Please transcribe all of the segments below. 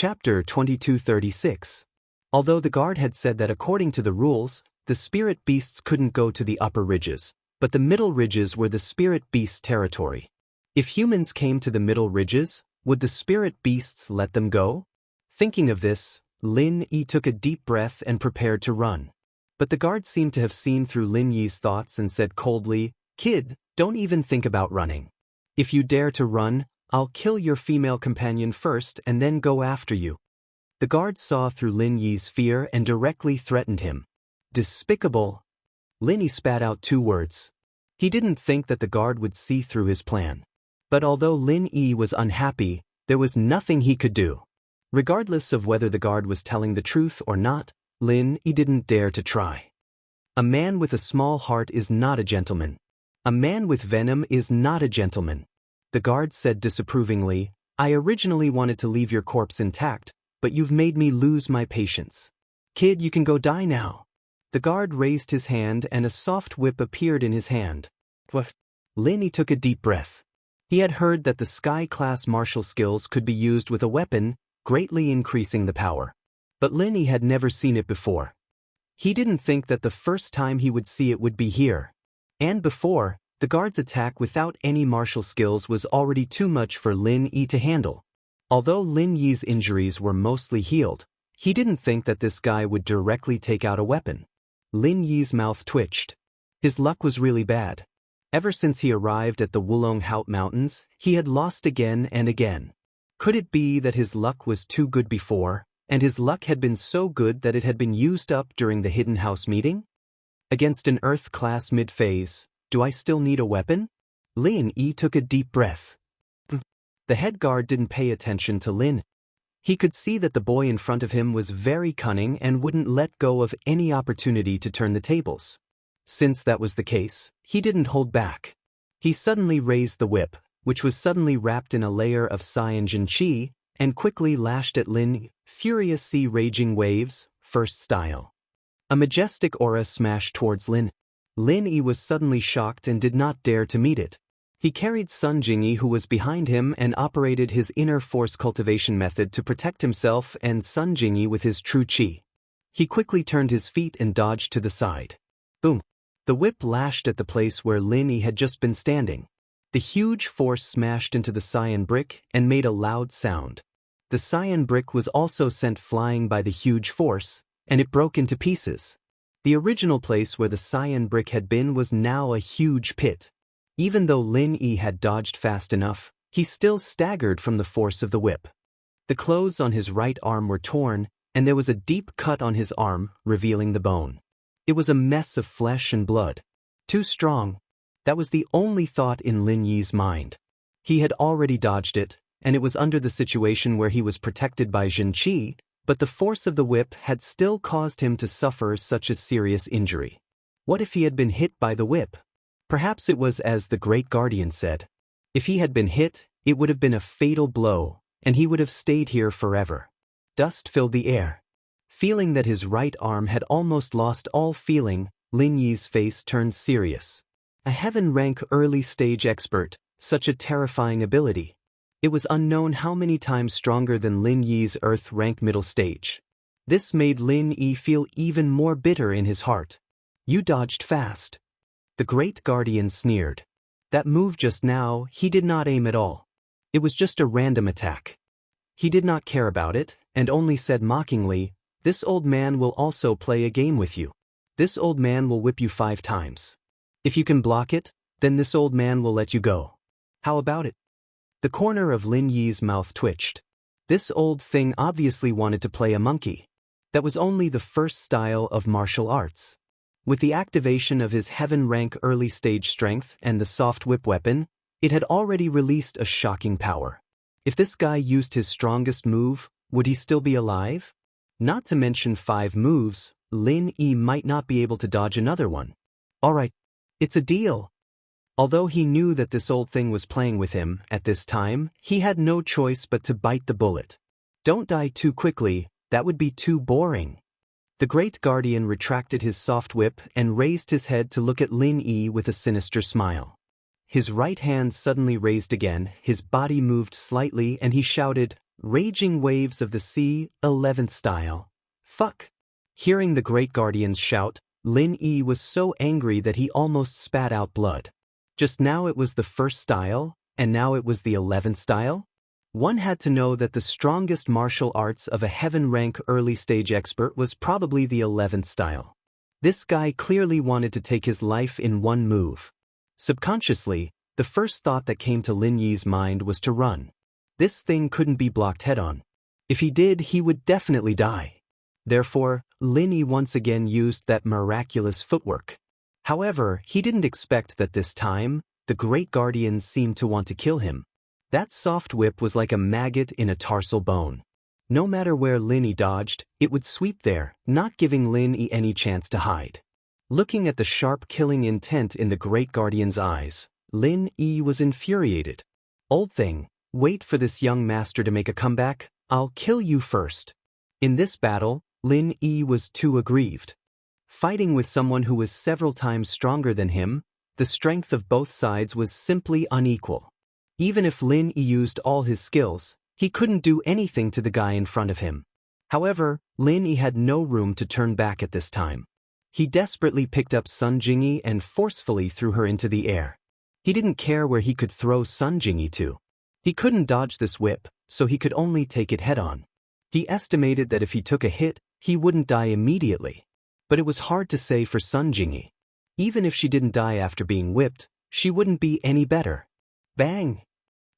Chapter 2236. Although the guard had said that according to the rules, the spirit beasts couldn't go to the upper ridges, but the middle ridges were the spirit beasts' territory. If humans came to the middle ridges, would the spirit beasts let them go? Thinking of this, Lin Yi took a deep breath and prepared to run. But the guard seemed to have seen through Lin Yi's thoughts and said coldly, "Kid, don't even think about running. If you dare to run, I'll kill your female companion first and then go after you." The guard saw through Lin Yi's fear and directly threatened him. Despicable. Lin Yi spat out 2 words. He didn't think that the guard would see through his plan. But although Lin Yi was unhappy, there was nothing he could do. Regardless of whether the guard was telling the truth or not, Lin Yi didn't dare to try. A man with a small heart is not a gentleman. A man with venom is not a gentleman. The guard said disapprovingly, "I originally wanted to leave your corpse intact, but you've made me lose my patience. Kid, you can go die now." The guard raised his hand and a soft whip appeared in his hand. What? Lin Yi took a deep breath. He had heard that the Sky-class martial skills could be used with a weapon, greatly increasing the power. But Lin Yi had never seen it before. He didn't think that the first time he would see it would be here. And before, the guard's attack without any martial skills was already too much for Lin Yi to handle. Although Lin Yi's injuries were mostly healed, he didn't think that this guy would directly take out a weapon. Lin Yi's mouth twitched. His luck was really bad. Ever since he arrived at the Wulong Haut Mountains, he had lost again and again. Could it be that his luck was too good before, and his luck had been so good that it had been used up during the Hidden House meeting? Against an Earth-class mid-phase, do I still need a weapon? Lin Yi took a deep breath. The head guard didn't pay attention to Lin. He could see that the boy in front of him was very cunning and wouldn't let go of any opportunity to turn the tables. Since that was the case, he didn't hold back. He suddenly raised the whip, which was suddenly wrapped in a layer of Cyanogen Qi, and quickly lashed at Lin Yi, furious sea raging waves, first style. A majestic aura smashed towards Lin. Lin Yi was suddenly shocked and did not dare to meet it. He carried Sun Jingyi, who was behind him, and operated his inner force cultivation method to protect himself and Sun Jingyi with his true qi. He quickly turned his feet and dodged to the side. Boom! The whip lashed at the place where Lin Yi had just been standing. The huge force smashed into the cyan brick and made a loud sound. The cyan brick was also sent flying by the huge force, and it broke into pieces. The original place where the cyan brick had been was now a huge pit. Even though Lin Yi had dodged fast enough, he still staggered from the force of the whip. The clothes on his right arm were torn, and there was a deep cut on his arm, revealing the bone. It was a mess of flesh and blood. Too strong. That was the only thought in Lin Yi's mind. He had already dodged it, and it was under the situation where he was protected by Jin Qi, but the force of the whip had still caused him to suffer such a serious injury. What if he had been hit by the whip? Perhaps it was as the Great Guardian said. If he had been hit, it would have been a fatal blow, and he would have stayed here forever. Dust filled the air. Feeling that his right arm had almost lost all feeling, Lin Yi's face turned serious. A heaven-rank early-stage expert, such a terrifying ability. It was unknown how many times stronger than Lin Yi's Earth-rank middle stage. This made Lin Yi feel even more bitter in his heart. You dodged fast. The Great Guardian sneered. That move just now, he did not aim at all. It was just a random attack. He did not care about it, and only said mockingly, "This old man will also play a game with you. This old man will whip you 5 times. If you can block it, then this old man will let you go. How about it?" The corner of Lin Yi's mouth twitched. This old thing obviously wanted to play a monkey. That was only the first style of martial arts. With the activation of his heaven-rank early-stage strength and the soft whip weapon, it had already released a shocking power. If this guy used his strongest move, would he still be alive? Not to mention 5 moves, Lin Yi might not be able to dodge another one. Alright, it's a deal. Although he knew that this old thing was playing with him, at this time, he had no choice but to bite the bullet. Don't die too quickly, that would be too boring. The Great Guardian retracted his soft whip and raised his head to look at Lin Yi with a sinister smile. His right hand suddenly raised again, his body moved slightly, and he shouted, Raging waves of the sea, 11th style. Fuck. Hearing the Great Guardians shout, Lin Yi was so angry that he almost spat out blood. Just now it was the 1st style, and now it was the 11th style? One had to know that the strongest martial arts of a heaven-rank early-stage expert was probably the 11th style. This guy clearly wanted to take his life in one move. Subconsciously, the first thought that came to Lin Yi's mind was to run. This thing couldn't be blocked head-on. If he did, he would definitely die. Therefore, Lin Yi once again used that miraculous footwork. However, he didn't expect that this time, the Great Guardians seemed to want to kill him. That soft whip was like a maggot in a tarsal bone. No matter where Lin Yi dodged, it would sweep there, not giving Lin Yi any chance to hide. Looking at the sharp killing intent in the Great Guardian's eyes, Lin Yi was infuriated. Old thing, wait for this young master to make a comeback, I'll kill you first. In this battle, Lin Yi was too aggrieved. Fighting with someone who was several times stronger than him, the strength of both sides was simply unequal. Even if Lin Yi used all his skills, he couldn't do anything to the guy in front of him. However, Lin Yi had no room to turn back at this time. He desperately picked up Sun Jingyi and forcefully threw her into the air. He didn't care where he could throw Sun Jingyi to. He couldn't dodge this whip, so he could only take it head-on. He estimated that if he took a hit, he wouldn't die immediately. But it was hard to say for Sun Jingyi. Even if she didn't die after being whipped, she wouldn't be any better. Bang!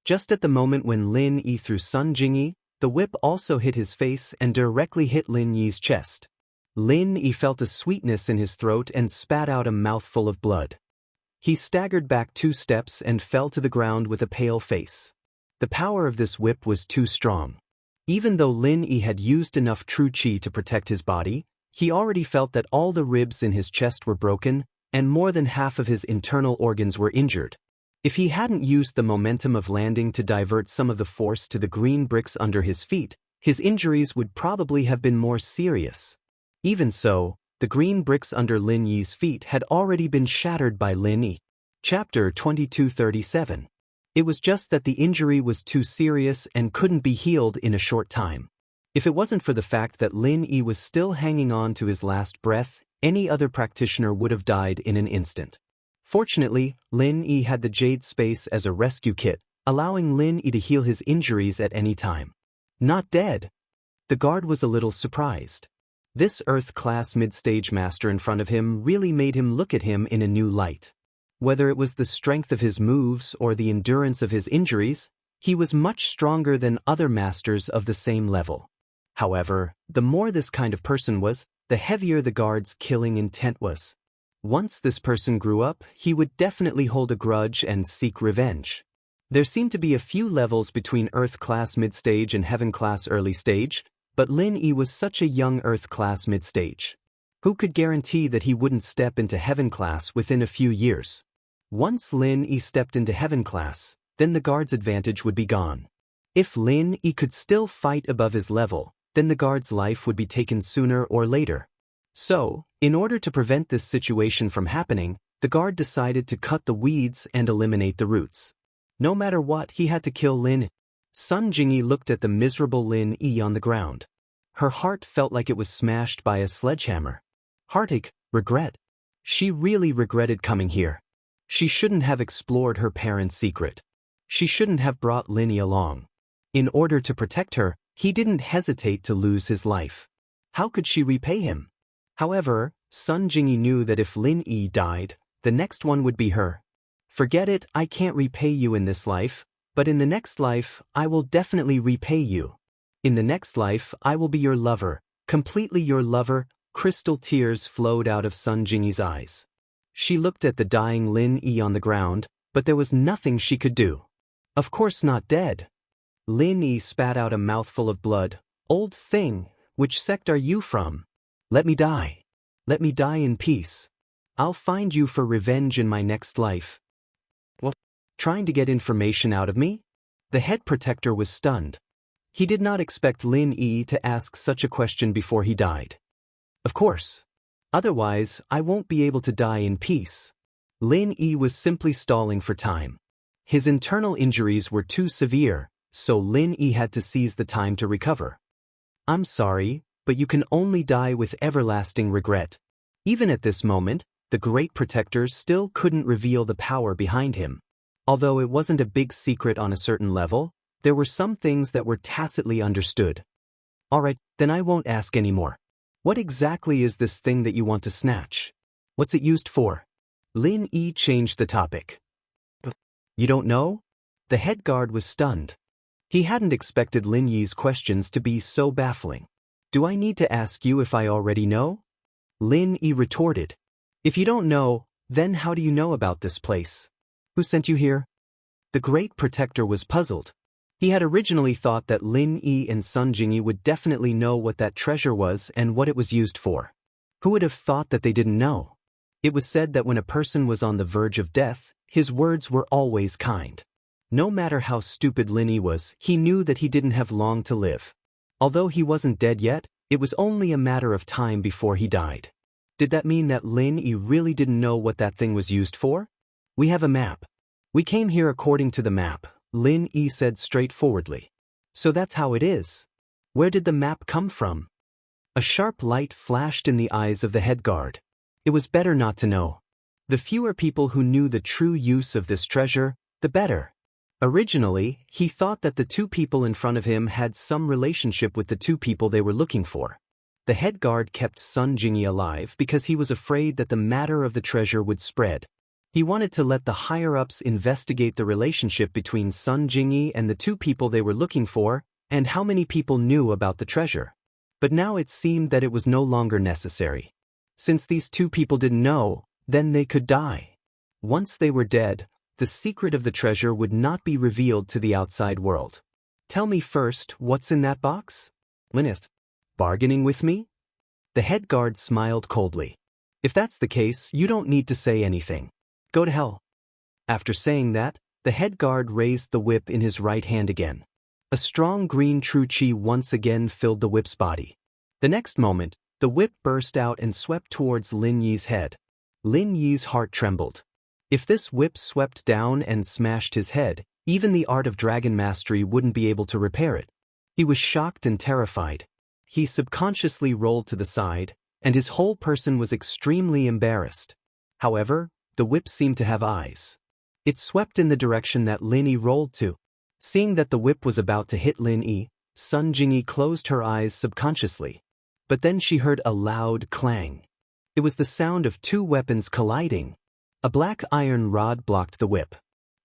Just at the moment when Lin Yi threw Sun Jingyi, the whip also hit his face and directly hit Lin Yi's chest. Lin Yi felt a sweetness in his throat and spat out a mouthful of blood. He staggered back 2 steps and fell to the ground with a pale face. The power of this whip was too strong. Even though Lin Yi had used enough true qi to protect his body, he already felt that all the ribs in his chest were broken, and more than half of his internal organs were injured. If he hadn't used the momentum of landing to divert some of the force to the green bricks under his feet, his injuries would probably have been more serious. Even so, the green bricks under Lin Yi's feet had already been shattered by Lin Yi. Chapter 2237. It was just that the injury was too serious and couldn't be healed in a short time. If it wasn't for the fact that Lin Yi was still hanging on to his last breath, any other practitioner would have died in an instant. Fortunately, Lin Yi had the Jade Space as a rescue kit, allowing Lin Yi to heal his injuries at any time. Not dead. The guard was a little surprised. This Earth-class mid-stage master in front of him really made him look at him in a new light. Whether it was the strength of his moves or the endurance of his injuries, he was much stronger than other masters of the same level. However, the more this kind of person was, the heavier the guard's killing intent was. Once this person grew up, he would definitely hold a grudge and seek revenge. There seemed to be a few levels between Earth-class mid-stage and Heaven-class early-stage, but Lin Yi was such a young Earth-class mid-stage. Who could guarantee that he wouldn't step into Heaven-class within a few years? Once Lin Yi stepped into Heaven-class, then the guard's advantage would be gone. If Lin Yi could still fight above his level, then the guard's life would be taken sooner or later. So, in order to prevent this situation from happening, the guard decided to cut the weeds and eliminate the roots. No matter what, he had to kill Lin Yi. Sun Jingyi looked at the miserable Lin Yi on the ground. Her heart felt like it was smashed by a sledgehammer. Heartache, regret. She really regretted coming here. She shouldn't have explored her parents' secret. She shouldn't have brought Lin Yi along. In order to protect her, he didn't hesitate to lose his life. How could she repay him? However, Sun Jingyi knew that if Lin Yi died, the next one would be her. Forget it, I can't repay you in this life, but in the next life, I will definitely repay you. In the next life, I will be your lover, completely your lover. Crystal tears flowed out of Sun Jingyi's eyes. She looked at the dying Lin Yi on the ground, but there was nothing she could do. Of course not dead. Lin Yi spat out a mouthful of blood. Old thing, which sect are you from? Let me die. Let me die in peace. I'll find you for revenge in my next life. What? Trying to get information out of me? The head protector was stunned. He did not expect Lin Yi to ask such a question before he died. Of course. Otherwise, I won't be able to die in peace. Lin Yi was simply stalling for time. His internal injuries were too severe, so Lin Yi had to seize the time to recover. I'm sorry, but you can only die with everlasting regret. Even at this moment, the Great Protector still couldn't reveal the power behind him. Although it wasn't a big secret on a certain level, there were some things that were tacitly understood. Alright, then I won't ask anymore. What exactly is this thing that you want to snatch? What's it used for? Lin Yi changed the topic. You don't know? The head guard was stunned. He hadn't expected Lin Yi's questions to be so baffling. Do I need to ask you if I already know? Lin Yi retorted. If you don't know, then how do you know about this place? Who sent you here? The Great Protector was puzzled. He had originally thought that Lin Yi and Sun Jingyi would definitely know what that treasure was and what it was used for. Who would have thought that they didn't know? It was said that when a person was on the verge of death, his words were always kind. No matter how stupid Lin Yi was, he knew that he didn't have long to live. Although he wasn't dead yet, it was only a matter of time before he died. Did that mean that Lin Yi really didn't know what that thing was used for? We have a map. We came here according to the map, Lin Yi said straightforwardly. So that's how it is. Where did the map come from? A sharp light flashed in the eyes of the head guard. It was better not to know. The fewer people who knew the true use of this treasure, the better. Originally, he thought that the two people in front of him had some relationship with the two people they were looking for. The head guard kept Sun Jingyi alive because he was afraid that the matter of the treasure would spread. He wanted to let the higher-ups investigate the relationship between Sun Jingyi and the two people they were looking for, and how many people knew about the treasure. But now it seemed that it was no longer necessary. Since these two people didn't know, then they could die. Once they were dead, the secret of the treasure would not be revealed to the outside world. Tell me first, what's in that box? Linus. Bargaining with me? The head guard smiled coldly. If that's the case, you don't need to say anything. Go to hell. After saying that, the head guard raised the whip in his right hand again. A strong green true chi once again filled the whip's body. The next moment, the whip burst out and swept towards Lin Yi's head. Lin Yi's heart trembled. If this whip swept down and smashed his head, even the art of dragon mastery wouldn't be able to repair it. He was shocked and terrified. He subconsciously rolled to the side, and his whole person was extremely embarrassed. However, the whip seemed to have eyes. It swept in the direction that Lin Yi rolled to. Seeing that the whip was about to hit Lin Yi, Sun Jingyi closed her eyes subconsciously. But then she heard a loud clang. It was the sound of two weapons colliding. A black iron rod blocked the whip.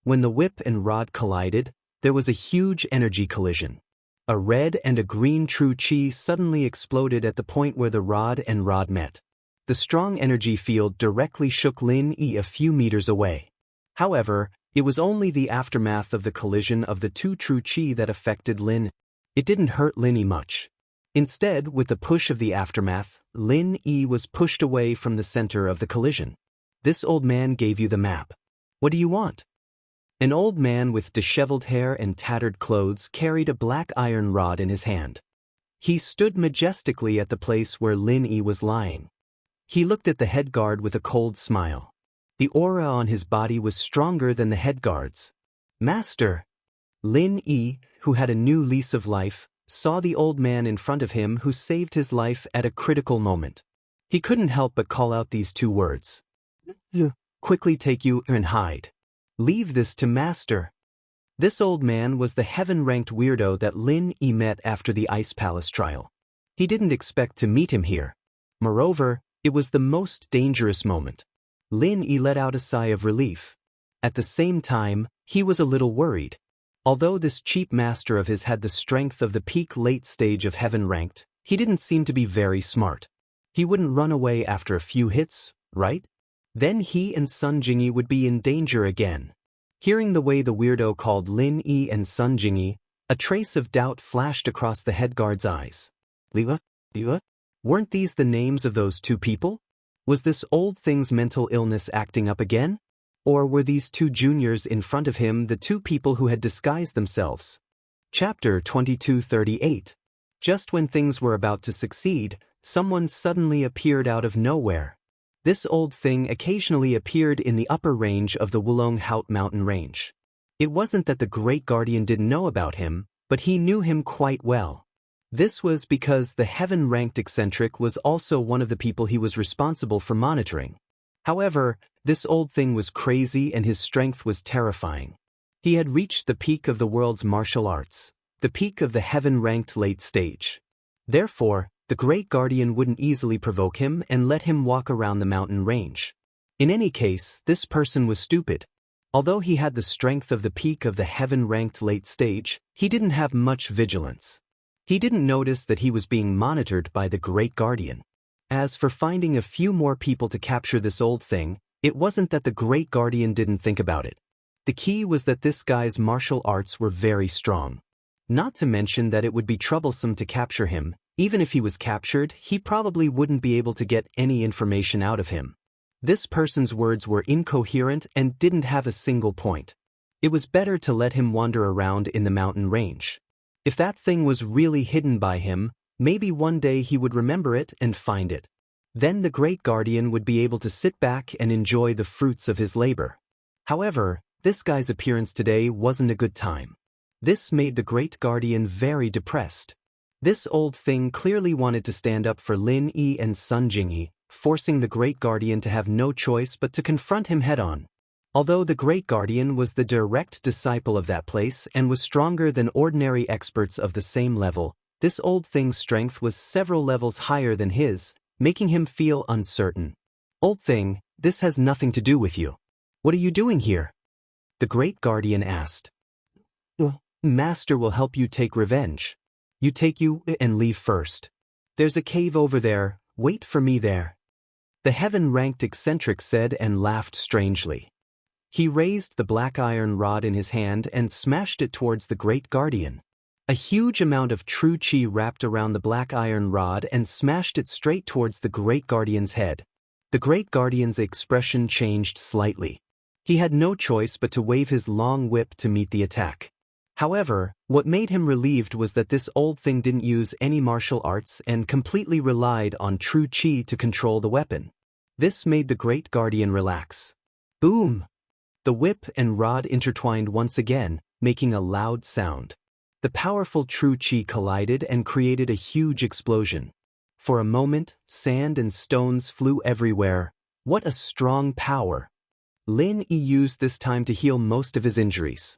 When the whip and rod collided, there was a huge energy collision. A red and a green true chi suddenly exploded at the point where the rod and rod met. The strong energy field directly shook Lin Yi a few meters away. However, it was only the aftermath of the collision of the two true chi that affected Lin. It didn't hurt Lin Yi much. Instead, with the push of the aftermath, Lin Yi was pushed away from the center of the collision. This old man gave you the map. What do you want? An old man with disheveled hair and tattered clothes carried a black iron rod in his hand. He stood majestically at the place where Lin Yi was lying. He looked at the head guard with a cold smile. The aura on his body was stronger than the head guard's. Master! Lin Yi, who had a new lease of life, saw the old man in front of him who saved his life at a critical moment. He couldn't help but call out these two words. Quickly take you and hide. Leave this to Master. This old man was the heaven-ranked weirdo that Lin Yi met after the Ice Palace trial. He didn't expect to meet him here. Moreover, it was the most dangerous moment. Lin Yi let out a sigh of relief. At the same time, he was a little worried. Although this cheap master of his had the strength of the peak late stage of heaven-ranked, he didn't seem to be very smart. He wouldn't run away after a few hits, right? Then he and Sun Jingyi would be in danger again. Hearing the way the weirdo called Lin Yi and Sun Jingyi, a trace of doubt flashed across the head guard's eyes. Liwa? Weren't these the names of those two people? Was this old thing's mental illness acting up again? Or were these two juniors in front of him the two people who had disguised themselves? Chapter 2238. Just when things were about to succeed, someone suddenly appeared out of nowhere. This old thing occasionally appeared in the upper range of the Wulong Haut mountain range. It wasn't that the Great Guardian didn't know about him, but he knew him quite well. This was because the heaven-ranked eccentric was also one of the people he was responsible for monitoring. However, this old thing was crazy and his strength was terrifying. He had reached the peak of the world's martial arts, the peak of the heaven-ranked late stage. Therefore, the Great Guardian wouldn't easily provoke him and let him walk around the mountain range. In any case, this person was stupid. Although he had the strength of the peak of the heaven-ranked late stage, he didn't have much vigilance. He didn't notice that he was being monitored by the Great Guardian. As for finding a few more people to capture this old thing, it wasn't that the Great Guardian didn't think about it. The key was that this guy's martial arts were very strong. Not to mention that it would be troublesome to capture him. Even if he was captured, he probably wouldn't be able to get any information out of him. This person's words were incoherent and didn't have a single point. It was better to let him wander around in the mountain range. If that thing was really hidden by him, maybe one day he would remember it and find it. Then the Great Guardian would be able to sit back and enjoy the fruits of his labor. However, this guy's appearance today wasn't a good time. This made the Great Guardian very depressed. This old thing clearly wanted to stand up for Lin Yi and Sun Jingyi, forcing the Great Guardian to have no choice but to confront him head-on. Although the Great Guardian was the direct disciple of that place and was stronger than ordinary experts of the same level, this old thing's strength was several levels higher than his, making him feel uncertain. Old thing, this has nothing to do with you. What are you doing here? The Great Guardian asked. Master will help you take revenge. You take you and leave first. There's a cave over there, wait for me there. The heaven-ranked eccentric said and laughed strangely. He raised the black iron rod in his hand and smashed it towards the Great Guardian. A huge amount of true chi wrapped around the black iron rod and smashed it straight towards the Great Guardian's head. The Great Guardian's expression changed slightly. He had no choice but to wave his long whip to meet the attack. However, what made him relieved was that this old thing didn't use any martial arts and completely relied on true chi to control the weapon. This made the Great Guardian relax. Boom! The whip and rod intertwined once again, making a loud sound. The powerful true chi collided and created a huge explosion. For a moment, sand and stones flew everywhere. What a strong power! Lin Yi used this time to heal most of his injuries.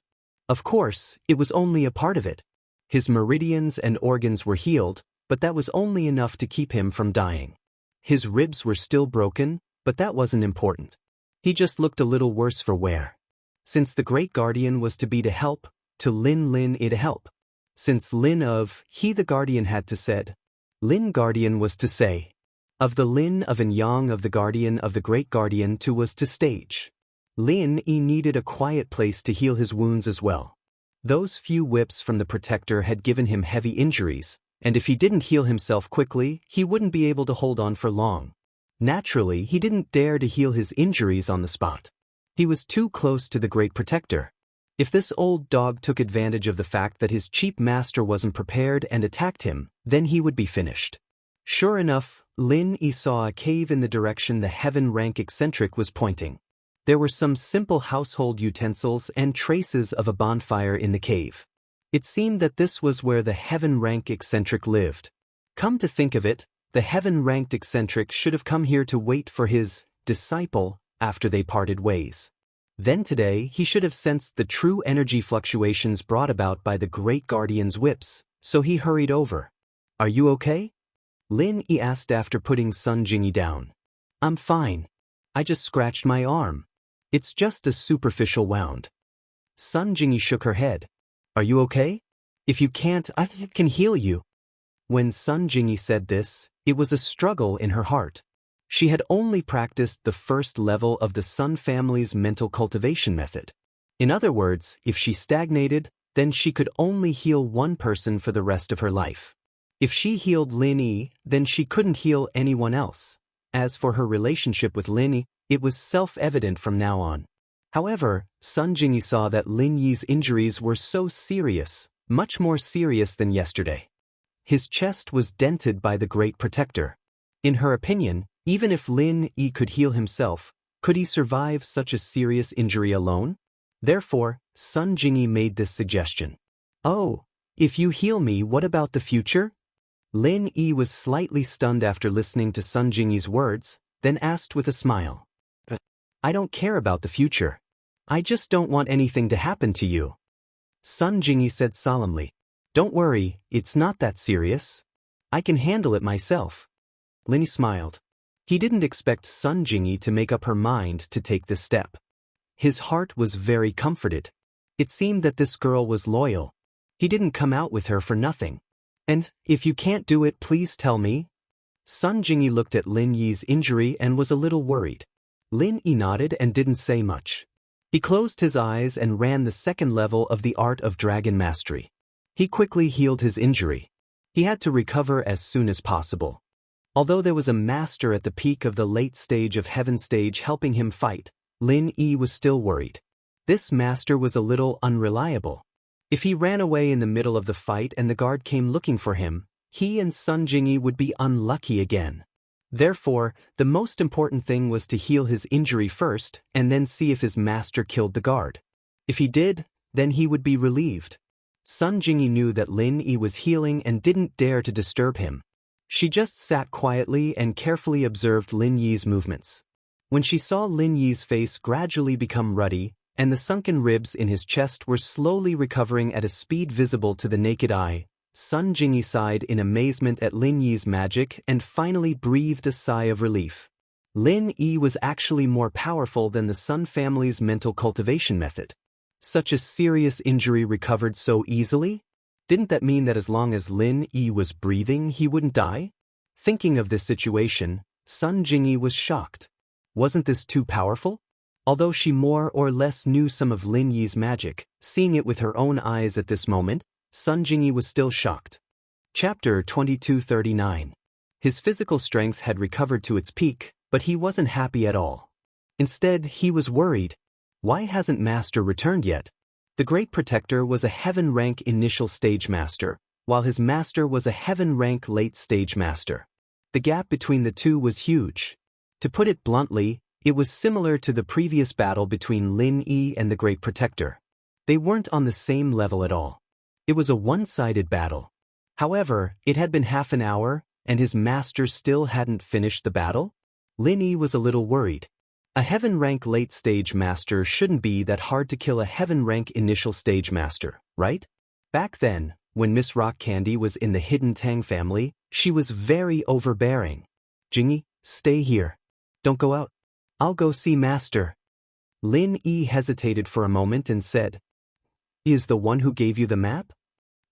Of course, it was only a part of it. His meridians and organs were healed, but that was only enough to keep him from dying. His ribs were still broken, but that wasn't important. He just looked a little worse for wear. Since the Great Guardian was to be to help, to Lin I to help. Since Lin of he the Guardian had to said, Lin Guardian was to say. Of the Lin of and Yang of the Guardian of the Great Guardian to was to stage. Lin I needed a quiet place to heal his wounds as well. Those few whips from the protector had given him heavy injuries, and if he didn't heal himself quickly, he wouldn't be able to hold on for long. Naturally, he didn't dare to heal his injuries on the spot. He was too close to the Great Protector. If this old dog took advantage of the fact that his cheap master wasn't prepared and attacked him, then he would be finished. Sure enough, Lin Yi saw a cave in the direction the heaven-rank eccentric was pointing. There were some simple household utensils and traces of a bonfire in the cave. It seemed that this was where the heaven-rank eccentric lived. Come to think of it, the heaven-ranked eccentric should have come here to wait for his disciple after they parted ways. Then today he should have sensed the true energy fluctuations brought about by the Great Guardian's whips, so he hurried over. Are you okay? Lin Yi asked after putting Sun Jingyi down. I'm fine. I just scratched my arm. It's just a superficial wound. Sun Jingyi shook her head. Are you okay? If you can't, I can heal you. When Sun Jingyi said this, it was a struggle in her heart. She had only practiced the first level of the Sun family's mental cultivation method. In other words, if she stagnated, then she could only heal one person for the rest of her life. If she healed Lin Yi, then she couldn't heal anyone else. As for her relationship with Lin Yi, it was self-evident from now on. However, Sun Jingyi saw that Lin Yi's injuries were so serious, much more serious than yesterday. His chest was dented by the Great Protector. In her opinion, even if Lin Yi could heal himself, could he survive such a serious injury alone? Therefore, Sun Jingyi made this suggestion. Oh, if you heal me, what about the future? Lin Yi was slightly stunned after listening to Sun Jingyi's words, then asked with a smile. I don't care about the future. I just don't want anything to happen to you. Sun Jingyi said solemnly. Don't worry, it's not that serious. I can handle it myself. Lin Yi smiled. He didn't expect Sun Jingyi to make up her mind to take this step. His heart was very comforted. It seemed that this girl was loyal. He didn't come out with her for nothing. And, if you can't do it, please tell me. Sun Jingyi looked at Lin Yi's injury and was a little worried. Lin Yi nodded and didn't say much. He closed his eyes and ran the second level of the art of dragon mastery. He quickly healed his injury. He had to recover as soon as possible. Although there was a master at the peak of the late stage of heaven stage helping him fight, Lin Yi was still worried. This master was a little unreliable. If he ran away in the middle of the fight and the guard came looking for him, he and Sun Jingyi would be unlucky again. Therefore, the most important thing was to heal his injury first and then see if his master killed the guard. If he did, then he would be relieved. Sun Jingyi knew that Lin Yi was healing and didn't dare to disturb him. She just sat quietly and carefully observed Lin Yi's movements. When she saw Lin Yi's face gradually become ruddy, and the sunken ribs in his chest were slowly recovering at a speed visible to the naked eye, Sun Jingyi sighed in amazement at Lin Yi's magic and finally breathed a sigh of relief. Lin Yi was actually more powerful than the Sun family's mental cultivation method. Such a serious injury recovered so easily? Didn't that mean that as long as Lin Yi was breathing, he wouldn't die? Thinking of this situation, Sun Jingyi was shocked. Wasn't this too powerful? Although she more or less knew some of Lin Yi's magic, seeing it with her own eyes at this moment, Sun Jingyi was still shocked. Chapter 2239. His physical strength had recovered to its peak, but he wasn't happy at all. Instead, he was worried. Why hasn't Master returned yet? The Great Protector was a Heaven rank initial stage master, while his master was a Heaven rank late stage master. The gap between the two was huge. To put it bluntly, it was similar to the previous battle between Lin Yi and the Great Protector. They weren't on the same level at all. It was a one-sided battle. However, it had been half an hour, and his master still hadn't finished the battle? Lin Yi was a little worried. A Heaven rank late stage master shouldn't be that hard to kill a Heaven rank initial stage master, right? Back then, when Miss Rock Candy was in the Hidden Tang family, she was very overbearing. Jingyi, stay here. Don't go out. I'll go see Master. Lin Yi hesitated for a moment and said, He is the one who gave you the map?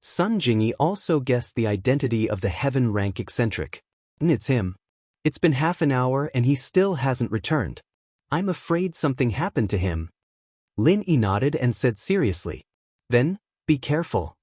Sun Jingyi also guessed the identity of the Heaven rank eccentric. It's him. It's been half an hour and he still hasn't returned. I'm afraid something happened to him. Lin Yi nodded and said seriously, Then, be careful.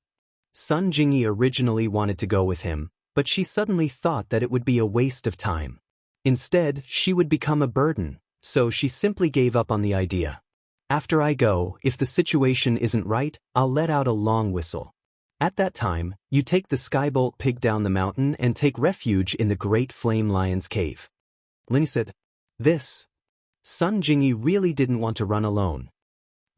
Sun Jingyi originally wanted to go with him, but she suddenly thought that it would be a waste of time. Instead, she would become a burden, so she simply gave up on the idea. After I go, if the situation isn't right, I'll let out a long whistle. At that time, you take the Skybolt pig down the mountain and take refuge in the Great Flame Lion's cave. Lin Yi said, This. Sun Jingyi really didn't want to run alone.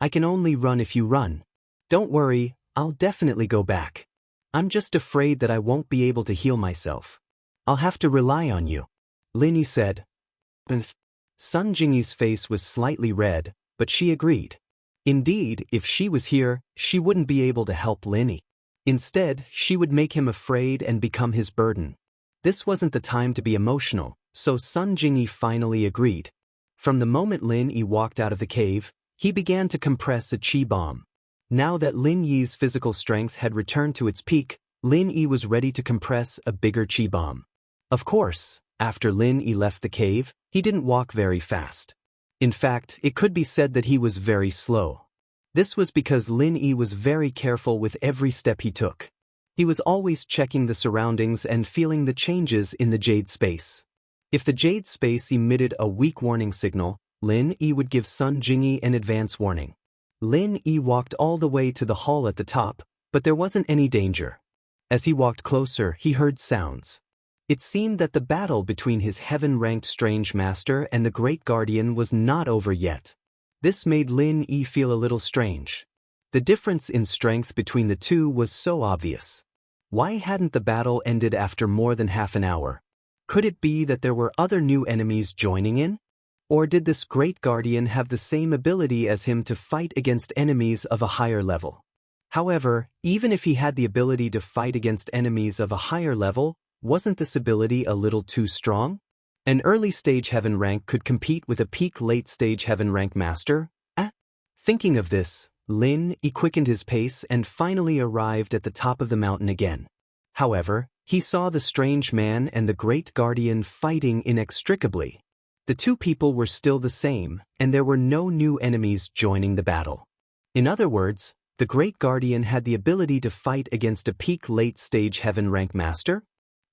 I can only run if you run. Don't worry, I'll definitely go back. I'm just afraid that I won't be able to heal myself. I'll have to rely on you. Lin Yi said. Sun Jingyi's face was slightly red, but she agreed. Indeed, if she was here, she wouldn't be able to help Lin Yi. Instead, she would make him afraid and become his burden. This wasn't the time to be emotional, so Sun Jingyi finally agreed. From the moment Lin Yi walked out of the cave, he began to compress a chi bomb. Now that Lin Yi's physical strength had returned to its peak, Lin Yi was ready to compress a bigger chi bomb. Of course, after Lin Yi left the cave, he didn't walk very fast. In fact, it could be said that he was very slow. This was because Lin Yi was very careful with every step he took. He was always checking the surroundings and feeling the changes in the jade space. If the jade space emitted a weak warning signal, Lin Yi would give Sun Jingyi an advance warning. Lin Yi walked all the way to the hall at the top, but there wasn't any danger. As he walked closer, he heard sounds. It seemed that the battle between his heaven-ranked strange master and the great guardian was not over yet. This made Lin Yi feel a little strange. The difference in strength between the two was so obvious. Why hadn't the battle ended after more than half an hour? Could it be that there were other new enemies joining in? Or did this great guardian have the same ability as him to fight against enemies of a higher level? However, even if he had the ability to fight against enemies of a higher level, wasn't this ability a little too strong? An early-stage heaven rank could compete with a peak late-stage heaven rank master? Thinking of this, Lin Yi quickened his pace and finally arrived at the top of the mountain again. However, he saw the strange man and the great guardian fighting inextricably. The two people were still the same, and there were no new enemies joining the battle. In other words, the great guardian had the ability to fight against a peak late-stage heaven rank master?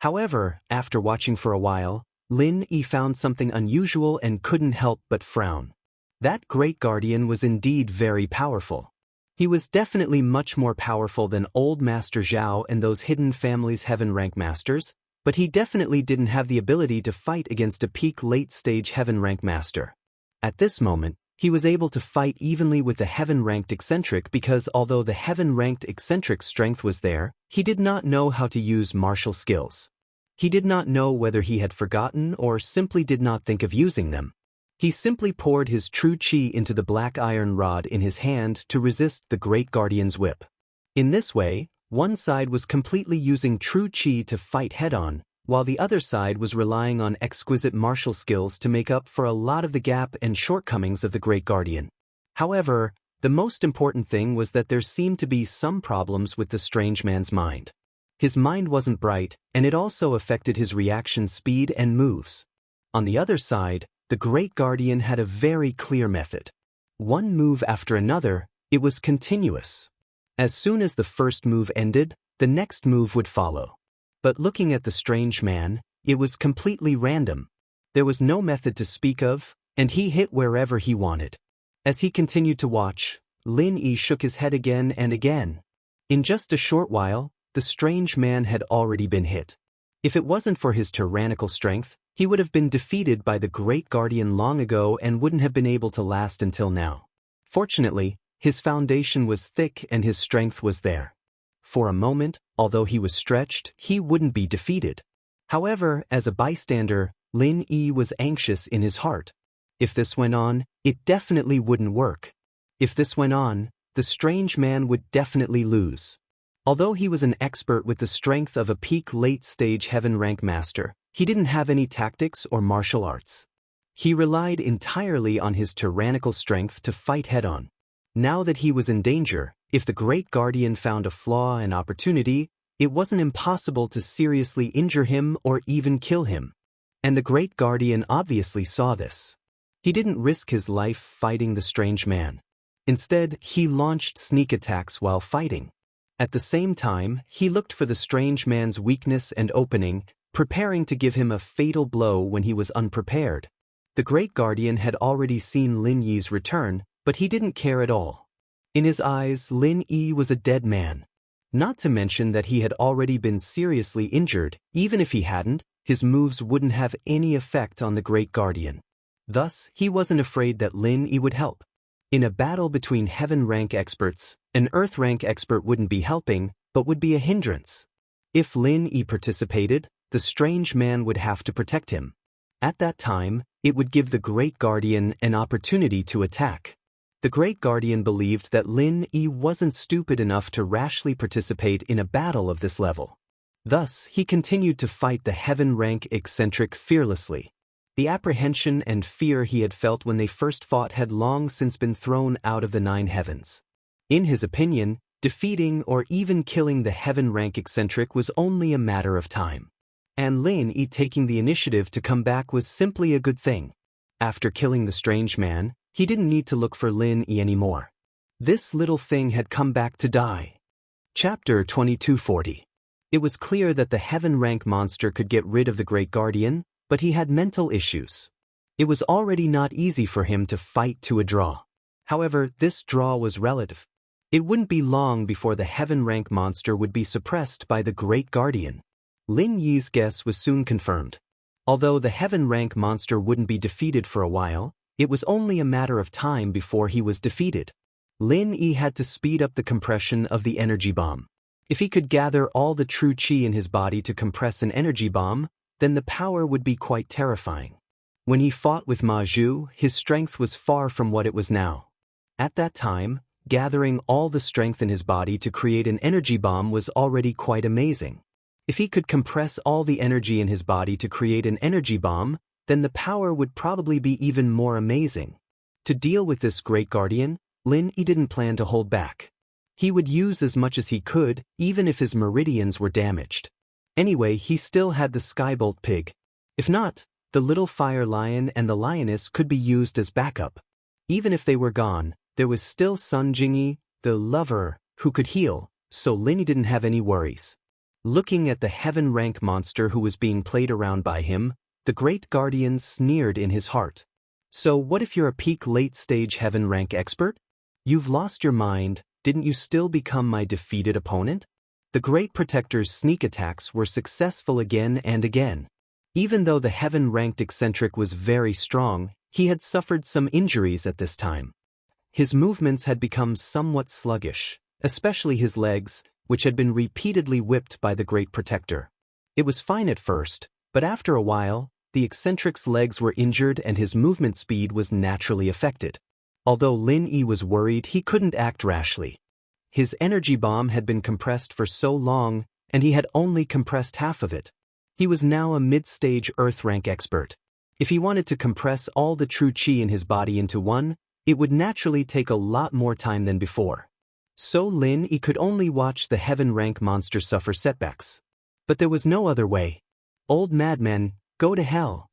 However, after watching for a while, Lin Yi found something unusual and couldn't help but frown. That great guardian was indeed very powerful. He was definitely much more powerful than old Master Zhao and those hidden families' heaven rank masters, but he definitely didn't have the ability to fight against a peak late-stage heaven rank master. At this moment, he was able to fight evenly with the heaven-ranked eccentric because although the heaven-ranked eccentric's strength was there, he did not know how to use martial skills. He did not know whether he had forgotten or simply did not think of using them. He simply poured his true chi into the black iron rod in his hand to resist the great guardian's whip. In this way, one side was completely using true chi to fight head-on, while the other side was relying on exquisite martial skills to make up for a lot of the gap and shortcomings of the great guardian. However, the most important thing was that there seemed to be some problems with the strange man's mind. His mind wasn't bright, and it also affected his reaction speed and moves. On the other side, the great guardian had a very clear method. One move after another, it was continuous. As soon as the first move ended, the next move would follow. But looking at the strange man, it was completely random. There was no method to speak of, and he hit wherever he wanted. As he continued to watch, Lin Yi shook his head again and again. In just a short while, the strange man had already been hit. If it wasn't for his tyrannical strength, he would have been defeated by the great guardian long ago and wouldn't have been able to last until now. Fortunately, his foundation was thick and his strength was there. For a moment, although he was stretched, he wouldn't be defeated. However, as a bystander, Lin Yi was anxious in his heart. If this went on, it definitely wouldn't work. If this went on, the strange man would definitely lose. Although he was an expert with the strength of a peak late-stage heaven rank master, he didn't have any tactics or martial arts. He relied entirely on his tyrannical strength to fight head-on. Now that he was in danger, if the great guardian found a flaw and opportunity, it wasn't impossible to seriously injure him or even kill him. And the great guardian obviously saw this. He didn't risk his life fighting the strange man. Instead, he launched sneak attacks while fighting. At the same time, he looked for the strange man's weakness and opening, preparing to give him a fatal blow when he was unprepared. The great guardian had already seen Lin Yi's return, but he didn't care at all. In his eyes, Lin Yi was a dead man. Not to mention that he had already been seriously injured. Even if he hadn't, his moves wouldn't have any effect on the great guardian. Thus, he wasn't afraid that Lin Yi would help. In a battle between heaven rank experts, an earth rank expert wouldn't be helping, but would be a hindrance. If Lin Yi participated, the strange man would have to protect him. At that time, it would give the great guardian an opportunity to attack. The great guardian believed that Lin Yi wasn't stupid enough to rashly participate in a battle of this level. Thus, he continued to fight the heaven rank eccentric fearlessly. The apprehension and fear he had felt when they first fought had long since been thrown out of the 9 heavens. In his opinion, defeating or even killing the heaven rank eccentric was only a matter of time. And Lin Yi taking the initiative to come back was simply a good thing. After killing the strange man, he didn't need to look for Lin Yi anymore. This little thing had come back to die. Chapter 2240. It was clear that the heaven rank monster could get rid of the great guardian, but he had mental issues. It was already not easy for him to fight to a draw. However, this draw was relative. It wouldn't be long before the heaven rank monster would be suppressed by the great guardian. Lin Yi's guess was soon confirmed. Although the heaven rank monster wouldn't be defeated for a while, It was only a matter of time before he was defeated. Lin Yi had to speed up the compression of the energy bomb. If he could gather all the true qi in his body to compress an energy bomb, then the power would be quite terrifying. When he fought with Ma Zhu, his strength was far from what it was now. At that time, gathering all the strength in his body to create an energy bomb was already quite amazing. If he could compress all the energy in his body to create an energy bomb, then the power would probably be even more amazing. To deal with this great guardian, Lin Yi didn't plan to hold back. He would use as much as he could, even if his meridians were damaged. Anyway, he still had the Skybolt pig. If not, the little fire lion and the lioness could be used as backup. Even if they were gone, there was still Sun Jingyi, the lover, who could heal, so Lin Yi didn't have any worries. Looking at the heaven rank monster who was being played around by him, the great guardian sneered in his heart. So what if you're a peak late-stage heaven rank expert? You've lost your mind, didn't you still become my defeated opponent? The great protector's sneak attacks were successful again and again. Even though the heaven-ranked eccentric was very strong, he had suffered some injuries at this time. His movements had become somewhat sluggish, especially his legs, which had been repeatedly whipped by the great protector. It was fine at first, but after a while, the eccentric's legs were injured and his movement speed was naturally affected. Although Lin Yi was worried, he couldn't act rashly. His energy bomb had been compressed for so long, and he had only compressed half of it. He was now a mid-stage Earth rank expert. If he wanted to compress all the true qi in his body into one, it would naturally take a lot more time than before. So Lin Yi could only watch the heaven rank monster suffer setbacks. But there was no other way. Old madman, go to hell.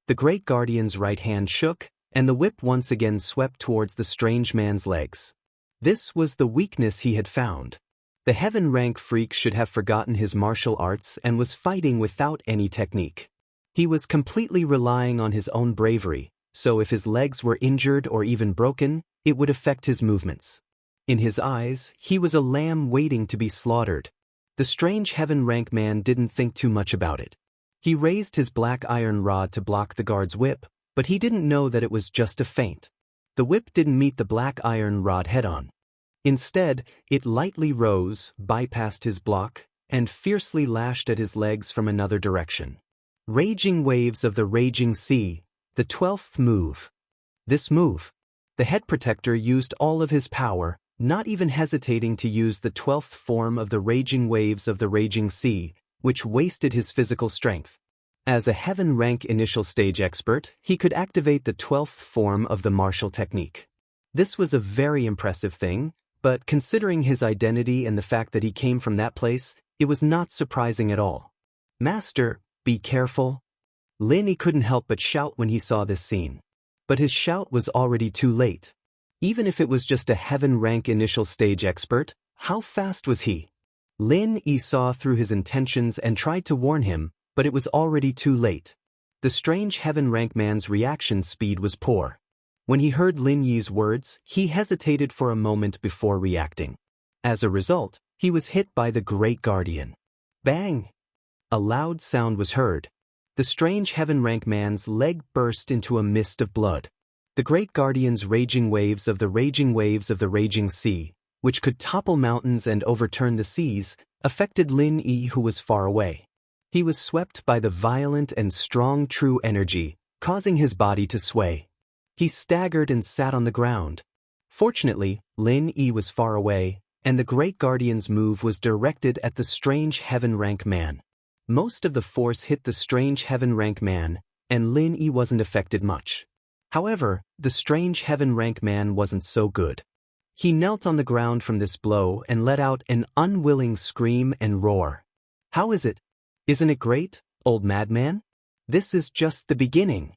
The great guardian's right hand shook, and the whip once again swept towards the strange man's legs. This was the weakness he had found. The heaven rank freak should have forgotten his martial arts and was fighting without any technique. He was completely relying on his own bravery, so if his legs were injured or even broken, it would affect his movements. In his eyes, he was a lamb waiting to be slaughtered. The strange heaven rank man didn't think too much about it. He raised his black iron rod to block the guard's whip, but he didn't know that it was just a feint. The whip didn't meet the black iron rod head-on. Instead, it lightly rose, bypassed his block, and fiercely lashed at his legs from another direction. Raging waves of the raging sea, the 12th move. This move. The head protector used all of his power, not even hesitating to use the 12th form of the raging waves of the raging sea, which wasted his physical strength. As a heaven rank initial stage expert, he could activate the 12th form of the martial technique. This was a very impressive thing, but considering his identity and the fact that he came from that place, it was not surprising at all. Master, be careful. Lin Yi couldn't help but shout when he saw this scene. But his shout was already too late. Even if it was just a heaven rank initial stage expert, how fast was he? Lin Yi saw through his intentions and tried to warn him, but it was already too late. The strange heaven rank man's reaction speed was poor. When he heard Lin Yi's words, he hesitated for a moment before reacting. As a result, he was hit by the great guardian. Bang! A loud sound was heard. The strange heaven rank man's leg burst into a mist of blood. The great guardian's raging waves of the raging waves of the raging sea, which could topple mountains and overturn the seas, affected Lin Yi, who was far away. He was swept by the violent and strong true energy, causing his body to sway. He staggered and sat on the ground. Fortunately, Lin Yi was far away, and the great guardian's move was directed at the strange heaven rank man. Most of the force hit the strange heaven rank man, and Lin Yi wasn't affected much. However, the strange heaven rank man wasn't so good. He knelt on the ground from this blow and let out an unwilling scream and roar. How is it? Isn't it great, old madman? This is just the beginning.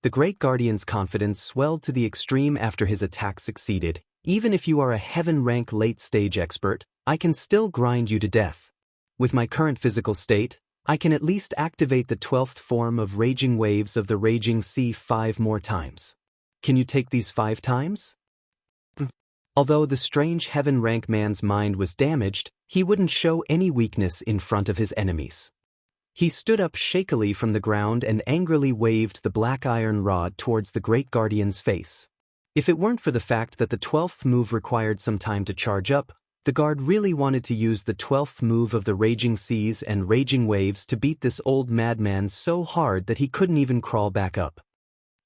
The great guardian's confidence swelled to the extreme after his attack succeeded. Even if you are a heaven rank late stage expert, I can still grind you to death. With my current physical state, I can at least activate the 12th form of raging waves of the raging sea 5 more times. Can you take these 5 times? Although the strange heaven rank man's mind was damaged, he wouldn't show any weakness in front of his enemies. He stood up shakily from the ground and angrily waved the black iron rod towards the Great Guardian's face. If it weren't for the fact that the 12th move required some time to charge up, the guard really wanted to use the 12th move of the Raging Seas and Raging Waves to beat this old madman so hard that he couldn't even crawl back up.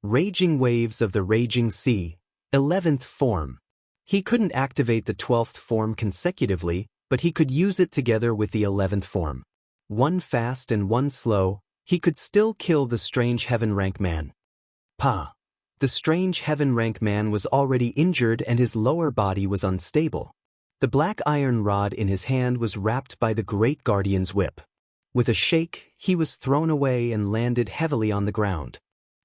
Raging Waves of the Raging Sea, 11th form. He couldn't activate the 12th form consecutively, but he could use it together with the 11th form. One fast and one slow, he could still kill the strange heaven rank man. Pa! The strange heaven rank man was already injured and his lower body was unstable. The black iron rod in his hand was wrapped by the Great Guardian's whip. With a shake, he was thrown away and landed heavily on the ground.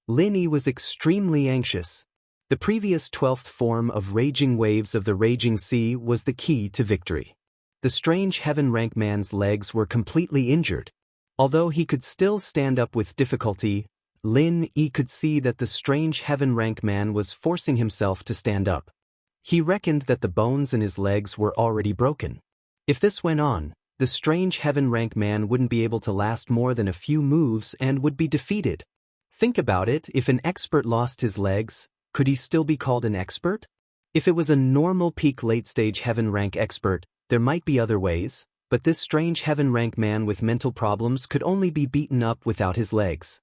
Lin Yi was extremely anxious. The previous 12th form of Raging Waves of the Raging Sea was the key to victory. The strange heaven rank man's legs were completely injured. Although he could still stand up with difficulty, Lin Yi could see that the strange heaven rank man was forcing himself to stand up. He reckoned that the bones in his legs were already broken. If this went on, the strange heaven rank man wouldn't be able to last more than a few moves and would be defeated. Think about it, if an expert lost his legs, could he still be called an expert? If it was a normal peak late-stage heaven rank expert, there might be other ways, but this strange heaven rank man with mental problems could only be beaten up without his legs.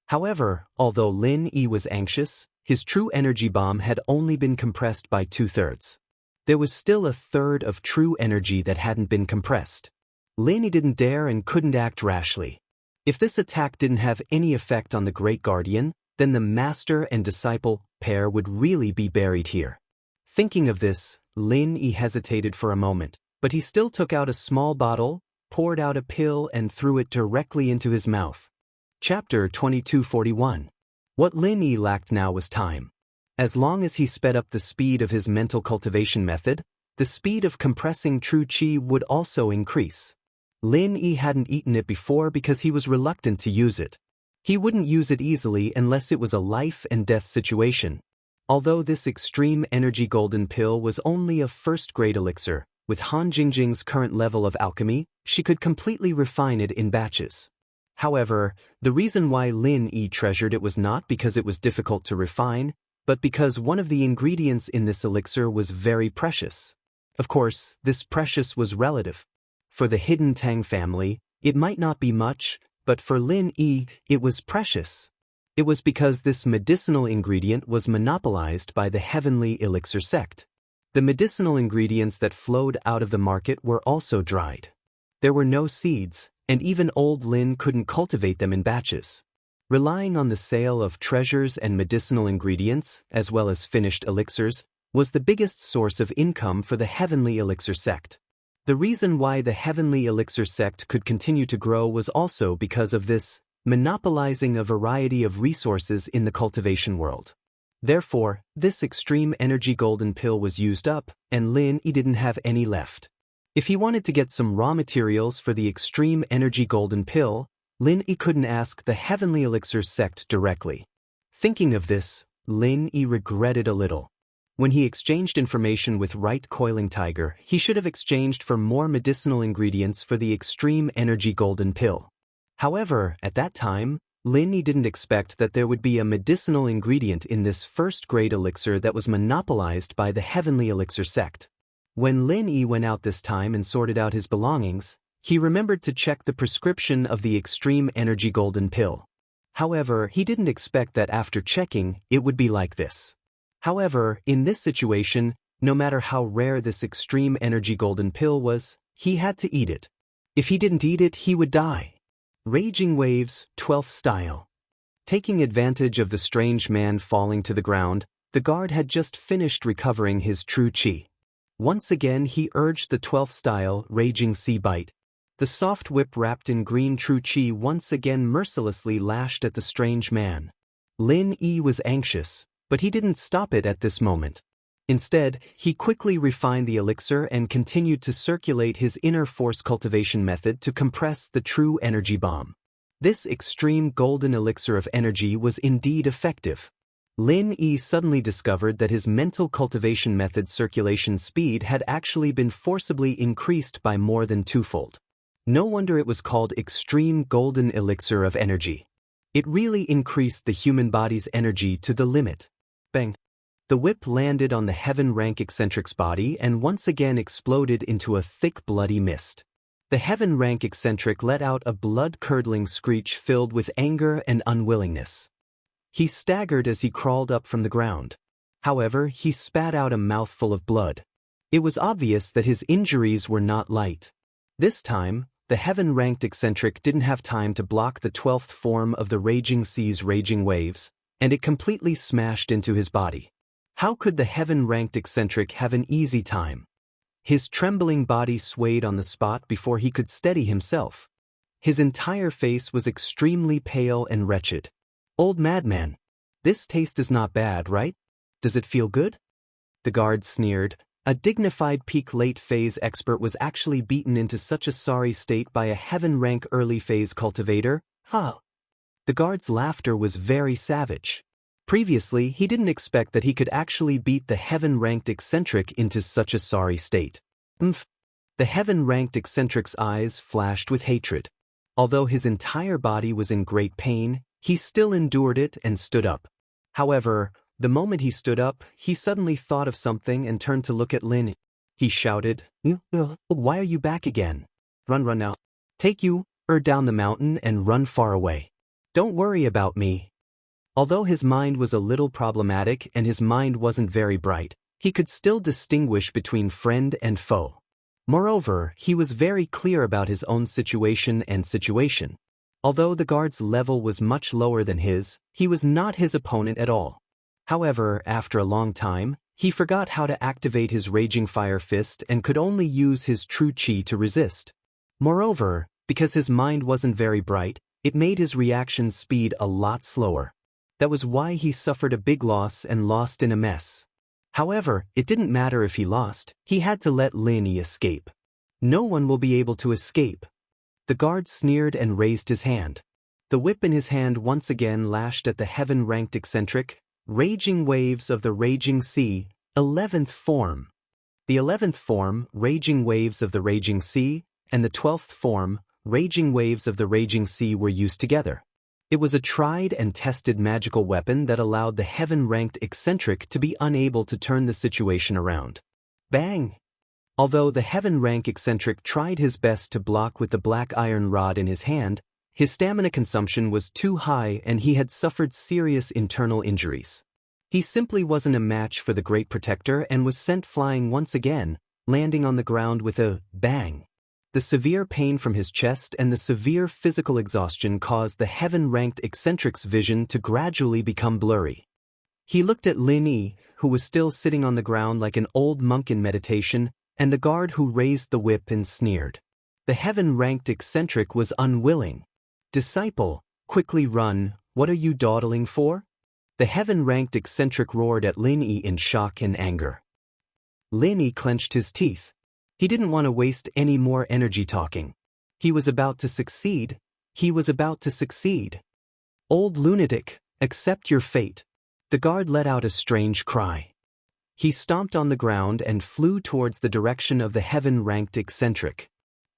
However, although Lin Yi was anxious, his true energy bomb had only been compressed by 2/3. There was still a third of true energy that hadn't been compressed. Lin Yi didn't dare and couldn't act rashly. If this attack didn't have any effect on the Great Guardian, then the master and disciple pair would really be buried here. Thinking of this, Lin Yi hesitated for a moment, but he still took out a small bottle, poured out a pill and threw it directly into his mouth. Chapter 2241. What Lin Yi lacked now was time. As long as he sped up the speed of his mental cultivation method, the speed of compressing true qi would also increase. Lin Yi hadn't eaten it before because he was reluctant to use it. He wouldn't use it easily unless it was a life and death situation. Although this extreme energy golden pill was only a first-grade elixir, with Han Jingjing's current level of alchemy, she could completely refine it in batches. However, the reason why Lin Yi treasured it was not because it was difficult to refine, but because one of the ingredients in this elixir was very precious. Of course, this precious was relative. For the Hidden Tang family, it might not be much, but for Lin Yi, it was precious. It was because this medicinal ingredient was monopolized by the Heavenly Elixir sect. The medicinal ingredients that flowed out of the market were also dried. There were no seeds, and even old Lin couldn't cultivate them in batches. Relying on the sale of treasures and medicinal ingredients, as well as finished elixirs, was the biggest source of income for the Heavenly Elixir sect. The reason why the Heavenly Elixir sect could continue to grow was also because of this, monopolizing a variety of resources in the cultivation world. Therefore, this extreme energy golden pill was used up, and Lin Yi didn't have any left. If he wanted to get some raw materials for the extreme energy golden pill, Lin Yi couldn't ask the Heavenly Elixir sect directly. Thinking of this, Lin Yi regretted a little. When he exchanged information with Right Coiling Tiger, he should have exchanged for more medicinal ingredients for the extreme energy golden pill. However, at that time, Lin Yi didn't expect that there would be a medicinal ingredient in this first-grade elixir that was monopolized by the Heavenly Elixir sect. When Lin Yi went out this time and sorted out his belongings, he remembered to check the prescription of the extreme energy golden pill. However, he didn't expect that after checking, it would be like this. However, in this situation, no matter how rare this extreme energy golden pill was, he had to eat it. If he didn't eat it, he would die. Raging Waves, 12th style. Taking advantage of the strange man falling to the ground, the guard had just finished recovering his true qi. Once again he urged the 12th style Raging Sea Bite. The soft whip wrapped in green true qi once again mercilessly lashed at the strange man. Lin Yi was anxious, but he didn't stop it at this moment. Instead, he quickly refined the elixir and continued to circulate his inner force cultivation method to compress the true energy bomb. This extreme golden elixir of energy was indeed effective. Lin Yi suddenly discovered that his mental cultivation method circulation speed had actually been forcibly increased by more than twofold. No wonder it was called Extreme Golden Elixir of Energy. It really increased the human body's energy to the limit. Bang! The whip landed on the heaven rank eccentric's body and once again exploded into a thick bloody mist. The heaven rank eccentric let out a blood-curdling screech filled with anger and unwillingness. He staggered as he crawled up from the ground. However, he spat out a mouthful of blood. It was obvious that his injuries were not light. This time, the heaven-ranked eccentric didn't have time to block the 12th form of the raging sea's raging waves, and it completely smashed into his body. How could the heaven-ranked eccentric have an easy time? His trembling body swayed on the spot before he could steady himself. His entire face was extremely pale and wretched. Old madman, this taste is not bad, right? Does it feel good? The guard sneered. A dignified peak late phase expert was actually beaten into such a sorry state by a heaven-rank early phase cultivator? Huh. The guard's laughter was very savage. Previously, he didn't expect that he could actually beat the heaven-ranked eccentric into such a sorry state. The heaven-ranked eccentric's eyes flashed with hatred. Although his entire body was in great pain, he still endured it and stood up. However, the moment he stood up, he suddenly thought of something and turned to look at Lin. He shouted, "Why are you back again? Run now. Take you down the mountain and run far away. Don't worry about me." Although his mind was a little problematic and his mind wasn't very bright, he could still distinguish between friend and foe. Moreover, he was very clear about his own situation. Although the guard's level was much lower than his, he was not his opponent at all. However, after a long time, he forgot how to activate his Raging Fire Fist and could only use his true chi to resist. Moreover, because his mind wasn't very bright, it made his reaction speed a lot slower. That was why he suffered a big loss and lost in a mess. However, it didn't matter if he lost, he had to let Lin Yi escape. No one will be able to escape. The guard sneered and raised his hand. The whip in his hand once again lashed at the heaven-ranked eccentric. Raging Waves of the Raging Sea, 11th form. The 11th form, Raging Waves of the Raging Sea, and the 12th form, Raging Waves of the Raging Sea were used together. It was a tried and tested magical weapon that allowed the heaven-ranked eccentric to be unable to turn the situation around. Bang! Although the heaven-rank eccentric tried his best to block with the black iron rod in his hand, his stamina consumption was too high and he had suffered serious internal injuries. He simply wasn't a match for the Great Protector and was sent flying once again, landing on the ground with a bang. The severe pain from his chest and the severe physical exhaustion caused the heaven-ranked eccentric's vision to gradually become blurry. He looked at Lin Yi, who was still sitting on the ground like an old monk in meditation, and the guard who raised the whip and sneered. The heaven-ranked eccentric was unwilling. "Disciple, quickly run, what are you dawdling for?" The heaven-ranked eccentric roared at Lin Yi in shock and anger. Lin Yi clenched his teeth. He didn't want to waste any more energy talking. He was about to succeed. "Old lunatic, accept your fate." The guard let out a strange cry. He stomped on the ground and flew towards the direction of the heaven-ranked eccentric.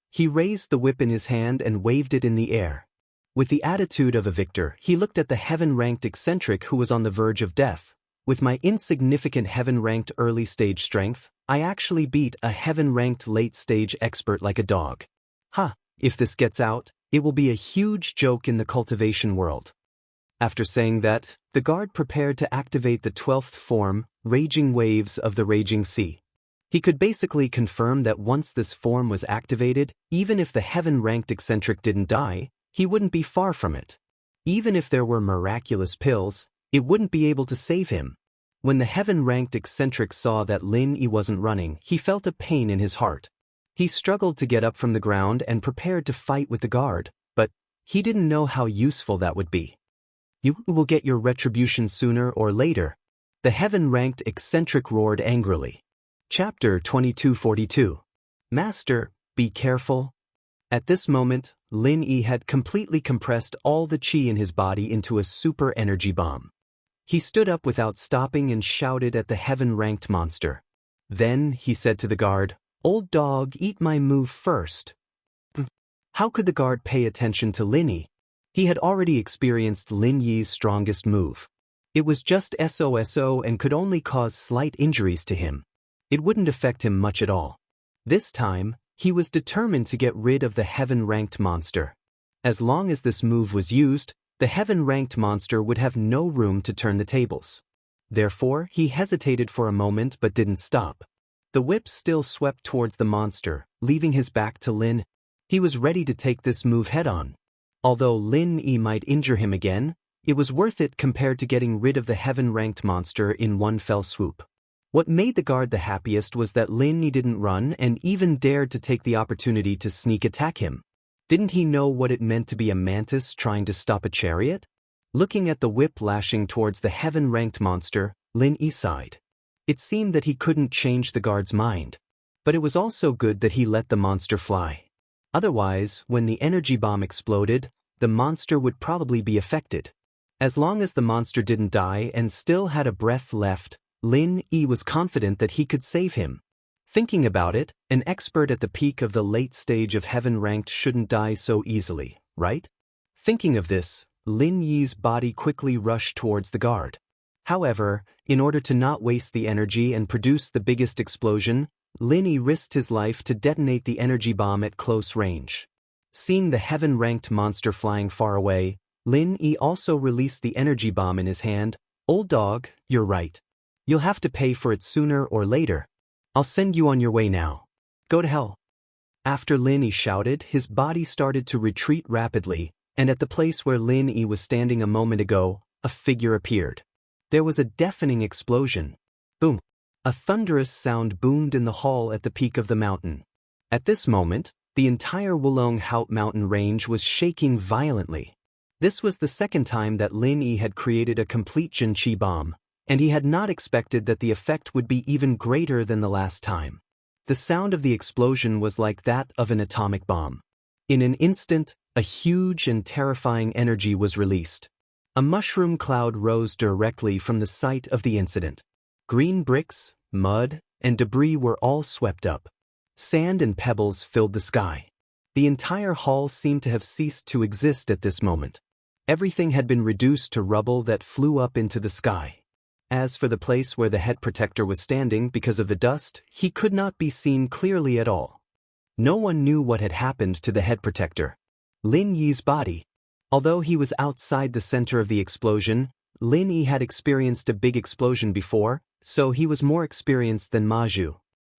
He raised the whip in his hand and waved it in the air. With the attitude of a victor, he looked at the heaven-ranked eccentric who was on the verge of death. "With my insignificant heaven-ranked early-stage strength, I actually beat a heaven-ranked late-stage expert like a dog. If this gets out, it will be a huge joke in the cultivation world." After saying that, the guard prepared to activate the 12th form, Raging Waves of the Raging Sea. He could basically confirm that once this form was activated, even if the heaven-ranked eccentric didn't die, he wouldn't be far from it. Even if there were miraculous pills, it wouldn't be able to save him. When the heaven-ranked eccentric saw that Lin Yi wasn't running, he felt a pain in his heart. He struggled to get up from the ground and prepared to fight with the guard, but he didn't know how useful that would be. "You will get your retribution sooner or later," the heaven-ranked eccentric roared angrily. Chapter 2242. Master, be careful. At this moment, Lin Yi had completely compressed all the chi in his body into a super energy bomb. He stood up without stopping and shouted at the heaven-ranked monster. Then he said to the guard, "Old dog, eat my move first." How could the guard pay attention to Lin Yi? He had already experienced Lin Yi's strongest move. It was just SOSO and could only cause slight injuries to him. It wouldn't affect him much at all. This time, he was determined to get rid of the heaven-ranked monster. As long as this move was used, the heaven-ranked monster would have no room to turn the tables. Therefore, he hesitated for a moment but didn't stop. The whip still swept towards the monster, leaving his back to Lin. He was ready to take this move head-on. Although Lin Yi might injure him again, it was worth it compared to getting rid of the heaven-ranked monster in one fell swoop. What made the guard the happiest was that Lin Yi didn't run and even dared to take the opportunity to sneak attack him. Didn't he know what it meant to be a mantis trying to stop a chariot? Looking at the whip lashing towards the heaven-ranked monster, Lin Yi sighed. It seemed that he couldn't change the guard's mind. But it was also good that he let the monster fly. Otherwise, when the energy bomb exploded, the monster would probably be affected. As long as the monster didn't die and still had a breath left, Lin Yi was confident that he could save him. Thinking about it, an expert at the peak of the late stage of heaven-ranked shouldn't die so easily, right? Thinking of this, Lin Yi's body quickly rushed towards the guard. However, in order to not waste the energy and produce the biggest explosion, Lin Yi risked his life to detonate the energy bomb at close range. Seeing the heaven-ranked monster flying far away, Lin Yi also released the energy bomb in his hand. "Old dog, you're right. You'll have to pay for it sooner or later. I'll send you on your way now. Go to hell." After Lin Yi shouted, his body started to retreat rapidly, and at the place where Lin Yi was standing a moment ago, a figure appeared. There was a deafening explosion. Boom! A thunderous sound boomed in the hall at the peak of the mountain. At this moment, the entire Wulong Haut mountain range was shaking violently. This was the second time that Lin Yi had created a complete Jinqi bomb, and he had not expected that the effect would be even greater than the last time. The sound of the explosion was like that of an atomic bomb. In an instant, a huge and terrifying energy was released. A mushroom cloud rose directly from the site of the incident. Green bricks, mud, and debris were all swept up. Sand and pebbles filled the sky. The entire hall seemed to have ceased to exist at this moment. Everything had been reduced to rubble that flew up into the sky. As for the place where the head protector was standing because of the dust, he could not be seen clearly at all. No one knew what had happened to the head protector. Lin Yi's body. Although he was outside the center of the explosion, Lin Yi had experienced a big explosion before, so he was more experienced than Ma Zhu.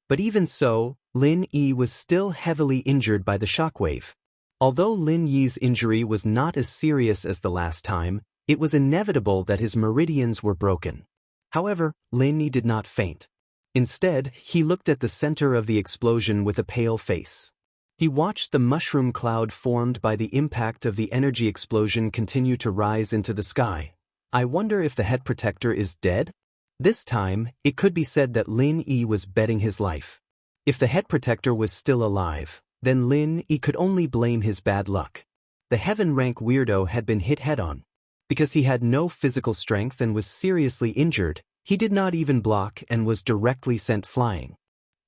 But even so, Lin Yi was still heavily injured by the shockwave. Although Lin Yi's injury was not as serious as the last time, it was inevitable that his meridians were broken. However, Lin Yi did not faint. Instead, he looked at the center of the explosion with a pale face. He watched the mushroom cloud formed by the impact of the energy explosion continue to rise into the sky. I wonder if the head protector is dead? This time, it could be said that Lin Yi was betting his life. If the head protector was still alive, then Lin Yi could only blame his bad luck. The heaven-rank weirdo had been hit head-on. Because he had no physical strength and was seriously injured, he did not even block and was directly sent flying.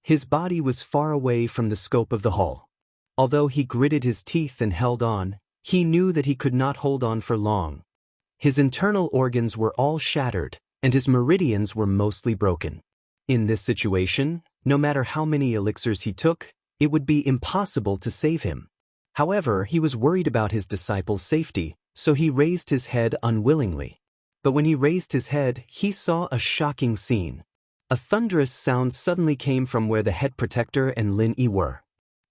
His body was far away from the scope of the hall. Although he gritted his teeth and held on, he knew that he could not hold on for long. His internal organs were all shattered, and his meridians were mostly broken. In this situation, no matter how many elixirs he took, it would be impossible to save him. However, he was worried about his disciple's safety, so he raised his head unwillingly. But when he raised his head, he saw a shocking scene. A thunderous sound suddenly came from where the head protector and Lin Yi were.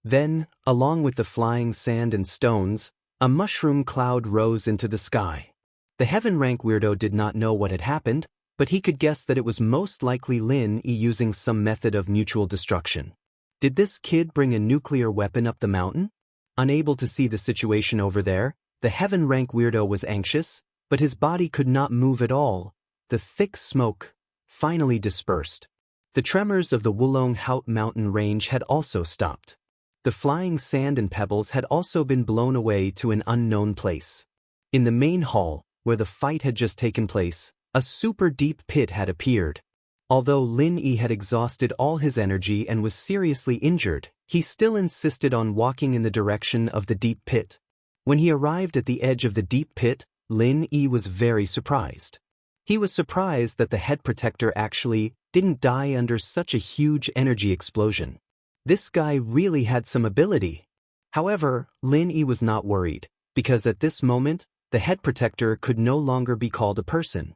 Then, along with the flying sand and stones, a mushroom cloud rose into the sky. The heaven-rank weirdo did not know what had happened, but he could guess that it was most likely Lin Yi using some method of mutual destruction. Did this kid bring a nuclear weapon up the mountain? Unable to see the situation over there, the heaven-rank weirdo was anxious, but his body could not move at all. The thick smoke finally dispersed. The tremors of the Wulong Haut mountain range had also stopped. The flying sand and pebbles had also been blown away to an unknown place. In the main hall, where the fight had just taken place, a super deep pit had appeared. Although Lin Yi had exhausted all his energy and was seriously injured, He still insisted on walking in the direction of the deep pit. When he arrived at the edge of the deep pit, Lin Yi was very surprised. He was surprised that the head protector actually didn't die under such a huge energy explosion. This guy really had some ability. However, Lin Yi was not worried, because at this moment, the head protector could no longer be called a person.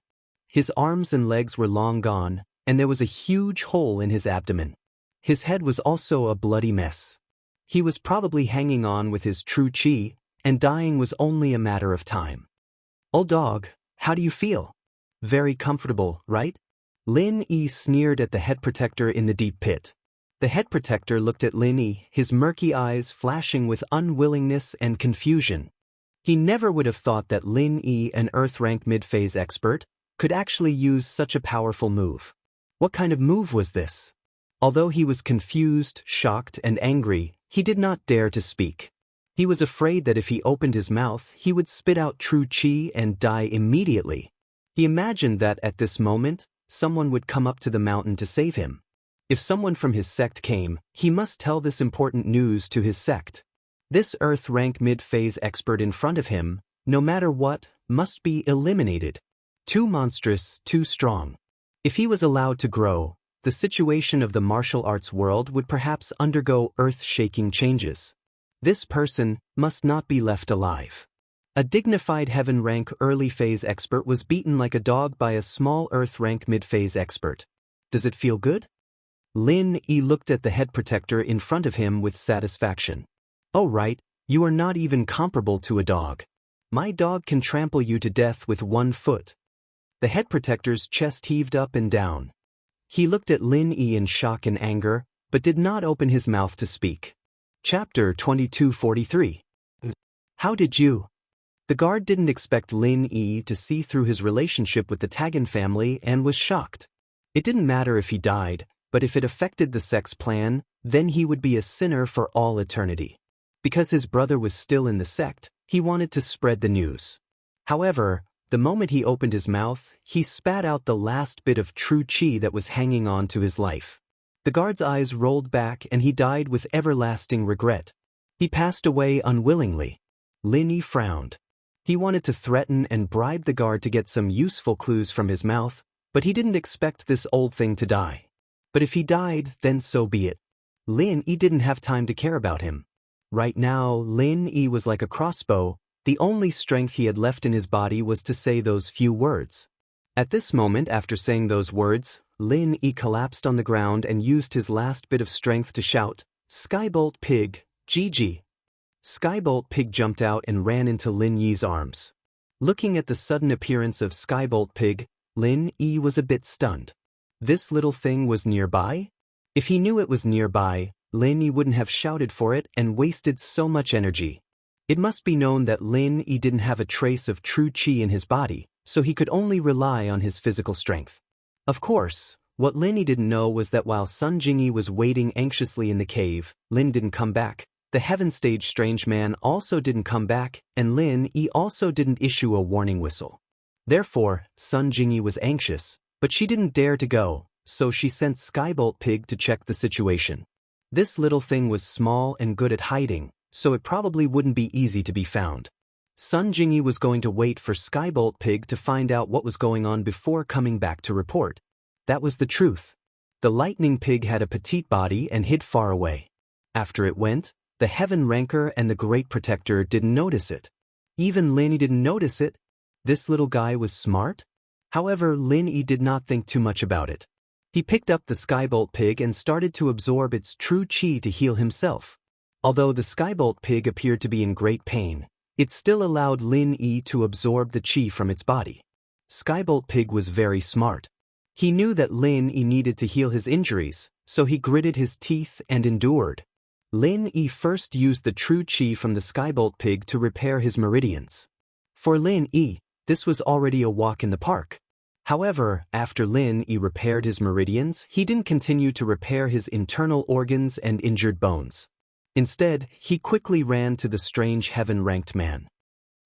His arms and legs were long gone, and there was a huge hole in his abdomen. His head was also a bloody mess. He was probably hanging on with his true chi, and dying was only a matter of time. "Old dog, how do you feel?" "Very comfortable, right?" Lin Yi sneered at the head protector in the deep pit. The head protector looked at Lin Yi, his murky eyes flashing with unwillingness and confusion. He never would have thought that Lin Yi, an Earth rank mid-phase expert, could actually use such a powerful move. What kind of move was this? Although he was confused, shocked, and angry, he did not dare to speak. He was afraid that if he opened his mouth, he would spit out true chi and die immediately. He imagined that at this moment, someone would come up to the mountain to save him. If someone from his sect came, he must tell this important news to his sect. This Earth rank mid-phase expert in front of him, no matter what, must be eliminated. Too monstrous, too strong. If he was allowed to grow, the situation of the martial arts world would perhaps undergo earth-shaking changes. This person must not be left alive. A dignified heaven rank early phase expert was beaten like a dog by a small Earth rank mid-phase expert. Does it feel good? Lin Yi looked at the head protector in front of him with satisfaction. "Oh right, you are not even comparable to a dog. My dog can trample you to death with one foot." The head protector's chest heaved up and down. He looked at Lin Yi in shock and anger, but did not open his mouth to speak. Chapter 2243. How did you? The guard didn't expect Lin Yi to see through his relationship with the Tagan family and was shocked. It didn't matter if he died, but if it affected the sect's plan, then he would be a sinner for all eternity. Because his brother was still in the sect, he wanted to spread the news. However, the moment he opened his mouth, he spat out the last bit of true chi that was hanging on to his life. The guard's eyes rolled back and he died with everlasting regret. He passed away unwillingly. Lin Yi frowned. He wanted to threaten and bribe the guard to get some useful clues from his mouth, but he didn't expect this old thing to die. But if he died, then so be it. Lin Yi didn't have time to care about him. Right now, Lin Yi was like a crossbow. The only strength he had left in his body was to say those few words. At this moment, after saying those words, Lin Yi collapsed on the ground and used his last bit of strength to shout, "Skybolt Pig, GG." Skybolt Pig jumped out and ran into Lin Yi's arms. Looking at the sudden appearance of Skybolt Pig, Lin Yi was a bit stunned. This little thing was nearby? If he knew it was nearby, Lin Yi wouldn't have shouted for it and wasted so much energy. It must be known that Lin Yi didn't have a trace of true chi in his body, so he could only rely on his physical strength. Of course, what Lin Yi didn't know was that while Sun Jingyi was waiting anxiously in the cave, Lin didn't come back. The Heaven Stage Strange Man also didn't come back, and Lin Yi also didn't issue a warning whistle. Therefore, Sun Jingyi was anxious, but she didn't dare to go, so she sent Skybolt Pig to check the situation. This little thing was small and good at hiding, so it probably wouldn't be easy to be found. Sun Jingyi was going to wait for Skybolt Pig to find out what was going on before coming back to report. That was the truth. The Lightning Pig had a petite body and hid far away. After it went, the Heaven Ranker and the Great Protector didn't notice it. Even Lin Yi didn't notice it. This little guy was smart? However, Lin Yi did not think too much about it. He picked up the Skybolt Pig and started to absorb its true chi to heal himself. Although the Skybolt Pig appeared to be in great pain, it still allowed Lin Yi to absorb the chi from its body. Skybolt Pig was very smart. He knew that Lin Yi needed to heal his injuries, so he gritted his teeth and endured. Lin Yi first used the true chi from the Skybolt Pig to repair his meridians. For Lin Yi, this was already a walk in the park. However, after Lin Yi repaired his meridians, he didn't continue to repair his internal organs and injured bones. Instead, he quickly ran to the strange heaven-ranked man.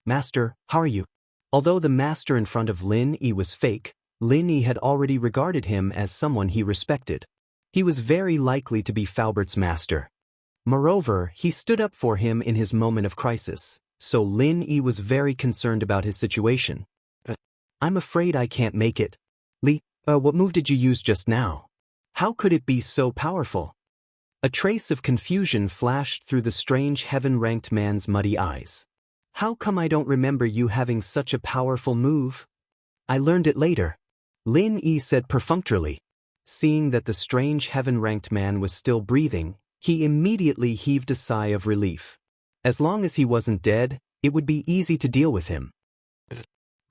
"Master, how are you?" Although the master in front of Lin Yi was fake, Lin Yi had already regarded him as someone he respected. He was very likely to be Faubert's master. Moreover, he stood up for him in his moment of crisis, so Lin Yi was very concerned about his situation. I'm afraid I can't make it. What move did you use just now? How could it be so powerful? A trace of confusion flashed through the strange heaven-ranked man's muddy eyes. How come I don't remember you having such a powerful move? I learned it later, Lin Yi said perfunctorily. Seeing that the strange heaven-ranked man was still breathing, he immediately heaved a sigh of relief. As long as he wasn't dead, it would be easy to deal with him.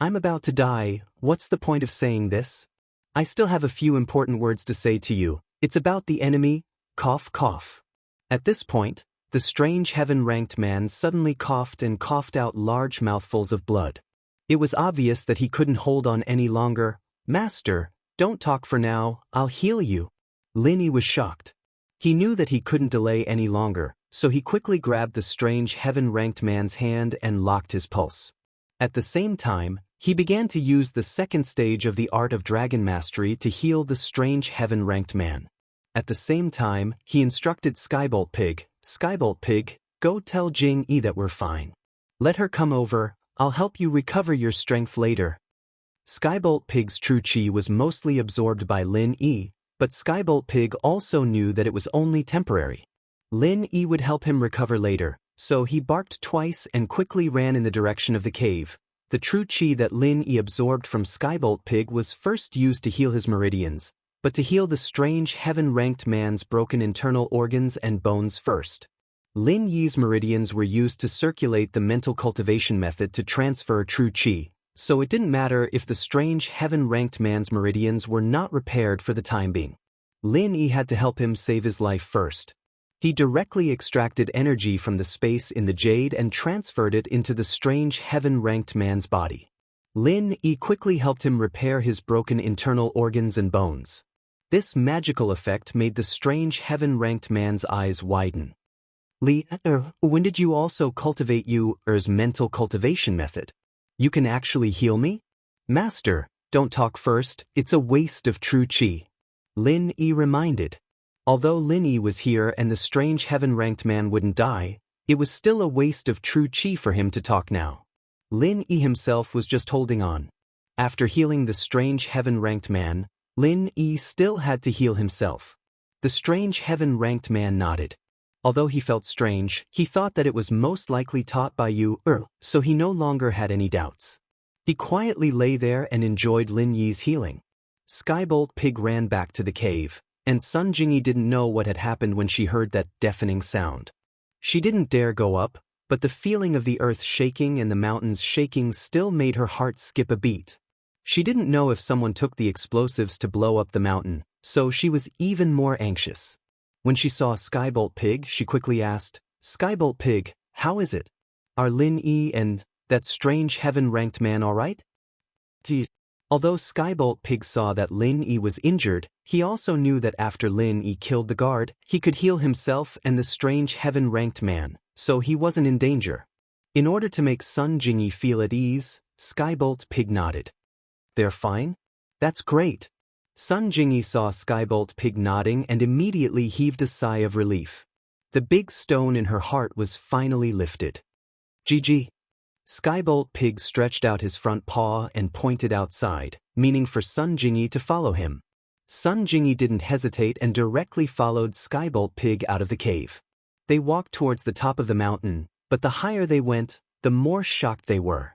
I'm about to die, what's the point of saying this? I still have a few important words to say to you. It's about the enemy, cough cough. At this point, the strange heaven-ranked man suddenly coughed and coughed out large mouthfuls of blood. It was obvious that he couldn't hold on any longer. Master, don't talk for now, I'll heal you. Lin Yi was shocked. He knew that he couldn't delay any longer, so he quickly grabbed the strange heaven-ranked man's hand and locked his pulse. At the same time, he began to use the second stage of the art of dragon mastery to heal the strange heaven-ranked man. At the same time, he instructed Skybolt Pig, go tell Jing Yi that we're fine. Let her come over, I'll help you recover your strength later. Skybolt Pig's true chi was mostly absorbed by Lin Yi, but Skybolt Pig also knew that it was only temporary. Lin Yi would help him recover later, so he barked twice and quickly ran in the direction of the cave. The true chi that Lin Yi absorbed from Skybolt Pig was first used to heal his meridians, but to heal the strange heaven-ranked man's broken internal organs and bones first. Lin Yi's meridians were used to circulate the mental cultivation method to transfer true chi, so it didn't matter if the strange heaven-ranked man's meridians were not repaired for the time being. Lin Yi had to help him save his life first. He directly extracted energy from the space in the jade and transferred it into the strange heaven-ranked man's body. Lin Yi quickly helped him repair his broken internal organs and bones. This magical effect made the strange heaven-ranked man's eyes widen. When did you also cultivate your mental cultivation method? You can actually heal me? Master, don't talk first, it's a waste of true chi. Lin Yi reminded. Although Lin Yi was here and the strange heaven-ranked man wouldn't die, it was still a waste of true chi for him to talk now. Lin Yi himself was just holding on. After healing the strange heaven-ranked man, Lin Yi still had to heal himself. The strange heaven-ranked man nodded. Although he felt strange, he thought that it was most likely taught by you, so he no longer had any doubts. He quietly lay there and enjoyed Lin Yi's healing. Skybolt Pig ran back to the cave, and Sun Jingyi didn't know what had happened when she heard that deafening sound. She didn't dare go up, but the feeling of the earth shaking and the mountains shaking still made her heart skip a beat. She didn't know if someone took the explosives to blow up the mountain, so she was even more anxious. When she saw Skybolt Pig, she quickly asked, Skybolt Pig, how is it? Are Lin Yi and that strange heaven-ranked man all right? Although Skybolt Pig saw that Lin Yi was injured, he also knew that after Lin Yi killed the guard, he could heal himself and the strange heaven-ranked man, so he wasn't in danger. In order to make Sun Jingyi feel at ease, Skybolt Pig nodded. They're fine? That's great. Sun Jingyi saw Skybolt Pig nodding and immediately heaved a sigh of relief. The big stone in her heart was finally lifted. GG. Skybolt Pig stretched out his front paw and pointed outside, meaning for Sun Jingyi to follow him. Sun Jingyi didn't hesitate and directly followed Skybolt Pig out of the cave. They walked towards the top of the mountain, but the higher they went, the more shocked they were.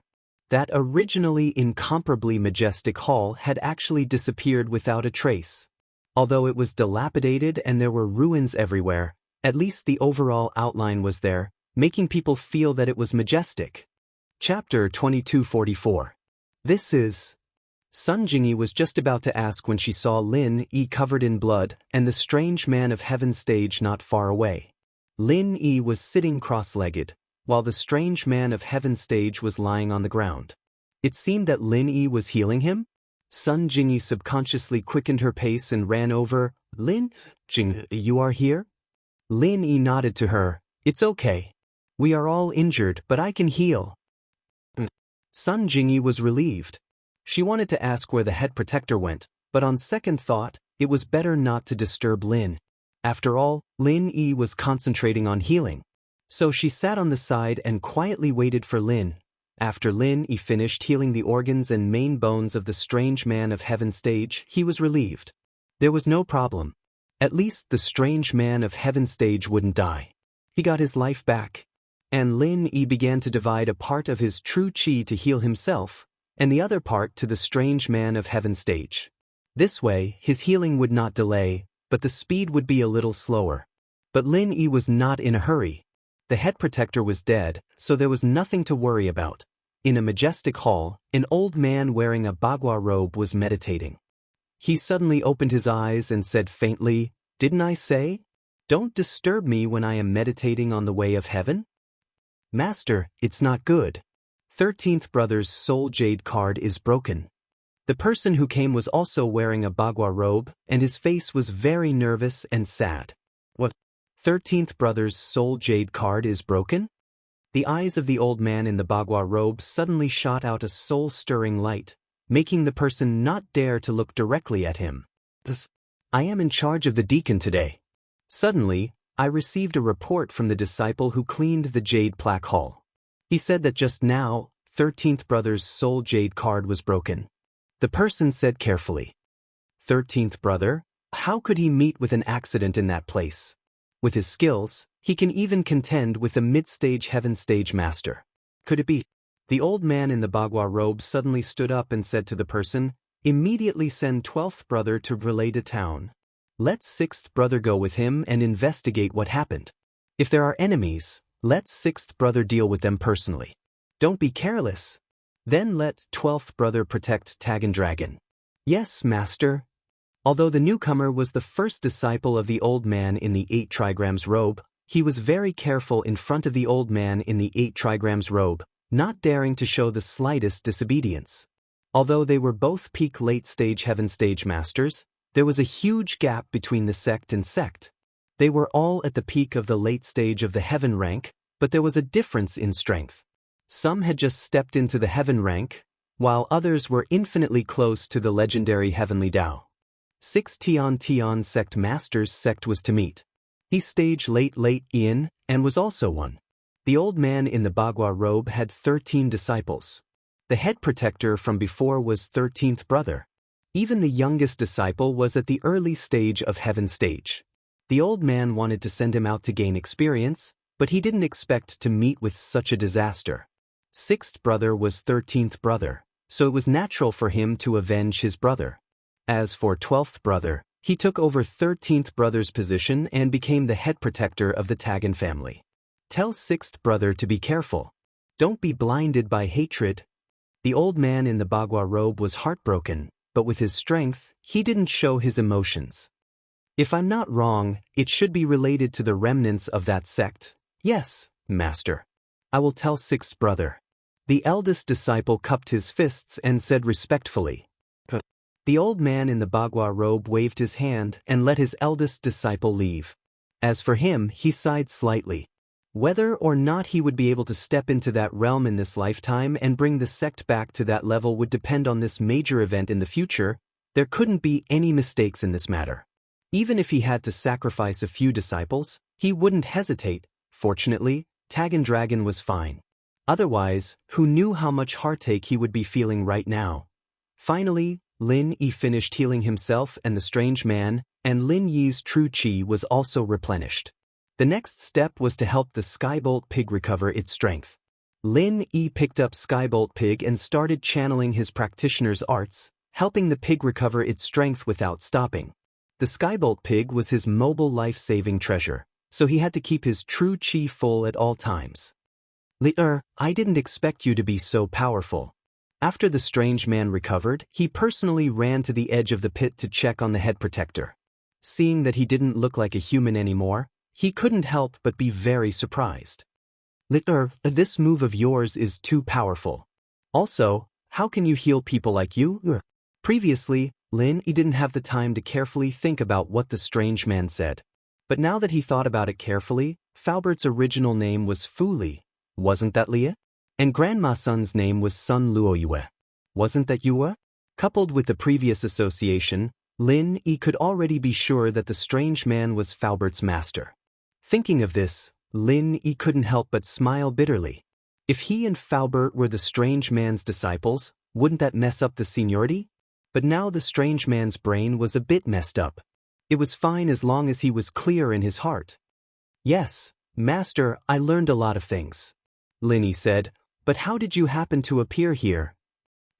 That originally incomparably majestic hall had actually disappeared without a trace. Although it was dilapidated and there were ruins everywhere, at least the overall outline was there, making people feel that it was majestic. Chapter 2244. This is... Sun Jingyi was just about to ask when she saw Lin Yi covered in blood and the strange man of heaven stage not far away. Lin Yi was sitting cross-legged, while the strange man of heaven stage was lying on the ground. It seemed that Lin Yi was healing him? Sun Jingyi subconsciously quickened her pace and ran over. Lin Jing, you are here? Lin Yi nodded to her. It's okay. We are all injured, but I can heal. Sun Jingyi was relieved. She wanted to ask where the head protector went, but on second thought, it was better not to disturb Lin After all, Lin Yi was concentrating on healing. So she sat on the side and quietly waited for Lin. After Lin Yi finished healing the organs and main bones of the strange man of heaven stage, he was relieved. There was no problem. At least the strange man of heaven stage wouldn't die. He got his life back. And Lin Yi began to divide a part of his true qi to heal himself, and the other part to the strange man of heaven stage. This way, his healing would not delay, but the speed would be a little slower. But Lin Yi was not in a hurry. The head protector was dead, so there was nothing to worry about. In a majestic hall, an old man wearing a bagua robe was meditating. He suddenly opened his eyes and said faintly, "Didn't I say? Don't disturb me when I am meditating on the way of heaven?" "Master, it's not good. 13th brother's soul jade card is broken." The person who came was also wearing a bagua robe, and his face was very nervous and sad. "What? 13th brother's soul jade card is broken?" The eyes of the old man in the bagua robe suddenly shot out a soul-stirring light, making the person not dare to look directly at him. "I am in charge of the deacon today." Suddenly, I received a report from the disciple who cleaned the jade plaque hall. He said that just now, 13th brother's soul jade card was broken. The person said carefully, "13th brother? How could he meet with an accident in that place? With his skills, he can even contend with the mid-stage heaven stage master. Could it be?" The old man in the bagua robe suddenly stood up and said to the person, "Immediately send 12th brother to Relay to town. Let 6th brother go with him and investigate what happened. If there are enemies, let 6th brother deal with them personally. Don't be careless. Then let 12th brother protect Tagan Dragon." "Yes, master." Although the newcomer was the first disciple of the old man in the 8 trigrams robe, he was very careful in front of the old man in the 8 trigrams robe, not daring to show the slightest disobedience. Although they were both peak late-stage heaven stage masters, there was a huge gap between the sect and sect. They were all at the peak of the late stage of the heaven rank, but there was a difference in strength. Some had just stepped into the heaven rank, while others were infinitely close to the legendary heavenly Tao. 6 Tian sect masters sect was to meet. He stage late in, and was also one. The old man in the bagua robe had 13 disciples. The head protector from before was 13th brother. Even the youngest disciple was at the early stage of heaven stage. The old man wanted to send him out to gain experience, but he didn't expect to meet with such a disaster. 6th brother was 13th brother, so it was natural for him to avenge his brother. As for 12th brother, he took over 13th brother's position and became the head protector of the Tagan family. Tell 6th brother to be careful. Don't be blinded by hatred. The old man in the bagua robe was heartbroken, but with his strength, he didn't show his emotions. If I'm not wrong, it should be related to the remnants of that sect. Yes, master. I will tell 6th brother. The eldest disciple cupped his fists and said respectfully. The old man in the bagua robe waved his hand and let his eldest disciple leave. As for him, he sighed slightly. Whether or not he would be able to step into that realm in this lifetime and bring the sect back to that level would depend on this major event in the future. There couldn't be any mistakes in this matter. Even if he had to sacrifice a few disciples, he wouldn't hesitate. Fortunately, Tagan Dragon was fine. Otherwise, who knew how much heartache he would be feeling right now? Finally, Lin Yi finished healing himself and the strange man, and Lin Yi's true qi was also replenished. The next step was to help the Skybolt Pig recover its strength. Lin Yi picked up Skybolt Pig and started channeling his practitioner's arts, helping the pig recover its strength without stopping. The Skybolt Pig was his mobile life-saving treasure, so he had to keep his true qi full at all times. I didn't expect you to be so powerful." After the strange man recovered, he personally ran to the edge of the pit to check on the head protector. Seeing that he didn't look like a human anymore, he couldn't help but be very surprised. This move of yours is too powerful. Also, how can you heal people like you? Previously, Lin Yi didn't have the time to carefully think about what the strange man said. But now that he thought about it carefully, Faubert's original name was Fu Li. Wasn't that Lia? And Grandma Sun's name was Sun Luoyue. Wasn't that Yue? Coupled with the previous association, Lin Yi could already be sure that the strange man was Falbert's master. Thinking of this, Lin Yi couldn't help but smile bitterly. If he and Falbert were the strange man's disciples, wouldn't that mess up the seniority? But now the strange man's brain was a bit messed up. It was fine as long as he was clear in his heart. Yes, Master, I learned a lot of things, Lin Yi said, but how did you happen to appear here?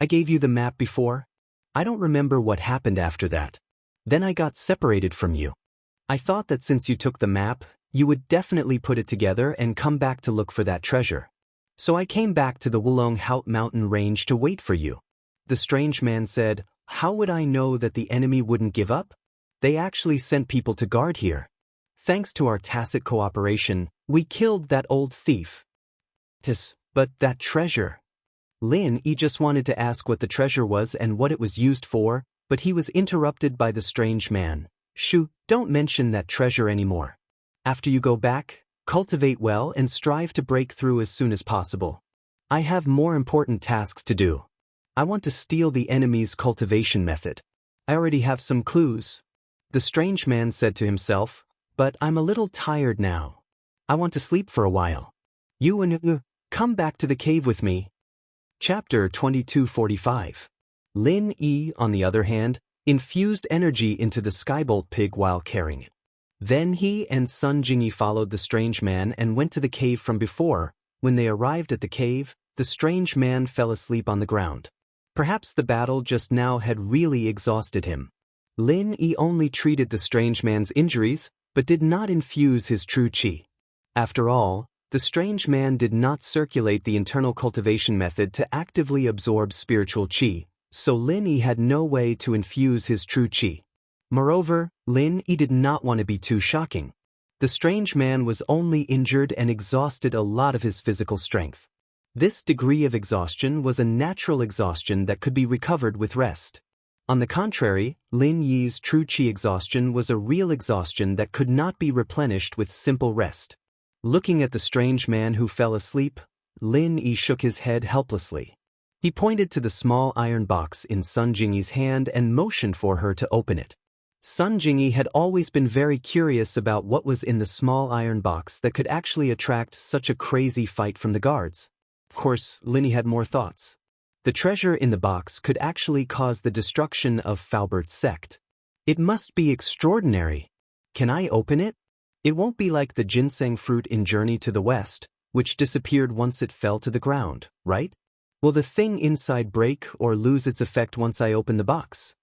I gave you the map before? I don't remember what happened after that. Then I got separated from you. I thought that since you took the map, you would definitely put it together and come back to look for that treasure. So I came back to the Wulong Haut mountain range to wait for you. The strange man said, how would I know that the enemy wouldn't give up? They actually sent people to guard here. Thanks to our tacit cooperation, we killed that old thief. But that treasure. Lin Yi just wanted to ask what the treasure was and what it was used for, but he was interrupted by the strange man. Shoo, don't mention that treasure anymore. After you go back, cultivate well and strive to break through as soon as possible. I have more important tasks to do. I want to steal the enemy's cultivation method. I already have some clues. The strange man said to himself, but I'm a little tired now. I want to sleep for a while. You and come back to the cave with me. Chapter 2245. Lin Yi, on the other hand, infused energy into the skybolt pig while carrying it. Then he and Sun Jingyi followed the strange man and went to the cave from before. When they arrived at the cave, the strange man fell asleep on the ground. Perhaps the battle just now had really exhausted him. Lin Yi only treated the strange man's injuries, but did not infuse his true qi. After all, the strange man did not circulate the internal cultivation method to actively absorb spiritual qi, so Lin Yi had no way to infuse his true qi. Moreover, Lin Yi did not want to be too shocking. The strange man was only injured and exhausted a lot of his physical strength. This degree of exhaustion was a natural exhaustion that could be recovered with rest. On the contrary, Lin Yi's true qi exhaustion was a real exhaustion that could not be replenished with simple rest. Looking at the strange man who fell asleep, Lin Yi shook his head helplessly. He pointed to the small iron box in Sun Jingyi's hand and motioned for her to open it. Sun Jingyi had always been very curious about what was in the small iron box that could actually attract such a crazy fight from the guards. Of course, Lin Yi had more thoughts. The treasure in the box could actually cause the destruction of Falbert's sect. It must be extraordinary. Can I open it? It won't be like the ginseng fruit in Journey to the West, which disappeared once it fell to the ground, right? Will the thing inside break or lose its effect once I open the box?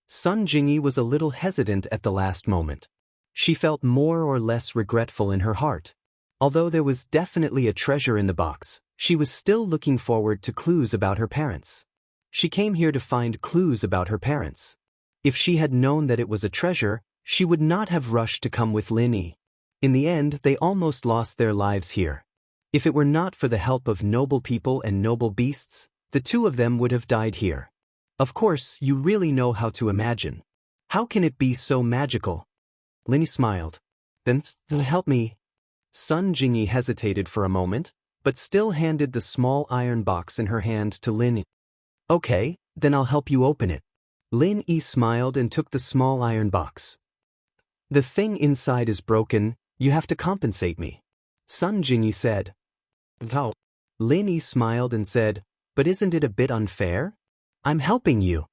Sun Jingyi was a little hesitant at the last moment. She felt more or less regretful in her heart. Although there was definitely a treasure in the box, she was still looking forward to clues about her parents. She came here to find clues about her parents. If she had known that it was a treasure, she would not have rushed to come with Lin Yi. In the end, they almost lost their lives here. If it were not for the help of noble people and noble beasts, the two of them would have died here. Of course, you really know how to imagine. How can it be so magical? Lin Yi smiled. Then help me. Sun Jingyi hesitated for a moment, but still handed the small iron box in her hand to Lin Yi. Okay, then I'll help you open it. Lin Yi smiled and took the small iron box. The thing inside is broken, you have to compensate me. Sun Jingyi said. How? Lin Yi smiled and said, but isn't it a bit unfair? I'm helping you.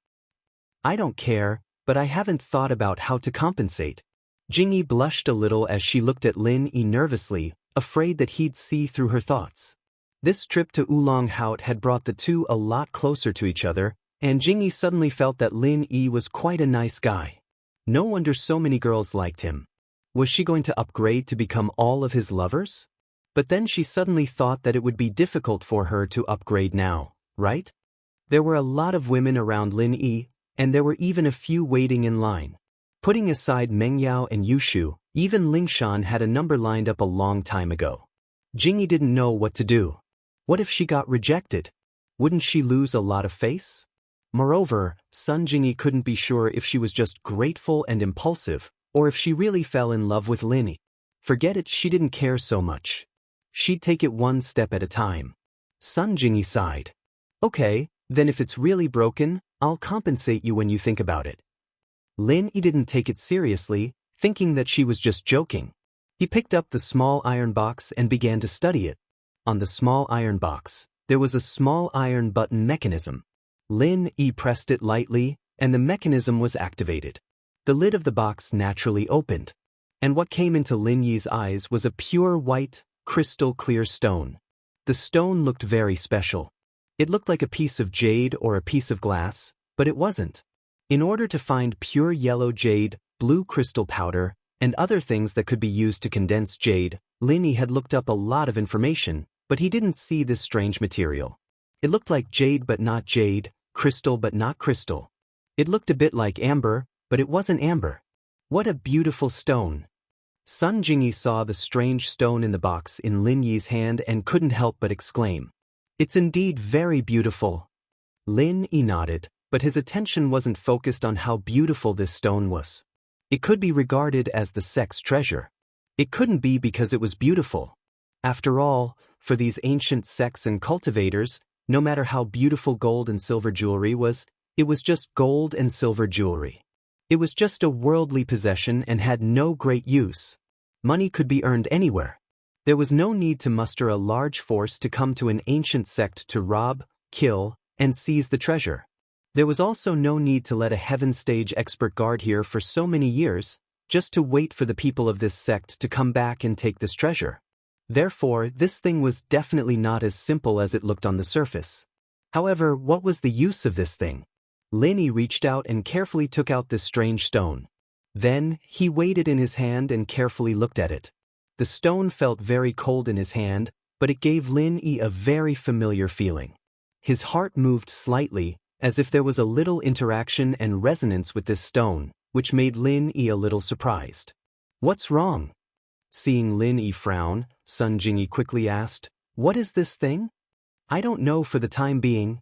I don't care, but I haven't thought about how to compensate. Jingyi blushed a little as she looked at Lin Yi nervously, afraid that he'd see through her thoughts. This trip to Oolong Haut had brought the two a lot closer to each other, and Jingyi suddenly felt that Lin Yi was quite a nice guy. No wonder so many girls liked him. Was she going to upgrade to become all of his lovers? But then she suddenly thought that it would be difficult for her to upgrade now, right? There were a lot of women around Lin Yi, and there were even a few waiting in line. Putting aside Meng Yao and Yushu, even Lingshan had a number lined up a long time ago. Jingyi didn't know what to do. What if she got rejected? Wouldn't she lose a lot of face? Moreover, Sun Jingyi couldn't be sure if she was just grateful and impulsive, or if she really fell in love with Lin Yi. Forget it, she didn't care so much. She'd take it one step at a time. Sun Jingyi sighed. Okay, then if it's really broken, I'll compensate you when you think about it. Lin Yi didn't take it seriously, thinking that she was just joking. He picked up the small iron box and began to study it. On the small iron box, there was a small iron button mechanism. Lin Yi pressed it lightly, and the mechanism was activated. The lid of the box naturally opened, and what came into Lin Yi's eyes was a pure white, crystal-clear stone. The stone looked very special. It looked like a piece of jade or a piece of glass, but it wasn't. In order to find pure yellow jade, blue crystal powder, and other things that could be used to condense jade, Lin Yi had looked up a lot of information, but he didn't see this strange material. It looked like jade but not jade, crystal but not crystal. It looked a bit like amber, but it wasn't amber. What a beautiful stone! Sun Jingyi saw the strange stone in the box in Lin Yi's hand and couldn't help but exclaim, "It's indeed very beautiful." Lin Yi nodded, but his attention wasn't focused on how beautiful this stone was. It could be regarded as the sect's treasure. It couldn't be because it was beautiful. After all, for these ancient sects and cultivators, no matter how beautiful gold and silver jewelry was, it was just gold and silver jewelry. It was just a worldly possession and had no great use. Money could be earned anywhere. There was no need to muster a large force to come to an ancient sect to rob, kill, and seize the treasure. There was also no need to let a heaven stage expert guard here for so many years, just to wait for the people of this sect to come back and take this treasure. Therefore, this thing was definitely not as simple as it looked on the surface. However, what was the use of this thing? Lin Yi reached out and carefully took out this strange stone. Then, he weighed it in his hand and carefully looked at it. The stone felt very cold in his hand, but it gave Lin Yi a very familiar feeling. His heart moved slightly, as if there was a little interaction and resonance with this stone, which made Lin Yi a little surprised. "What's wrong?" Seeing Lin Yi frown, Sun Jingyi quickly asked, "What is this thing?" "I don't know for the time being."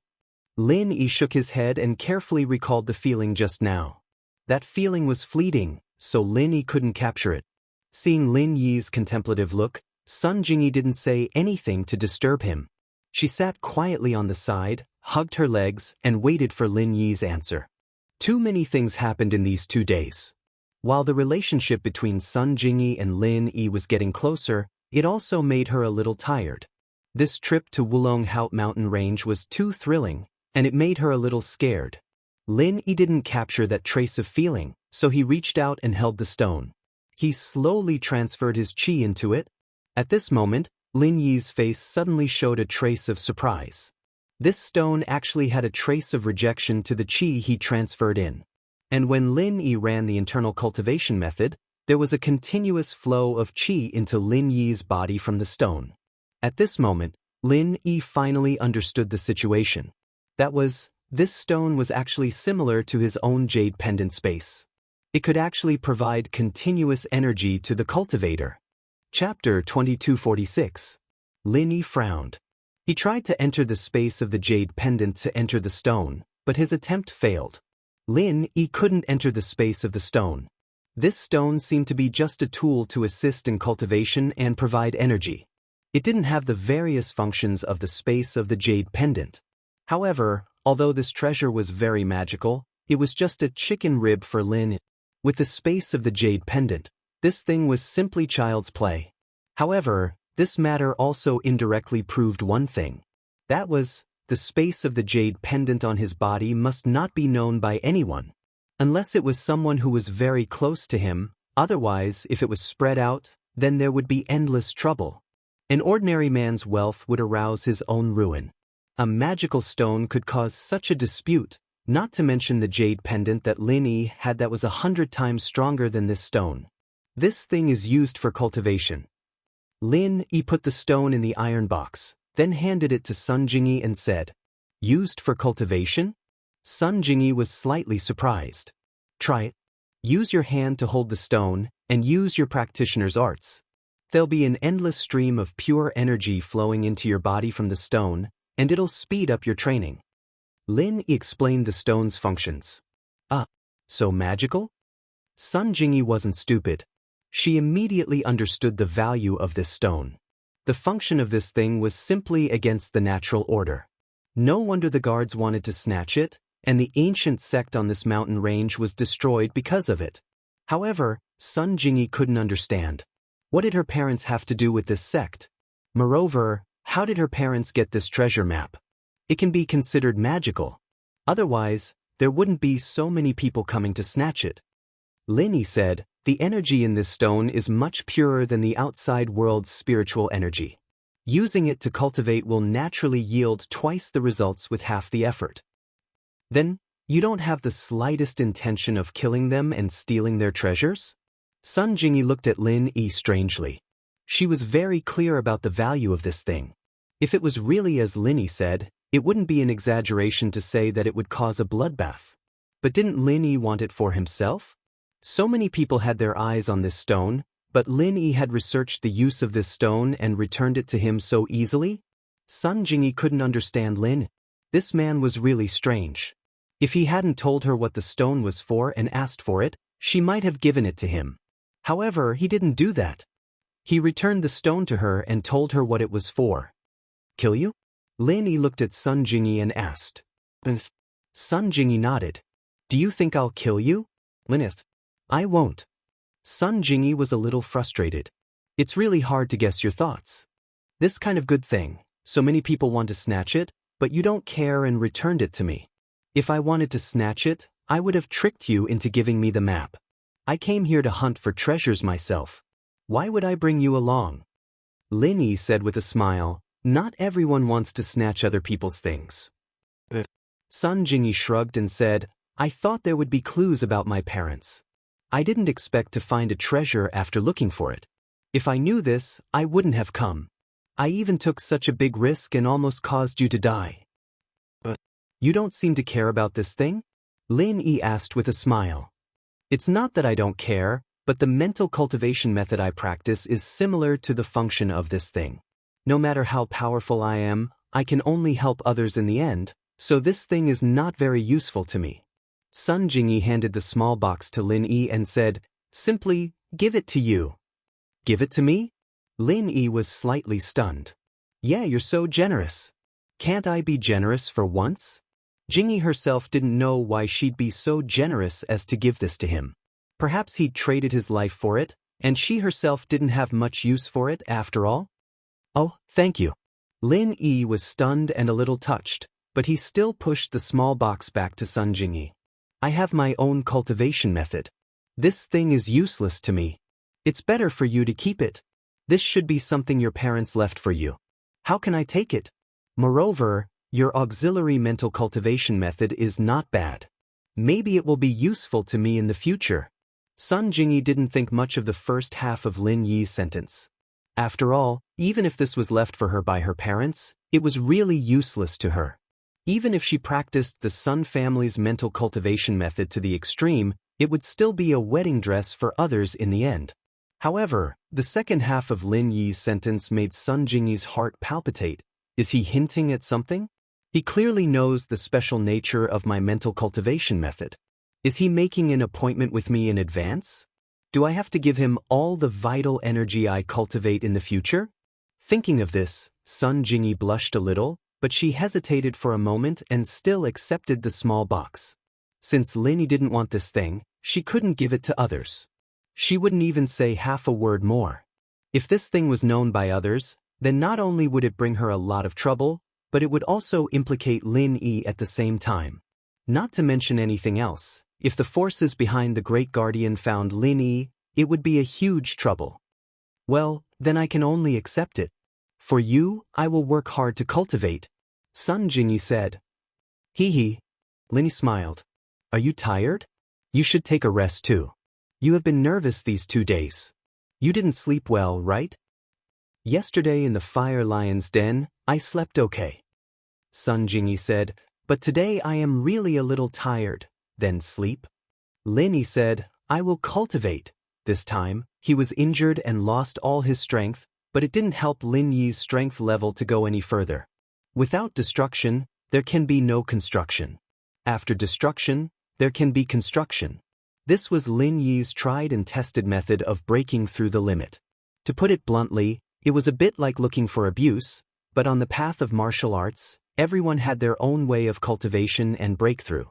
Lin Yi shook his head and carefully recalled the feeling just now. That feeling was fleeting, so Lin Yi couldn't capture it. Seeing Lin Yi's contemplative look, Sun Jingyi didn't say anything to disturb him. She sat quietly on the side, hugged her legs, and waited for Lin Yi's answer. Too many things happened in these 2 days. While the relationship between Sun Jingyi and Lin Yi was getting closer, it also made her a little tired. This trip to Wulong Haut mountain range was too thrilling, and it made her a little scared. Lin Yi didn't capture that trace of feeling, so he reached out and held the stone. He slowly transferred his qi into it. At this moment, Lin Yi's face suddenly showed a trace of surprise. This stone actually had a trace of rejection to the qi he transferred in. And when Lin Yi ran the internal cultivation method, there was a continuous flow of qi into Lin Yi's body from the stone. At this moment, Lin Yi finally understood the situation. That was, this stone was actually similar to his own jade pendant space. It could actually provide continuous energy to the cultivator. Chapter 2246. Lin Yi frowned. He tried to enter the space of the jade pendant to enter the stone, but his attempt failed. Lin Yi couldn't enter the space of the stone. This stone seemed to be just a tool to assist in cultivation and provide energy. It didn't have the various functions of the space of the jade pendant. However, although this treasure was very magical, it was just a chicken rib for Lin Yi. With the space of the jade pendant, this thing was simply child's play. However, this matter also indirectly proved one thing. That was, the space of the jade pendant on his body must not be known by anyone. Unless it was someone who was very close to him, otherwise, if it was spread out, then there would be endless trouble. An ordinary man's wealth would arouse his own ruin. A magical stone could cause such a dispute, not to mention the jade pendant that Lin Yi had that was 100 times stronger than this stone. This thing is used for cultivation. Lin Yi put the stone in the iron box, then handed it to Sun Jingyi and said, "Used for cultivation?" Sun Jingyi was slightly surprised. "Try it. Use your hand to hold the stone, and use your practitioner's arts. There'll be an endless stream of pure energy flowing into your body from the stone, and it'll speed up your training." Lin Yi explained the stone's functions. "Ah, so magical?" Sun Jingyi wasn't stupid. She immediately understood the value of this stone. The function of this thing was simply against the natural order. No wonder the guards wanted to snatch it. and the ancient sect on this mountain range was destroyed because of it. However, Sun Jingyi couldn't understand. What did her parents have to do with this sect? Moreover, how did her parents get this treasure map? It can be considered magical. Otherwise, there wouldn't be so many people coming to snatch it. Lin Yi said, the energy in this stone is much purer than the outside world's spiritual energy. Using it to cultivate will naturally yield twice the results with half the effort. Then, you don't have the slightest intention of killing them and stealing their treasures? Sun Jingyi looked at Lin Yi strangely. She was very clear about the value of this thing. If it was really as Lin Yi said, it wouldn't be an exaggeration to say that it would cause a bloodbath. But didn't Lin Yi want it for himself? So many people had their eyes on this stone, but Lin Yi had researched the use of this stone and returned it to him so easily? Sun Jingyi couldn't understand Lin. This man was really strange. If he hadn't told her what the stone was for and asked for it, she might have given it to him. However, he didn't do that. He returned the stone to her and told her what it was for. Kill you? Lin Yi looked at Sun Jingyi and asked. Sun Jingyi nodded. Do you think I'll kill you? Lin is. I won't. Sun Jingyi was a little frustrated. It's really hard to guess your thoughts. This kind of good thing, so many people want to snatch it, but you don't care and returned it to me. If I wanted to snatch it, I would have tricked you into giving me the map. I came here to hunt for treasures myself. Why would I bring you along? Lin Yi said with a smile, not everyone wants to snatch other people's things. Sun Jingyi shrugged and said, I thought there would be clues about my parents. I didn't expect to find a treasure after looking for it. If I knew this, I wouldn't have come. I even took such a big risk and almost caused you to die. But you don't seem to care about this thing? Lin Yi asked with a smile. It's not that I don't care, but the mental cultivation method I practice is similar to the function of this thing. No matter how powerful I am, I can only help others in the end, so this thing is not very useful to me. Sun Jingyi handed the small box to Lin Yi and said, simply, give it to you. Give it to me? Lin Yi was slightly stunned. Yeah, you're so generous. Can't I be generous for once? Jingyi herself didn't know why she'd be so generous as to give this to him. Perhaps he'd traded his life for it, and she herself didn't have much use for it after all? Oh, thank you. Lin Yi was stunned and a little touched, but he still pushed the small box back to Sun Jingyi. I have my own cultivation method. This thing is useless to me. It's better for you to keep it. This should be something your parents left for you. How can I take it? Moreover, your auxiliary mental cultivation method is not bad. Maybe it will be useful to me in the future. Sun Jingyi didn't think much of the first half of Lin Yi's sentence. After all, even if this was left for her by her parents, it was really useless to her. Even if she practiced the Sun family's mental cultivation method to the extreme, it would still be a wedding dress for others in the end. However, the second half of Lin Yi's sentence made Sun Jingyi's heart palpitate. Is he hinting at something? He clearly knows the special nature of my mental cultivation method. Is he making an appointment with me in advance? Do I have to give him all the vital energy I cultivate in the future? Thinking of this, Sun Jingyi blushed a little, but she hesitated for a moment and still accepted the small box. Since Lin Yi didn't want this thing, she couldn't give it to others. She wouldn't even say half a word more. If this thing was known by others, then not only would it bring her a lot of trouble, but it would also implicate Lin Yi at the same time. Not to mention anything else, if the forces behind the Great Guardian found Lin Yi, it would be a huge trouble. Well, then I can only accept it. For you, I will work hard to cultivate, Sun Jingyi said. Hee hee. Lin Yi smiled. Are you tired? You should take a rest too. You have been nervous these 2 days. You didn't sleep well, right? Yesterday in the Fire Lion's den, I slept okay. Sun Jingyi said, but today I am really a little tired. Then sleep? Lin Yi said, I will cultivate. This time, he was injured and lost all his strength, but it didn't help Lin Yi's strength level to go any further. Without destruction, there can be no construction. After destruction, there can be construction. This was Lin Yi's tried and tested method of breaking through the limit. To put it bluntly, it was a bit like looking for abuse, but on the path of martial arts, Everyone had their own way of cultivation and breakthrough.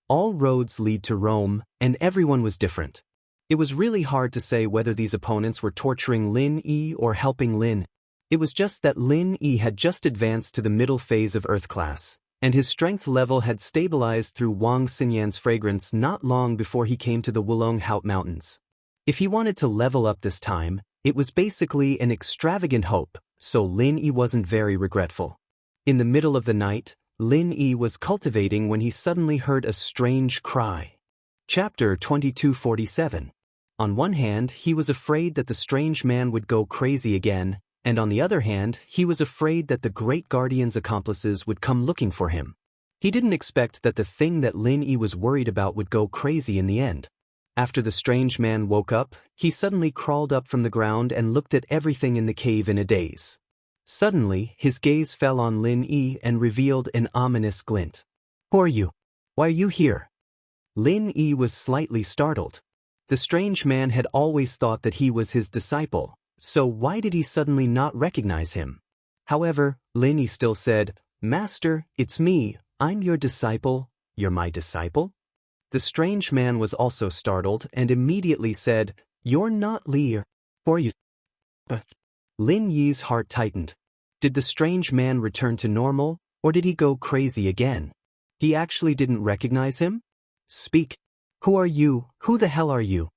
All roads lead to Rome, and everyone was different. It was really hard to say whether these opponents were torturing Lin Yi or helping Lin. It was just that Lin Yi had just advanced to the middle phase of Earth class, and his strength level had stabilized through Wang Xinyan's fragrance not long before he came to the Wulong Haut Mountains. If he wanted to level up this time, it was basically an extravagant hope, so Lin Yi wasn't very regretful. In the middle of the night, Lin Yi was cultivating when he suddenly heard a strange cry. Chapter 2247. On one hand, he was afraid that the strange man would go crazy again, and on the other hand, he was afraid that the Great Guardian's accomplices would come looking for him. He didn't expect that the thing that Lin Yi was worried about would go crazy in the end. After the strange man woke up, he suddenly crawled up from the ground and looked at everything in the cave in a daze. Suddenly, his gaze fell on Lin Yi and revealed an ominous glint. "Who are you? Why are you here?" Lin Yi was slightly startled. The strange man had always thought that he was his disciple, so why did he suddenly not recognize him? However, Lin Yi still said, "Master, it's me, I'm your disciple." "You're my disciple?" The strange man was also startled and immediately said, "You're not Li, or you." But Lin Yi's heart tightened. Did the strange man return to normal, or did he go crazy again? He actually didn't recognize him? "Speak. Who are you? Who the hell are you?"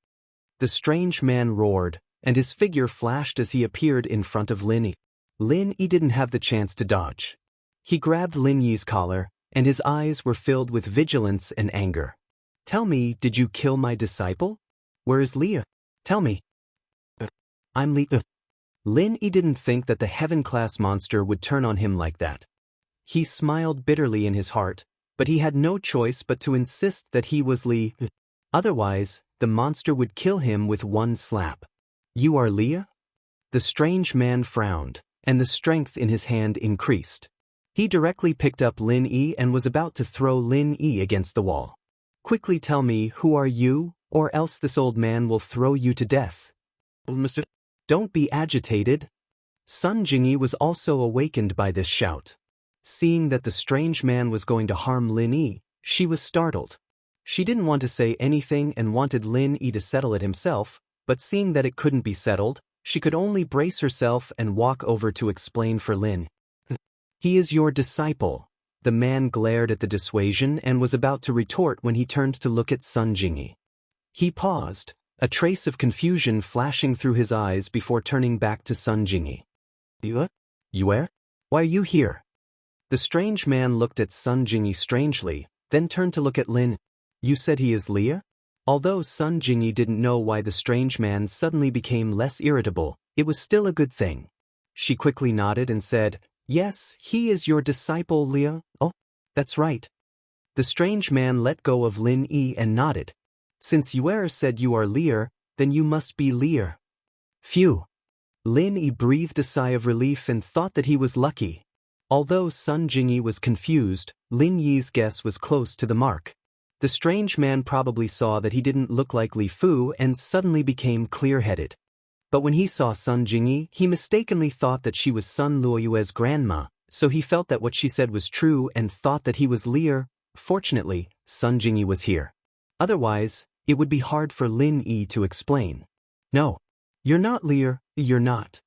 The strange man roared, and his figure flashed as he appeared in front of Lin Yi. Lin Yi didn't have the chance to dodge. He grabbed Lin Yi's collar, and his eyes were filled with vigilance and anger. "Tell me, did you kill my disciple? Where is Li? Tell me." "I'm Li." Lin Yi didn't think that the heaven-class monster would turn on him like that. He smiled bitterly in his heart, but he had no choice but to insist that he was Li. Otherwise, the monster would kill him with one slap. "You are Li?" The strange man frowned, and the strength in his hand increased. He directly picked up Lin Yi and was about to throw Lin Yi against the wall. "Quickly tell me, who are you, or else this old man will throw you to death." "Mister, don't be agitated." Sun Jingyi was also awakened by this shout. Seeing that the strange man was going to harm Lin Yi, she was startled. She didn't want to say anything and wanted Lin Yi to settle it himself, but seeing that it couldn't be settled, she could only brace herself and walk over to explain for Lin. "He is your disciple." The man glared at the dissuasion and was about to retort when he turned to look at Sun Jingyi. He paused, a trace of confusion flashing through his eyes before turning back to Sun Jingyi. "You where? Why are you here?" The strange man looked at Sun Jingyi strangely, then turned to look at Lin. "You said he is Li?" Although Sun Jingyi didn't know why the strange man suddenly became less irritable, it was still a good thing. She quickly nodded and said, "Yes, he is your disciple, Li." "Oh, that's right." The strange man let go of Lin Yi and nodded. "Since Yuer said you are Li, then you must be Li." Phew. Lin Yi breathed a sigh of relief and thought that he was lucky. Although Sun Jingyi was confused, Lin Yi's guess was close to the mark. The strange man probably saw that he didn't look like Li Fu and suddenly became clear-headed. But when he saw Sun Jingyi, he mistakenly thought that she was Sun Luoyue's grandma, so he felt that what she said was true and thought that he was Li. Fortunately, Sun Jingyi was here. Otherwise, it would be hard for Lin Yi to explain. "No. You're not Li, you're not."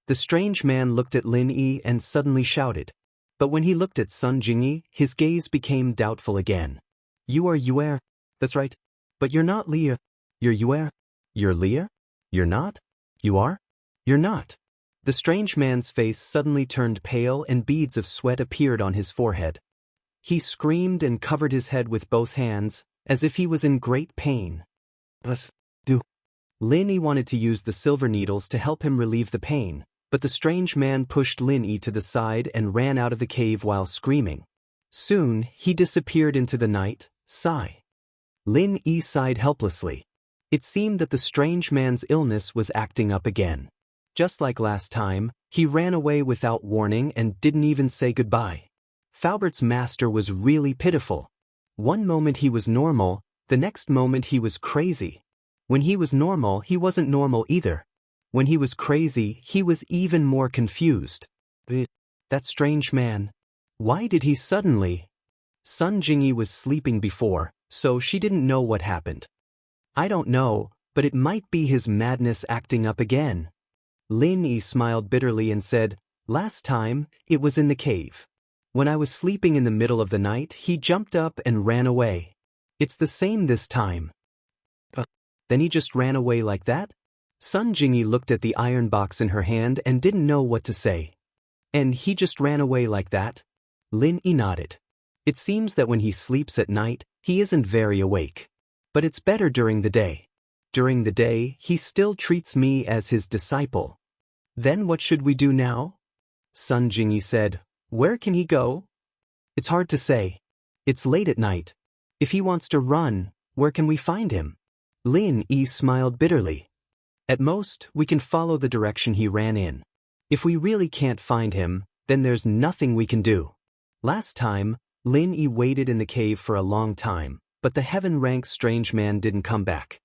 The strange man looked at Lin Yi and suddenly shouted. But when he looked at Sun Jingyi, his gaze became doubtful again. "You are Yuer. That's right. But you're not Li. You're Yuer. You're Li? You're not? You are? You're not." The strange man's face suddenly turned pale and beads of sweat appeared on his forehead. He screamed and covered his head with both hands, as if he was in great pain. "But do." Lin Yi wanted to use the silver needles to help him relieve the pain, but the strange man pushed Lin Yi to the side and ran out of the cave while screaming. Soon, he disappeared into the night. Sigh. Lin Yi sighed helplessly. It seemed that the strange man's illness was acting up again. Just like last time, he ran away without warning and didn't even say goodbye. Faubert's master was really pitiful. One moment he was normal, the next moment he was crazy. When he was normal, he wasn't normal either. When he was crazy, he was even more confused. "That strange man. Why did he suddenly? Sun Jingyi was sleeping before, so she didn't know what happened. I don't know, but it might be his madness acting up again. Lin Yi smiled bitterly and said, last time, it was in the cave. When I was sleeping in the middle of the night, he jumped up and ran away. It's the same this time. Then he just ran away like that? Sun Jingyi looked at the iron box in her hand and didn't know what to say. And he just ran away like that? Lin Yi nodded. It seems that when he sleeps at night, he isn't very awake. But it's better during the day. During the day, he still treats me as his disciple. Then what should we do now? Sun Jingyi said, where can he go? It's hard to say. It's late at night. If he wants to run, where can we find him? Lin Yi smiled bitterly. At most, we can follow the direction he ran in. If we really can't find him, then there's nothing we can do. Last time, Lin Yi waited in the cave for a long time, but the heaven-rank strange man didn't come back.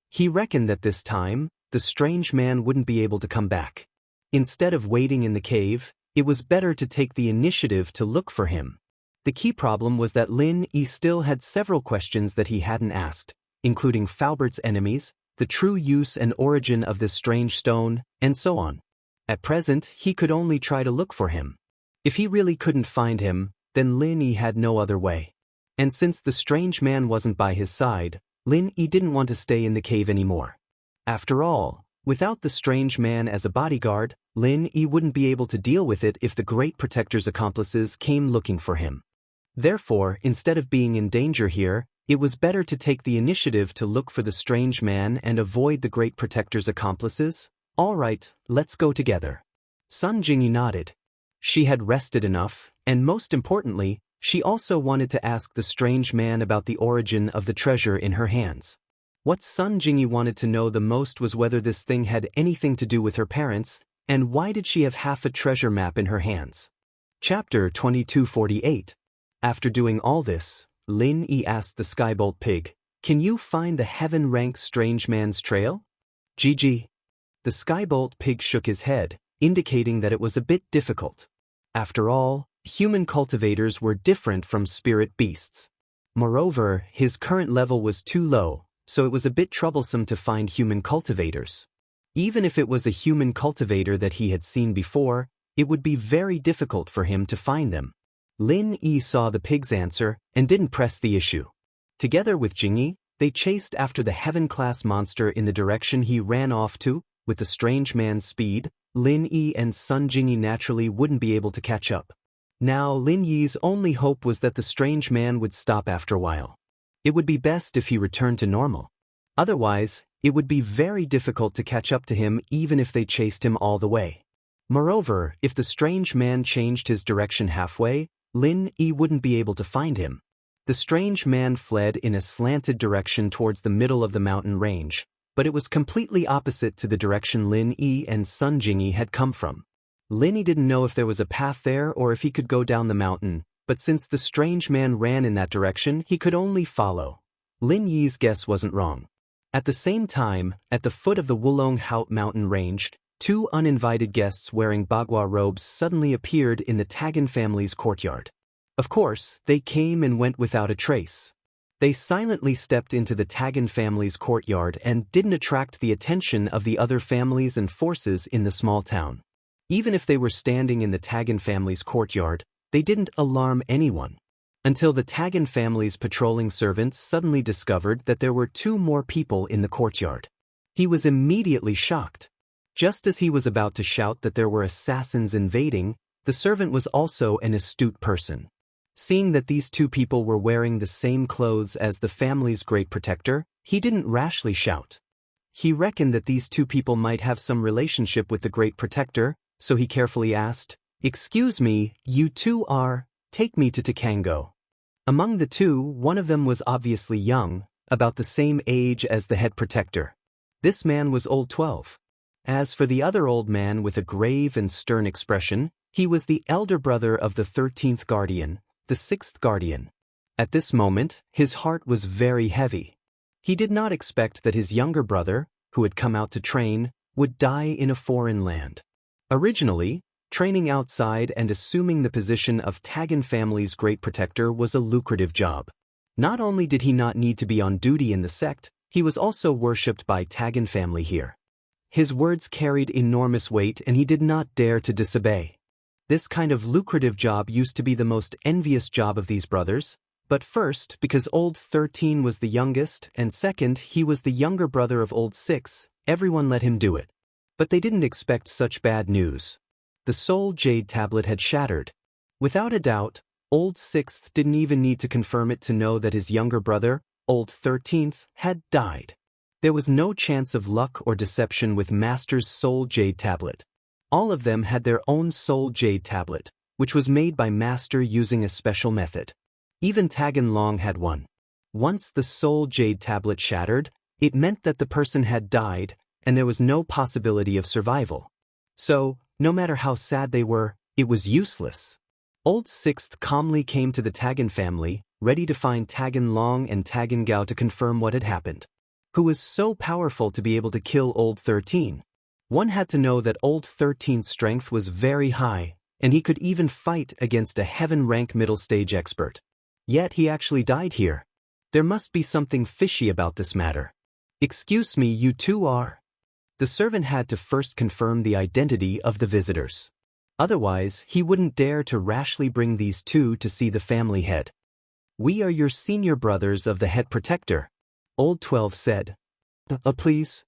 He reckoned that this time, the strange man wouldn't be able to come back. Instead of waiting in the cave, it was better to take the initiative to look for him. The key problem was that Lin Yi still had several questions that he hadn't asked, including Faubert's enemies, the true use and origin of this strange stone, and so on. At present, he could only try to look for him. If he really couldn't find him, then Lin Yi had no other way. And since the strange man wasn't by his side, Lin Yi didn't want to stay in the cave anymore. After all, without the strange man as a bodyguard, Lin Yi wouldn't be able to deal with it if the Great Protector's accomplices came looking for him. Therefore, instead of being in danger here, it was better to take the initiative to look for the strange man and avoid the Great Protector's accomplices. All right, let's go together. Sun Jingyi nodded. She had rested enough, and most importantly, she also wanted to ask the strange man about the origin of the treasure in her hands. What Sun Jingyi wanted to know the most was whether this thing had anything to do with her parents, and why did she have half a treasure map in her hands. Chapter 2248. After doing all this, Lin Yi asked the Skybolt pig, can you find the heaven-rank strange man's trail? GG. The Skybolt pig shook his head, indicating that it was a bit difficult. After all, human cultivators were different from spirit beasts. Moreover, his current level was too low, so it was a bit troublesome to find human cultivators. Even if it was a human cultivator that he had seen before, it would be very difficult for him to find them. Lin Yi saw the pig's answer and didn't press the issue. Together with Jingyi, they chased after the heaven-class monster in the direction he ran off to. With the strange man's speed, Lin Yi and Sun Jingyi naturally wouldn't be able to catch up. Now Lin Yi's only hope was that the strange man would stop after a while. It would be best if he returned to normal. Otherwise, it would be very difficult to catch up to him even if they chased him all the way. Moreover, if the strange man changed his direction halfway, Lin Yi wouldn't be able to find him. The strange man fled in a slanted direction towards the middle of the mountain range, but it was completely opposite to the direction Lin Yi and Sun Jingyi had come from. Lin Yi didn't know if there was a path there or if he could go down the mountain, but since the strange man ran in that direction, he could only follow. Lin Yi's guess wasn't wrong. At the same time, at the foot of the Wulong Haut mountain range, two uninvited guests wearing Bagua robes suddenly appeared in the Tagan family's courtyard. Of course, they came and went without a trace. They silently stepped into the Tagan family's courtyard and didn't attract the attention of the other families and forces in the small town. Even if they were standing in the Tagan family's courtyard, they didn't alarm anyone. Until the Tagan family's patrolling servant suddenly discovered that there were two more people in the courtyard. He was immediately shocked. Just as he was about to shout that there were assassins invading, the servant was also an astute person. Seeing that these two people were wearing the same clothes as the family's great protector, he didn't rashly shout. He reckoned that these two people might have some relationship with the great protector, so he carefully asked, "Excuse me, you two are, take me to Takango." Among the two, one of them was obviously young, about the same age as the head protector. This man was old 12. As for the other old man with a grave and stern expression, he was the elder brother of the 13th guardian, the 6th guardian. At this moment, his heart was very heavy. He did not expect that his younger brother, who had come out to train, would die in a foreign land. Originally, Training outside and assuming the position of Tagan family's great protector was a lucrative job. Not only did he not need to be on duty in the sect, he was also worshipped by Tagan family here. His words carried enormous weight and he did not dare to disobey. This kind of lucrative job used to be the most envious job of these brothers, but first, because Old 13 was the youngest, and second, he was the younger brother of Old 6, everyone let him do it. But they didn't expect such bad news. The soul jade tablet had shattered. Without a doubt, Old 6th didn't even need to confirm it to know that his younger brother, Old 13th, had died. There was no chance of luck or deception with Master's soul jade tablet. All of them had their own soul jade tablet, which was made by Master using a special method. Even Tagan Long had one. Once the soul jade tablet shattered, it meant that the person had died, and there was no possibility of survival. So, no matter how sad they were, it was useless. Old 6th calmly came to the Tagan family, ready to find Tagan Long and Tagan Gao to confirm what had happened. Who was so powerful to be able to kill Old 13? One had to know that Old 13's strength was very high, and he could even fight against a heaven-rank middle-stage expert. Yet he actually died here. There must be something fishy about this matter. Excuse me, you two are? The servant had to first confirm the identity of the visitors. Otherwise, he wouldn't dare to rashly bring these two to see the family head. We are your senior brothers of the head protector, Old 12 said. Please?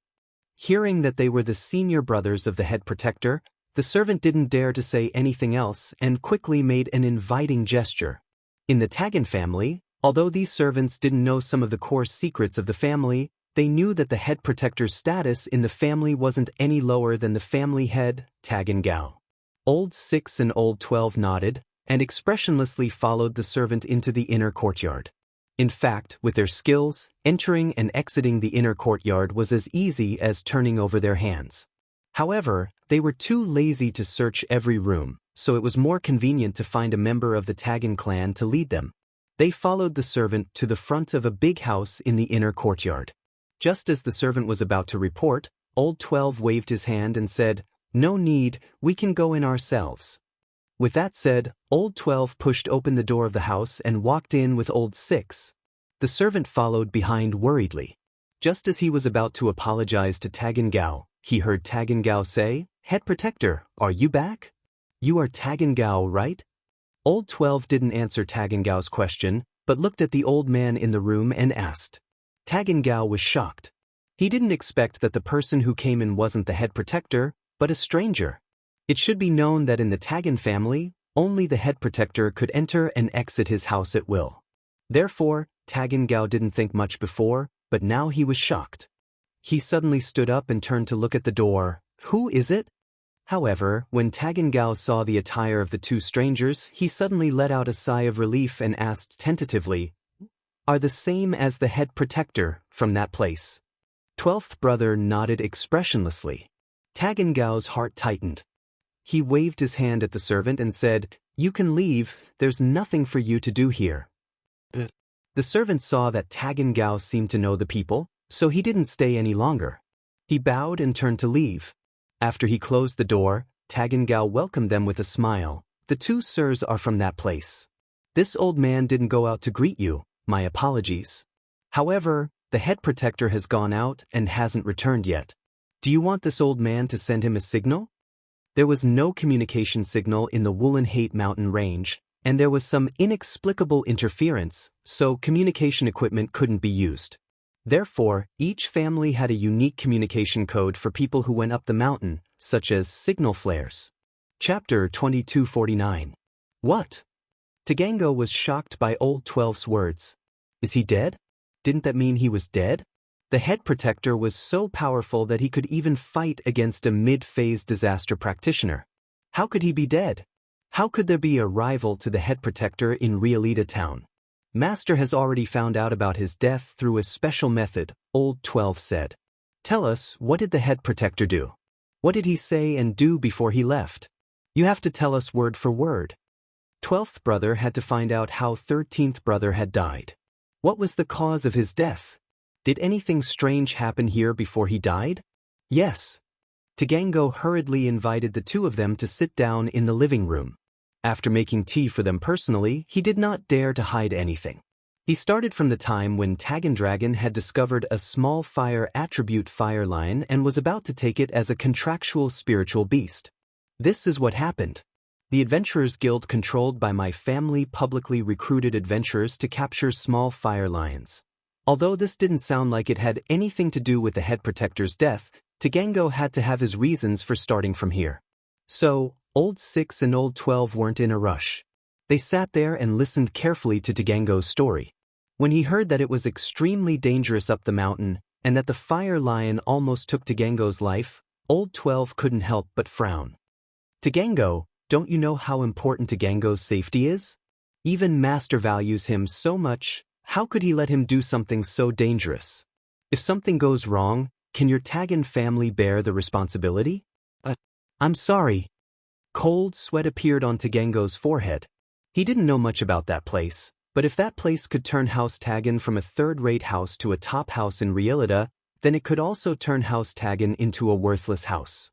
Hearing that they were the senior brothers of the head protector, the servant didn't dare to say anything else and quickly made an inviting gesture. In the Tagan family, although these servants didn't know some of the core secrets of the family, they knew that the head protector's status in the family wasn't any lower than the family head, Tagan Gao. Old 6 and Old 12 nodded, and expressionlessly followed the servant into the inner courtyard. In fact, with their skills, entering and exiting the inner courtyard was as easy as turning over their hands. However, they were too lazy to search every room, so it was more convenient to find a member of the Tagan clan to lead them. They followed the servant to the front of a big house in the inner courtyard. Just as the servant was about to report, Old 12 waved his hand and said, "No need, we can go in ourselves." With that said, Old 12 pushed open the door of the house and walked in with Old 6. The servant followed behind worriedly. Just as he was about to apologize to Tagan Gao, he heard Tagan Gao say, "Head protector, are you back? You are Tagan Gao, right?" Old 12 didn't answer Tagan Gao's question, but looked at the old man in the room and asked. Tagan Gao was shocked. He didn't expect that the person who came in wasn't the head protector, but a stranger. It should be known that in the Tagan family, only the head protector could enter and exit his house at will. Therefore, Tagan Gao didn't think much before, but now he was shocked. He suddenly stood up and turned to look at the door. Who is it? However, when Tagan Gao saw the attire of the two strangers, he suddenly let out a sigh of relief and asked tentatively, "Are the same as the head protector from that place?" 12th brother nodded expressionlessly. Tagan Gao's heart tightened. He waved his hand at the servant and said, "You can leave, there's nothing for you to do here." The servant saw that Tagan Gao seemed to know the people, so he didn't stay any longer. He bowed and turned to leave. After he closed the door, Tagan Gao welcomed them with a smile. "The two sirs are from that place. This old man didn't go out to greet you, my apologies. However, the head protector has gone out and hasn't returned yet. Do you want this old man to send him a signal?" There was no communication signal in the Woolen Hate Mountain range, and there was some inexplicable interference, so communication equipment couldn't be used. Therefore, each family had a unique communication code for people who went up the mountain, such as signal flares. Chapter 2249. What? Tagango was shocked by Old 12's words. Is he dead? Didn't that mean he was dead? The head protector was so powerful that he could even fight against a mid-phase disaster practitioner. How could he be dead? How could there be a rival to the head protector in Realita Town? Master has already found out about his death through a special method, Old 12 said. Tell us, what did the head protector do? What did he say and do before he left? You have to tell us word for word. 12th brother had to find out how 13th brother had died. What was the cause of his death? Did anything strange happen here before he died? Yes. Tagango hurriedly invited the two of them to sit down in the living room. After making tea for them personally, he did not dare to hide anything. He started from the time when Tagandragon had discovered a small fire attribute fire lion and was about to take it as a contractual spiritual beast. This is what happened. The Adventurers Guild controlled by my family publicly recruited adventurers to capture small fire lions. Although this didn't sound like it had anything to do with the head protector's death, Tagango had to have his reasons for starting from here. So, Old 6 and Old 12 weren't in a rush. They sat there and listened carefully to Tagango's story. When he heard that it was extremely dangerous up the mountain, and that the fire lion almost took Tagango's life, Old 12 couldn't help but frown. Tagango, don't you know how important Tagango's safety is? Even Master values him so much, how could he let him do something so dangerous? If something goes wrong, can your Tagan family bear the responsibility? I'm sorry. Cold sweat appeared on Tagango's forehead. He didn't know much about that place, but if that place could turn House Tagan from a third-rate house to a top house in Realita, then it could also turn House Tagan into a worthless house.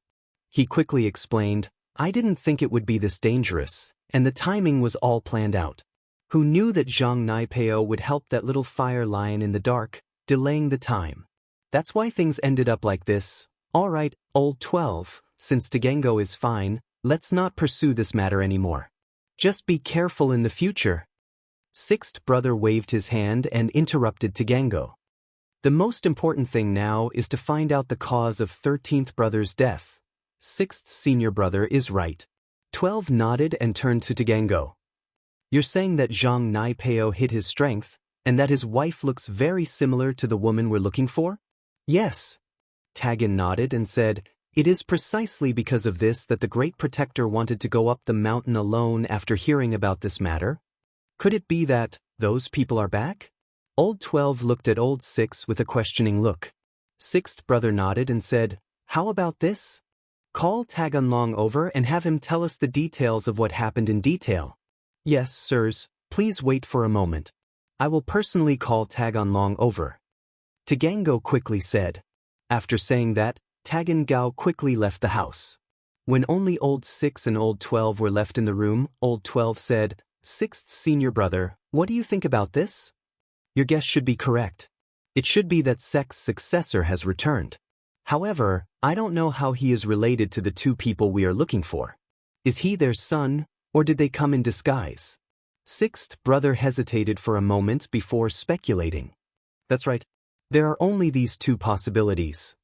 He quickly explained, I didn't think it would be this dangerous, and the timing was all planned out. Who knew that Zhang Naipeo would help that little fire lion in the dark, delaying the time? That's why things ended up like this. All right, Old 12, since Tagango is fine, let's not pursue this matter anymore. Just be careful in the future. Sixth brother waved his hand and interrupted Tagango. The most important thing now is to find out the cause of 13th brother's death. Sixth senior brother is right. 12 nodded and turned to Tagango. You're saying that Zhang Naipeo hid his strength, and that his wife looks very similar to the woman we're looking for? Yes. Tagan nodded and said, it is precisely because of this that the Great Protector wanted to go up the mountain alone after hearing about this matter. Could it be that those people are back? Old 12 looked at Old 6 with a questioning look. Sixth brother nodded and said, how about this? Call Taganlong over and have him tell us the details of what happened in detail. Yes, sirs, please wait for a moment. I will personally call Taganlong over. Tagango quickly said. After saying that, Tagan Gao quickly left the house. When only Old 6 and Old 12 were left in the room, Old 12 said, Sixth senior brother, what do you think about this? Your guess should be correct. It should be that Sek's successor has returned. However, I don't know how he is related to the two people we are looking for. Is he their son, or did they come in disguise? Sixth brother hesitated for a moment before speculating. That's right. There are only these two possibilities.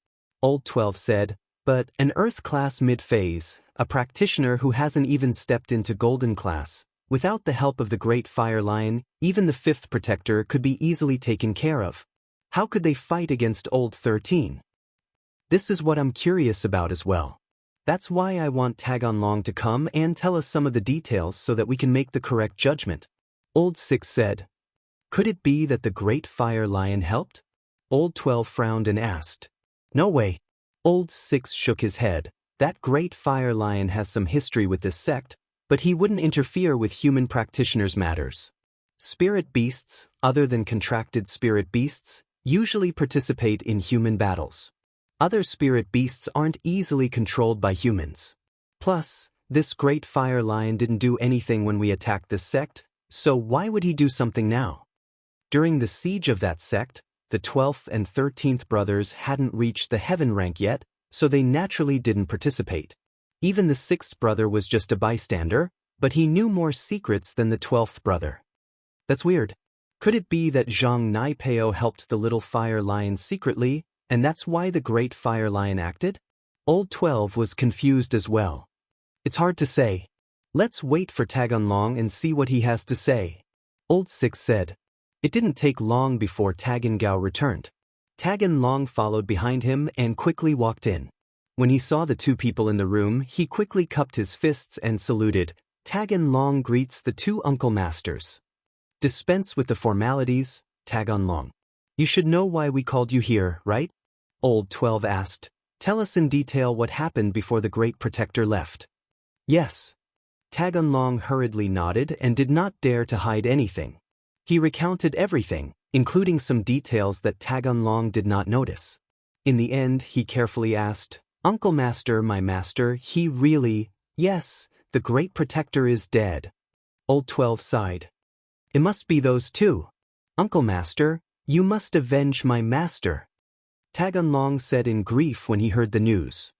Old 12 said, but an Earth class mid-phase, a practitioner who hasn't even stepped into Golden class, without the help of the Great Fire Lion, even the fifth protector could be easily taken care of. How could they fight against Old 13? This is what I'm curious about as well. That's why I want Taganlong to come and tell us some of the details so that we can make the correct judgment. Old 6 said. Could it be that the Great Fire Lion helped? Old 12 frowned and asked. No way. Old 6 shook his head. That Great Fire Lion has some history with this sect, but he wouldn't interfere with human practitioners' matters. Spirit beasts, other than contracted spirit beasts, usually participate in human battles. Other spirit beasts aren't easily controlled by humans. Plus, this Great Fire Lion didn't do anything when we attacked this sect, so why would he do something now? During the siege of that sect, the 12th and 13th brothers hadn't reached the heaven rank yet, so they naturally didn't participate. Even the 6th brother was just a bystander, but he knew more secrets than the 12th brother. That's weird. Could it be that Zhang Naipeo helped the little fire lion secretly, and that's why the Great Fire Lion acted? Old 12 was confused as well. It's hard to say. Let's wait for Taganlong and see what he has to say. Old 6 said. It didn't take long before Tagan Gao returned. Taganlong followed behind him and quickly walked in. When he saw the two people in the room, he quickly cupped his fists and saluted. Taganlong greets the two uncle masters. Dispense with the formalities, Taganlong. You should know why we called you here, right? Old 12 asked. Tell us in detail what happened before the Great Protector left. Yes. Taganlong hurriedly nodded and did not dare to hide anything. He recounted everything, including some details that Taganlong did not notice. In the end, he carefully asked, Uncle Master, my master, he really, yes, the great protector is dead. Old 12 sighed. It must be those two. Uncle Master, you must avenge my master. Taganlong said in grief when he heard the news.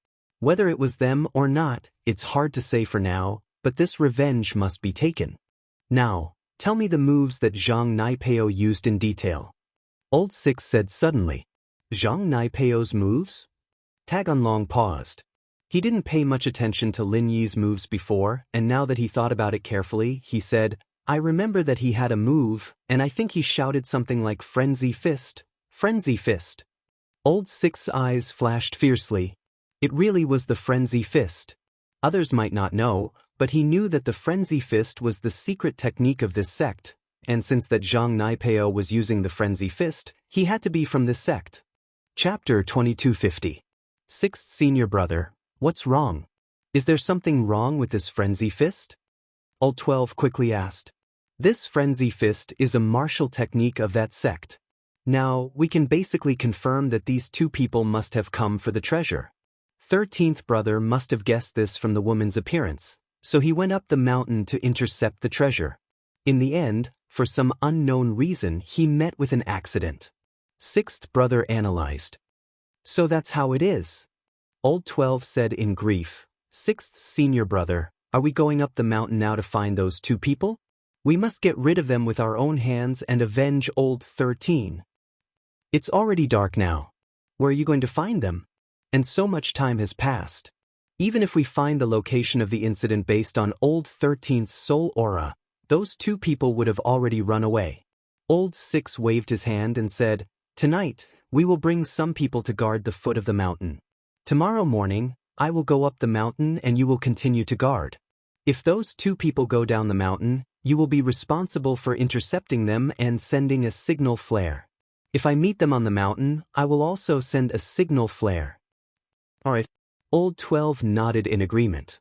Whether it was them or not, it's hard to say for now, but this revenge must be taken. Now, tell me the moves that Zhang Naipeo used in detail. Old 6 said suddenly. Zhang Naipeo's moves? Taganlong paused. He didn't pay much attention to Lin Yi's moves before, and now that he thought about it carefully, he said, I remember that he had a move, and I think he shouted something like Frenzy Fist. Frenzy Fist. Old 6's eyes flashed fiercely. It really was the Frenzy Fist. Others might not know, but he knew that the Frenzy Fist was the secret technique of this sect, and since that Zhang Naipeo was using the Frenzy Fist, he had to be from this sect. Chapter 2250. Sixth Senior Brother, what's wrong? Is there something wrong with this Frenzy Fist? Old 12 quickly asked. This Frenzy Fist is a martial technique of that sect. Now, we can basically confirm that these two people must have come for the treasure. 13th brother must have guessed this from the woman's appearance, so he went up the mountain to intercept the treasure. In the end, for some unknown reason, he met with an accident. Sixth brother analyzed. So that's how it is. Old 12 said in grief. Sixth senior brother, are we going up the mountain now to find those two people? We must get rid of them with our own hands and avenge old 13. It's already dark now. Where are you going to find them? And so much time has passed. Even if we find the location of the incident based on old 13's soul aura, those two people would have already run away. Old 6 waved his hand and said, Tonight, we will bring some people to guard the foot of the mountain. Tomorrow morning, I will go up the mountain and you will continue to guard. If those two people go down the mountain, you will be responsible for intercepting them and sending a signal flare. If I meet them on the mountain, I will also send a signal flare. Alright. Old 12 nodded in agreement.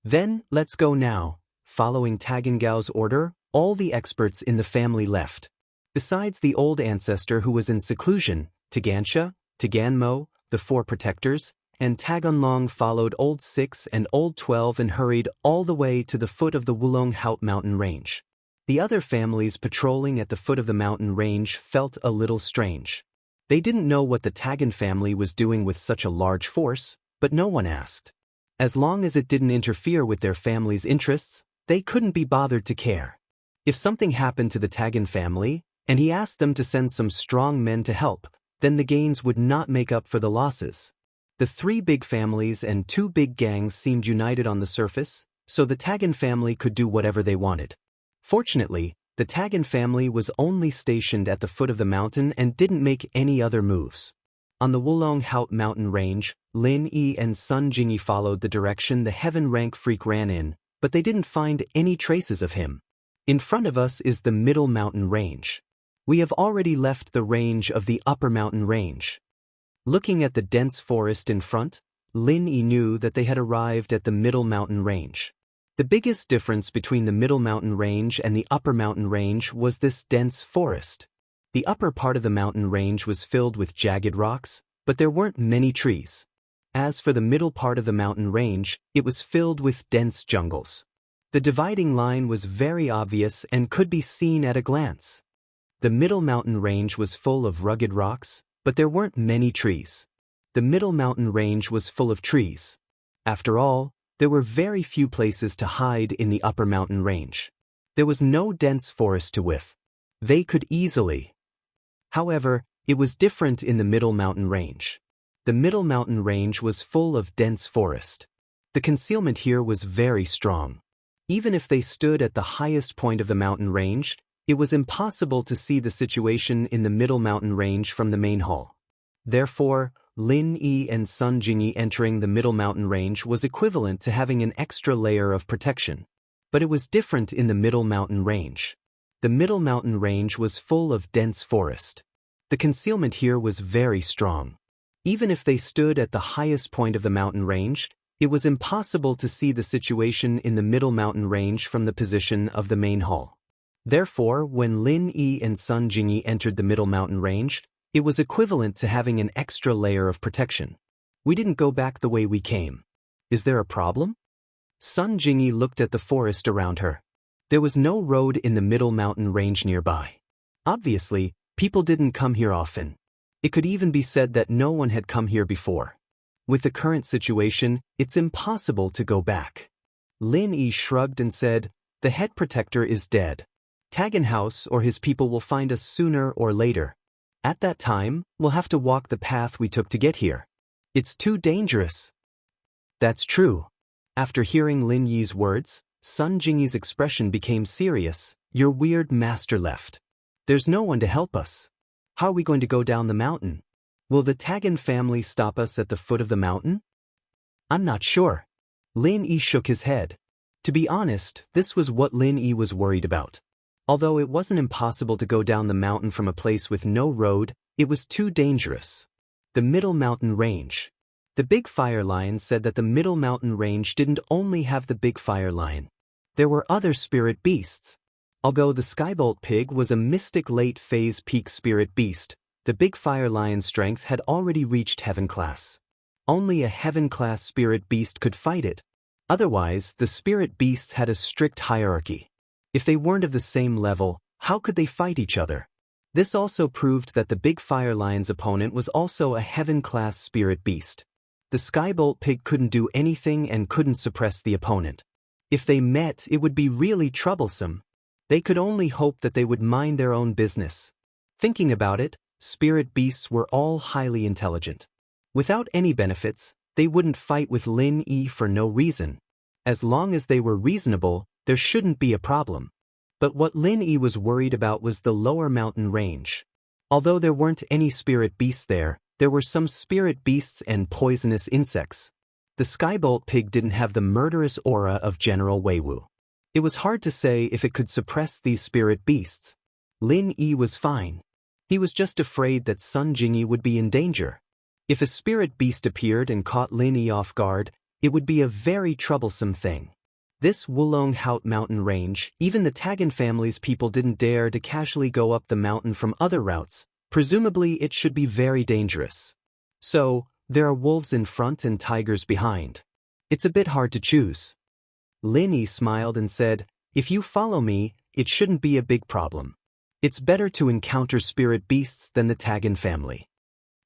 Then, let's go now. Following Tagangao's order, all the experts in the family left. Besides the old ancestor who was in seclusion, Tagansha, Taganmo, the 4 protectors, and Taganlong followed Old 6 and Old 12 and hurried all the way to the foot of the Wulong Haut mountain range. The other families patrolling at the foot of the mountain range felt a little strange. They didn't know what the Tagan family was doing with such a large force, but no one asked. As long as it didn't interfere with their family's interests, they couldn't be bothered to care. If something happened to the Tagan family, and he asked them to send some strong men to help, then the gains would not make up for the losses. The 3 big families and 2 big gangs seemed united on the surface, so the Tagan family could do whatever they wanted. Fortunately, the Tagan family was only stationed at the foot of the mountain and didn't make any other moves. On the Wulong Haut mountain range, Lin Yi and Sun Jingyi followed the direction the heaven rank freak ran in, but they didn't find any traces of him. In front of us is the middle mountain range. We have already left the range of the upper mountain range. Looking at the dense forest in front, Lin Yi knew that they had arrived at the middle mountain range. The biggest difference between the middle mountain range and the upper mountain range was this dense forest. The upper part of the mountain range was filled with jagged rocks, but there weren't many trees. As for the middle part of the mountain range, it was filled with dense jungles. The dividing line was very obvious and could be seen at a glance. The middle mountain range was full of rugged rocks, but there weren't many trees. The middle mountain range was full of trees. After all, there were very few places to hide in the upper mountain range. There was no dense forest to whiff. They could easily. However, it was different in the middle mountain range. The middle mountain range was full of dense forest. The concealment here was very strong. Even if they stood at the highest point of the mountain range, it was impossible to see the situation in the middle mountain range from the main hall. Therefore, Lin Yi and Sun Jingyi entering the middle mountain range was equivalent to having an extra layer of protection. But it was different in the middle mountain range. The middle mountain range was full of dense forest. The concealment here was very strong. Even if they stood at the highest point of the mountain range, it was impossible to see the situation in the middle mountain range from the position of the main hall. Therefore, when Lin Yi and Sun Jingyi entered the middle mountain range, it was equivalent to having an extra layer of protection. We didn't go back the way we came. Is there a problem? Sun Jingyi looked at the forest around her. There was no road in the middle mountain range nearby. Obviously, people didn't come here often. It could even be said that no one had come here before. With the current situation, it's impossible to go back. Lin Yi shrugged and said, "The head protector is dead. Tagan House or his people will find us sooner or later. At that time, we'll have to walk the path we took to get here. It's too dangerous." That's true. After hearing Lin Yi's words, Sun Jingyi's expression became serious. Your weird master left. There's no one to help us. How are we going to go down the mountain? Will the Tagan family stop us at the foot of the mountain? I'm not sure. Lin Yi shook his head. To be honest, this was what Lin Yi was worried about. Although it wasn't impossible to go down the mountain from a place with no road, it was too dangerous. The Middle Mountain Range. The Big Fire Lion said that the Middle Mountain Range didn't only have the Big Fire Lion. There were other spirit beasts. Although the Skybolt Pig was a mystic late-phase peak spirit beast, the Big Fire Lion's strength had already reached Heaven Class. Only a Heaven Class spirit beast could fight it. Otherwise, the spirit beasts had a strict hierarchy. If they weren't of the same level, how could they fight each other? This also proved that the Big Fire Lion's opponent was also a Heaven Class spirit beast. The Skybolt Pig couldn't do anything and couldn't suppress the opponent. If they met, it would be really troublesome. They could only hope that they would mind their own business. Thinking about it, spirit beasts were all highly intelligent. Without any benefits, they wouldn't fight with Lin Yi for no reason. As long as they were reasonable, there shouldn't be a problem. But what Lin Yi was worried about was the lower mountain range. Although there weren't any spirit beasts there were some spirit beasts and poisonous insects. The Skybolt Pig didn't have the murderous aura of General Weiwu. It was hard to say if it could suppress these spirit beasts. Lin Yi was fine. He was just afraid that Sun Jingyi would be in danger. If a spirit beast appeared and caught Lin Yi off guard, it would be a very troublesome thing. This Wulong Haut mountain range, even the Tagan family's people didn't dare to casually go up the mountain from other routes. Presumably it should be very dangerous. So, there are wolves in front and tigers behind. It's a bit hard to choose. Lin Yi smiled and said, "If you follow me, it shouldn't be a big problem. It's better to encounter spirit beasts than the Tagan family."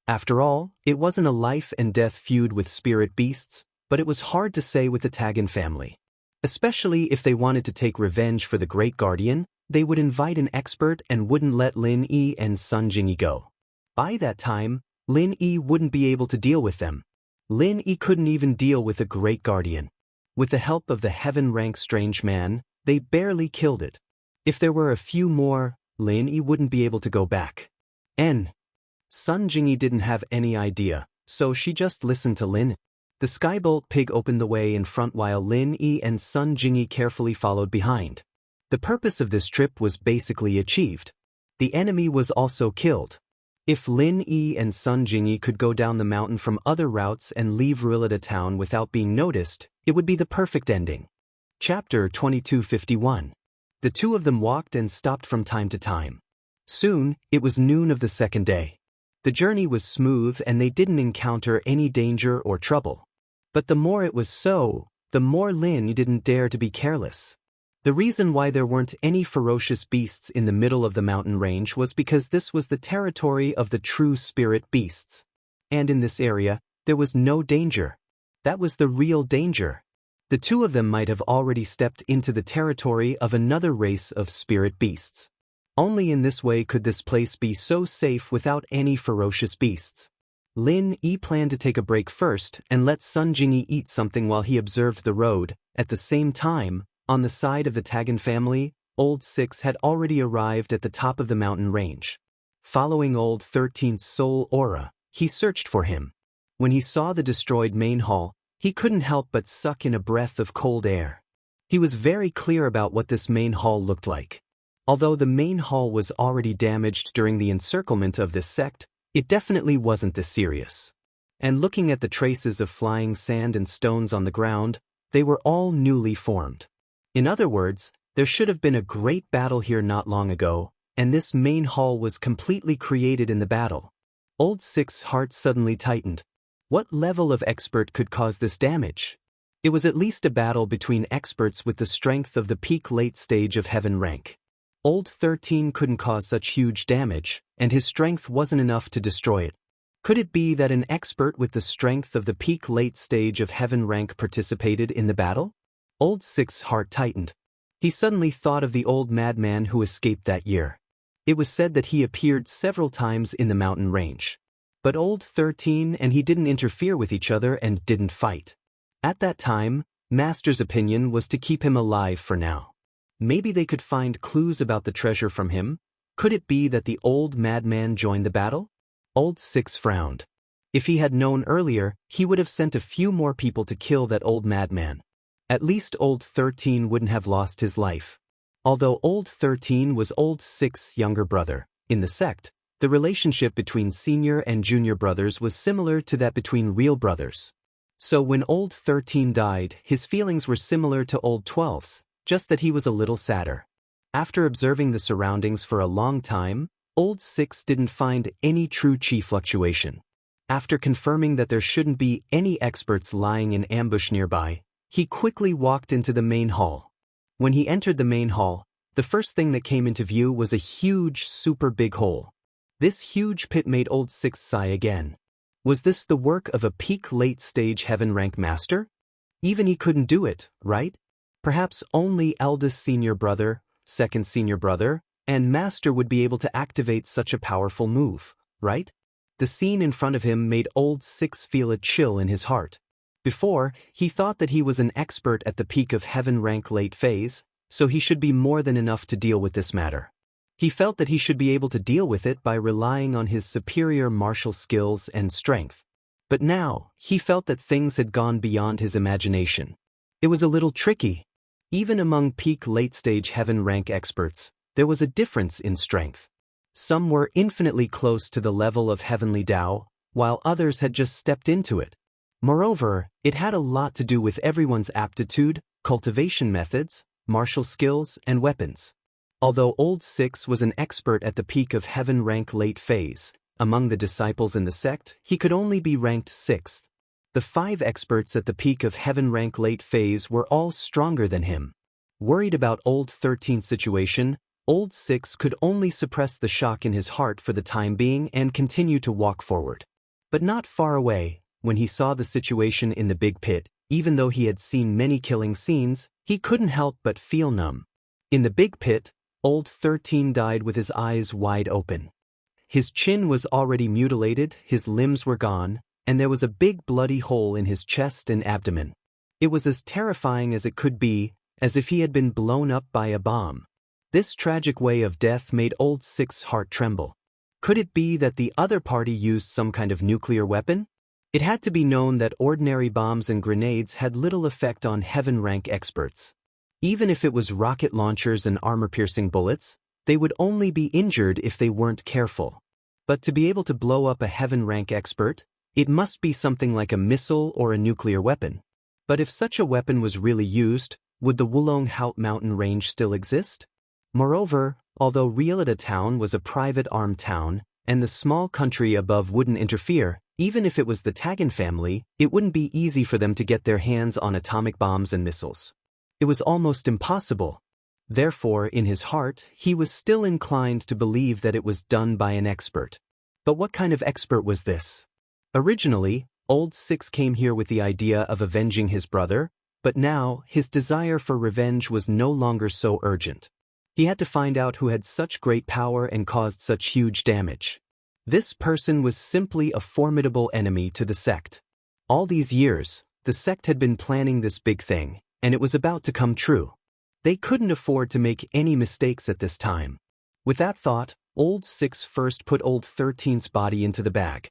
After all, it wasn't a life and death feud with spirit beasts, but it was hard to say with the Tagan family. Especially if they wanted to take revenge for the Great Guardian, they would invite an expert and wouldn't let Lin Yi and Sun Jingyi go. By that time, Lin Yi wouldn't be able to deal with them. Lin Yi couldn't even deal with the Great Guardian. With the help of the heaven-rank strange man, they barely killed it. If there were a few more, Lin Yi wouldn't be able to go back. Sun Jingyi didn't have any idea, so she just listened to Lin. The Skybolt Pig opened the way in front while Lin Yi and Sun Jingyi carefully followed behind. The purpose of this trip was basically achieved. The enemy was also killed. If Lin Yi and Sun Jingyi could go down the mountain from other routes and leave Ruilada town without being noticed, it would be the perfect ending. Chapter 2251. The two of them walked and stopped from time to time. Soon, it was noon of the second day. The journey was smooth and they didn't encounter any danger or trouble. But the more it was so, the more Lin Yi didn't dare to be careless. The reason why there weren't any ferocious beasts in the middle of the mountain range was because this was the territory of the true spirit beasts. And in this area, there was no danger. That was the real danger. The two of them might have already stepped into the territory of another race of spirit beasts. Only in this way could this place be so safe without any ferocious beasts. Lin Yi planned to take a break first and let Sun Jingyi eat something while he observed the road. At the same time, on the side of the Tagan family, Old Six had already arrived at the top of the mountain range. Following Old 13's soul aura, he searched for him. When he saw the destroyed main hall, he couldn't help but suck in a breath of cold air. He was very clear about what this main hall looked like. Although the main hall was already damaged during the encirclement of this sect, it definitely wasn't this serious. And looking at the traces of flying sand and stones on the ground, they were all newly formed. In other words, there should have been a great battle here not long ago, and this main hall was completely created in the battle. Old Six's heart suddenly tightened. What level of expert could cause this damage? It was at least a battle between experts with the strength of the peak late stage of heaven rank. Old 13 couldn't cause such huge damage, and his strength wasn't enough to destroy it. Could it be that an expert with the strength of the peak late stage of heaven rank participated in the battle? Old 6's heart tightened. He suddenly thought of the old madman who escaped that year. It was said that he appeared several times in the mountain range. But Old 13 and he didn't interfere with each other and didn't fight. At that time, Master's opinion was to keep him alive for now. Maybe they could find clues about the treasure from him. Could it be that the old madman joined the battle? Old 6 frowned. If he had known earlier, he would have sent a few more people to kill that old madman. At least Old 13 wouldn't have lost his life. Although Old 13 was Old 6's younger brother, in the sect, the relationship between senior and junior brothers was similar to that between real brothers. So when Old 13 died, his feelings were similar to Old 12's, just that he was a little sadder. After observing the surroundings for a long time, Old 6 didn't find any true chi fluctuation. After confirming that there shouldn't be any experts lying in ambush nearby, he quickly walked into the main hall. When he entered the main hall, the first thing that came into view was a huge, super big hole. This huge pit made Old 6 sigh again. Was this the work of a peak late stage heaven rank master? Even he couldn't do it, right? Perhaps only eldest senior brother, second senior brother, and master would be able to activate such a powerful move, right? The scene in front of him made Old 6 feel a chill in his heart. Before, he thought that he was an expert at the peak of heaven rank late phase, so he should be more than enough to deal with this matter. He felt that he should be able to deal with it by relying on his superior martial skills and strength. But now, he felt that things had gone beyond his imagination. It was a little tricky. Even among peak late-stage heaven rank experts, there was a difference in strength. Some were infinitely close to the level of heavenly Tao, while others had just stepped into it. Moreover, it had a lot to do with everyone's aptitude, cultivation methods, martial skills, and weapons. Although Old 6 was an expert at the peak of heaven rank late phase, among the disciples in the sect, he could only be ranked 6th. The 5 experts at the peak of heaven rank late phase were all stronger than him. Worried about Old 13's situation, Old 6 could only suppress the shock in his heart for the time being and continue to walk forward. But not far away, when he saw the situation in the big pit, even though he had seen many killing scenes, he couldn't help but feel numb. In the big pit, Old 13 died with his eyes wide open. His chin was already mutilated, his limbs were gone, and there was a big bloody hole in his chest and abdomen. It was as terrifying as it could be, as if he had been blown up by a bomb. This tragic way of death made Old 6's heart tremble. Could it be that the other party used some kind of nuclear weapon? It had to be known that ordinary bombs and grenades had little effect on heaven rank experts. Even if it was rocket launchers and armor-piercing bullets, they would only be injured if they weren't careful. But to be able to blow up a heaven rank expert, it must be something like a missile or a nuclear weapon. But if such a weapon was really used, would the Wulong Haut mountain range still exist? Moreover, although Rielada town was a private armed town, and the small country above wouldn't interfere, even if it was the Tagan family, it wouldn't be easy for them to get their hands on atomic bombs and missiles. It was almost impossible. Therefore, in his heart, he was still inclined to believe that it was done by an expert. But what kind of expert was this? Originally, Old 6 came here with the idea of avenging his brother, but now, his desire for revenge was no longer so urgent. He had to find out who had such great power and caused such huge damage. This person was simply a formidable enemy to the sect. All these years, the sect had been planning this big thing, and it was about to come true. They couldn't afford to make any mistakes at this time. With that thought, Old 6 first put Old 13's body into the bag.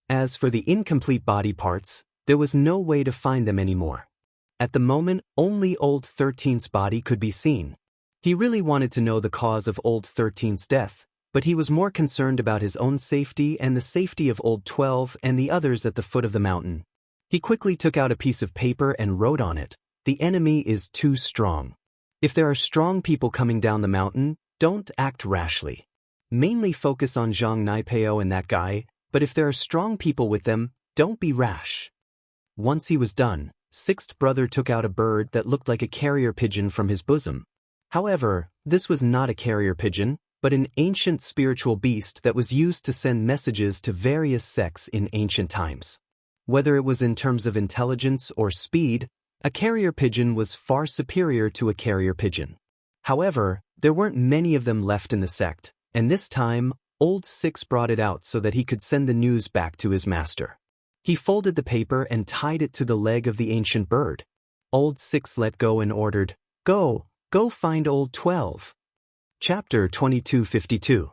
As for the incomplete body parts, there was no way to find them anymore. At the moment, only Old 13's body could be seen. He really wanted to know the cause of Old 13's death, but he was more concerned about his own safety and the safety of Old 12 and the others at the foot of the mountain. He quickly took out a piece of paper and wrote on it, "The enemy is too strong. If there are strong people coming down the mountain, don't act rashly. Mainly focus on Zhang Naipeo and that guy, but if there are strong people with them, Don't be rash. Once he was done, sixth brother took out a bird that looked like a carrier pigeon from his bosom. However, this was not a carrier pigeon, but an ancient spiritual beast that was used to send messages to various sects in ancient times. Whether it was in terms of intelligence or speed, a carrier pigeon was far superior to a carrier pigeon. However, there weren't many of them left in the sect, and this time, Old Six brought it out so that he could send the news back to his master. He folded the paper and tied it to the leg of the ancient bird. Old Six let go and ordered, "Go find Old 12. Chapter 2252.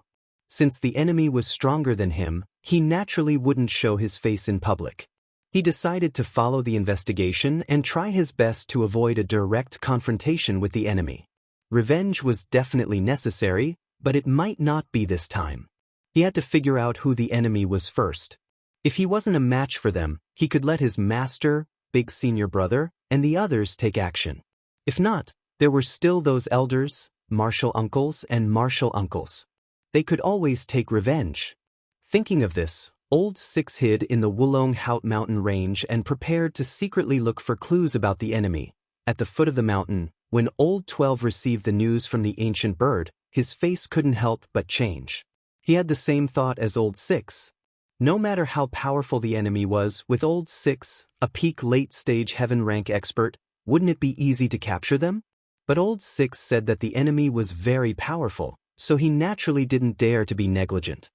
Since the enemy was stronger than him, he naturally wouldn't show his face in public. He decided to follow the investigation and try his best to avoid a direct confrontation with the enemy. Revenge was definitely necessary, but it might not be this time. He had to figure out who the enemy was first. If he wasn't a match for them, he could let his master, big senior brother, and the others take action. If not, there were still those elders, martial uncles and martial uncles. They could always take revenge. Thinking of this, Old Six hid in the Wulong Haut mountain range and prepared to secretly look for clues about the enemy. At the foot of the mountain, when Old 12 received the news from the ancient bird, his face couldn't help but change. He had the same thought as Old Six. No matter how powerful the enemy was, with Old Six, a peak late-stage heaven rank expert, wouldn't it be easy to capture them? But Old Six said that the enemy was very powerful, so he naturally didn't dare to be negligent.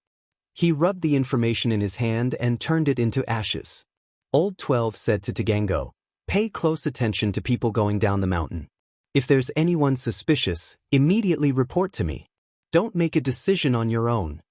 He rubbed the information in his hand and turned it into ashes. Old 12 said to Tagango, "Pay close attention to people going down the mountain. If there's anyone suspicious, immediately report to me. Don't make a decision on your own."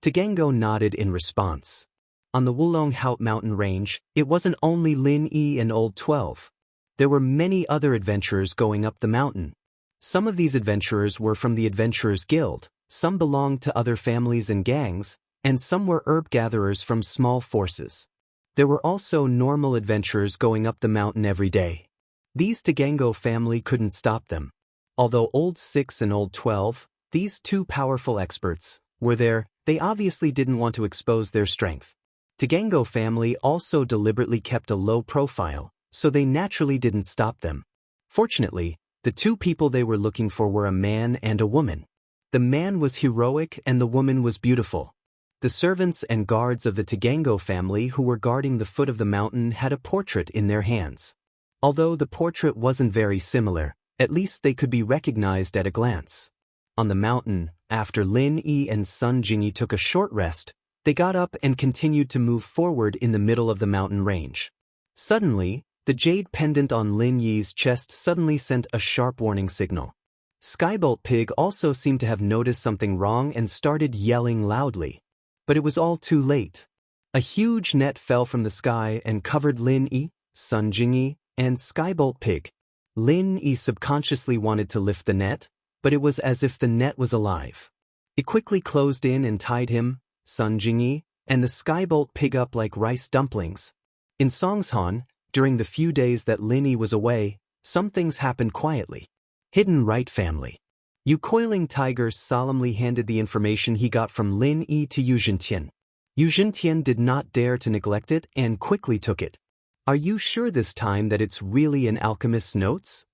Tagango nodded in response. On the Wulong Haut mountain range, it wasn't only Lin Yi and Old 12. There were many other adventurers going up the mountain. Some of these adventurers were from the Adventurers Guild, some belonged to other families and gangs, and some were herb gatherers from small forces. There were also normal adventurers going up the mountain every day. These Tagango family couldn't stop them. Although Old Six and Old 12, these two powerful experts, were there, they obviously didn't want to expose their strength. Tagango family also deliberately kept a low profile, so they naturally didn't stop them. Fortunately, the two people they were looking for were a man and a woman. The man was heroic and the woman was beautiful. The servants and guards of the Tagango family who were guarding the foot of the mountain had a portrait in their hands. Although the portrait wasn't very similar, at least they could be recognized at a glance. On the mountain, after Lin Yi and Sun Jingyi took a short rest, they got up and continued to move forward in the middle of the mountain range. Suddenly, the jade pendant on Lin Yi's chest suddenly sent a sharp warning signal. Skybolt Pig also seemed to have noticed something wrong and started yelling loudly. But it was all too late. A huge net fell from the sky and covered Lin Yi, Sun Jingyi, and Skybolt Pig. Lin Yi subconsciously wanted to lift the net, but it was as if the net was alive. It quickly closed in and tied him, Sun Jingyi, and the Skybolt Pig up like rice dumplings. In Songshan, during the few days that Lin Yi was away, some things happened quietly. Hidden Right family. Yu Coiling Tiger solemnly handed the information he got from Lin Yi to Yu Zhentian. Yu Zhentian did not dare to neglect it and quickly took it. "Are you sure this time that it's really an alchemist's notes?"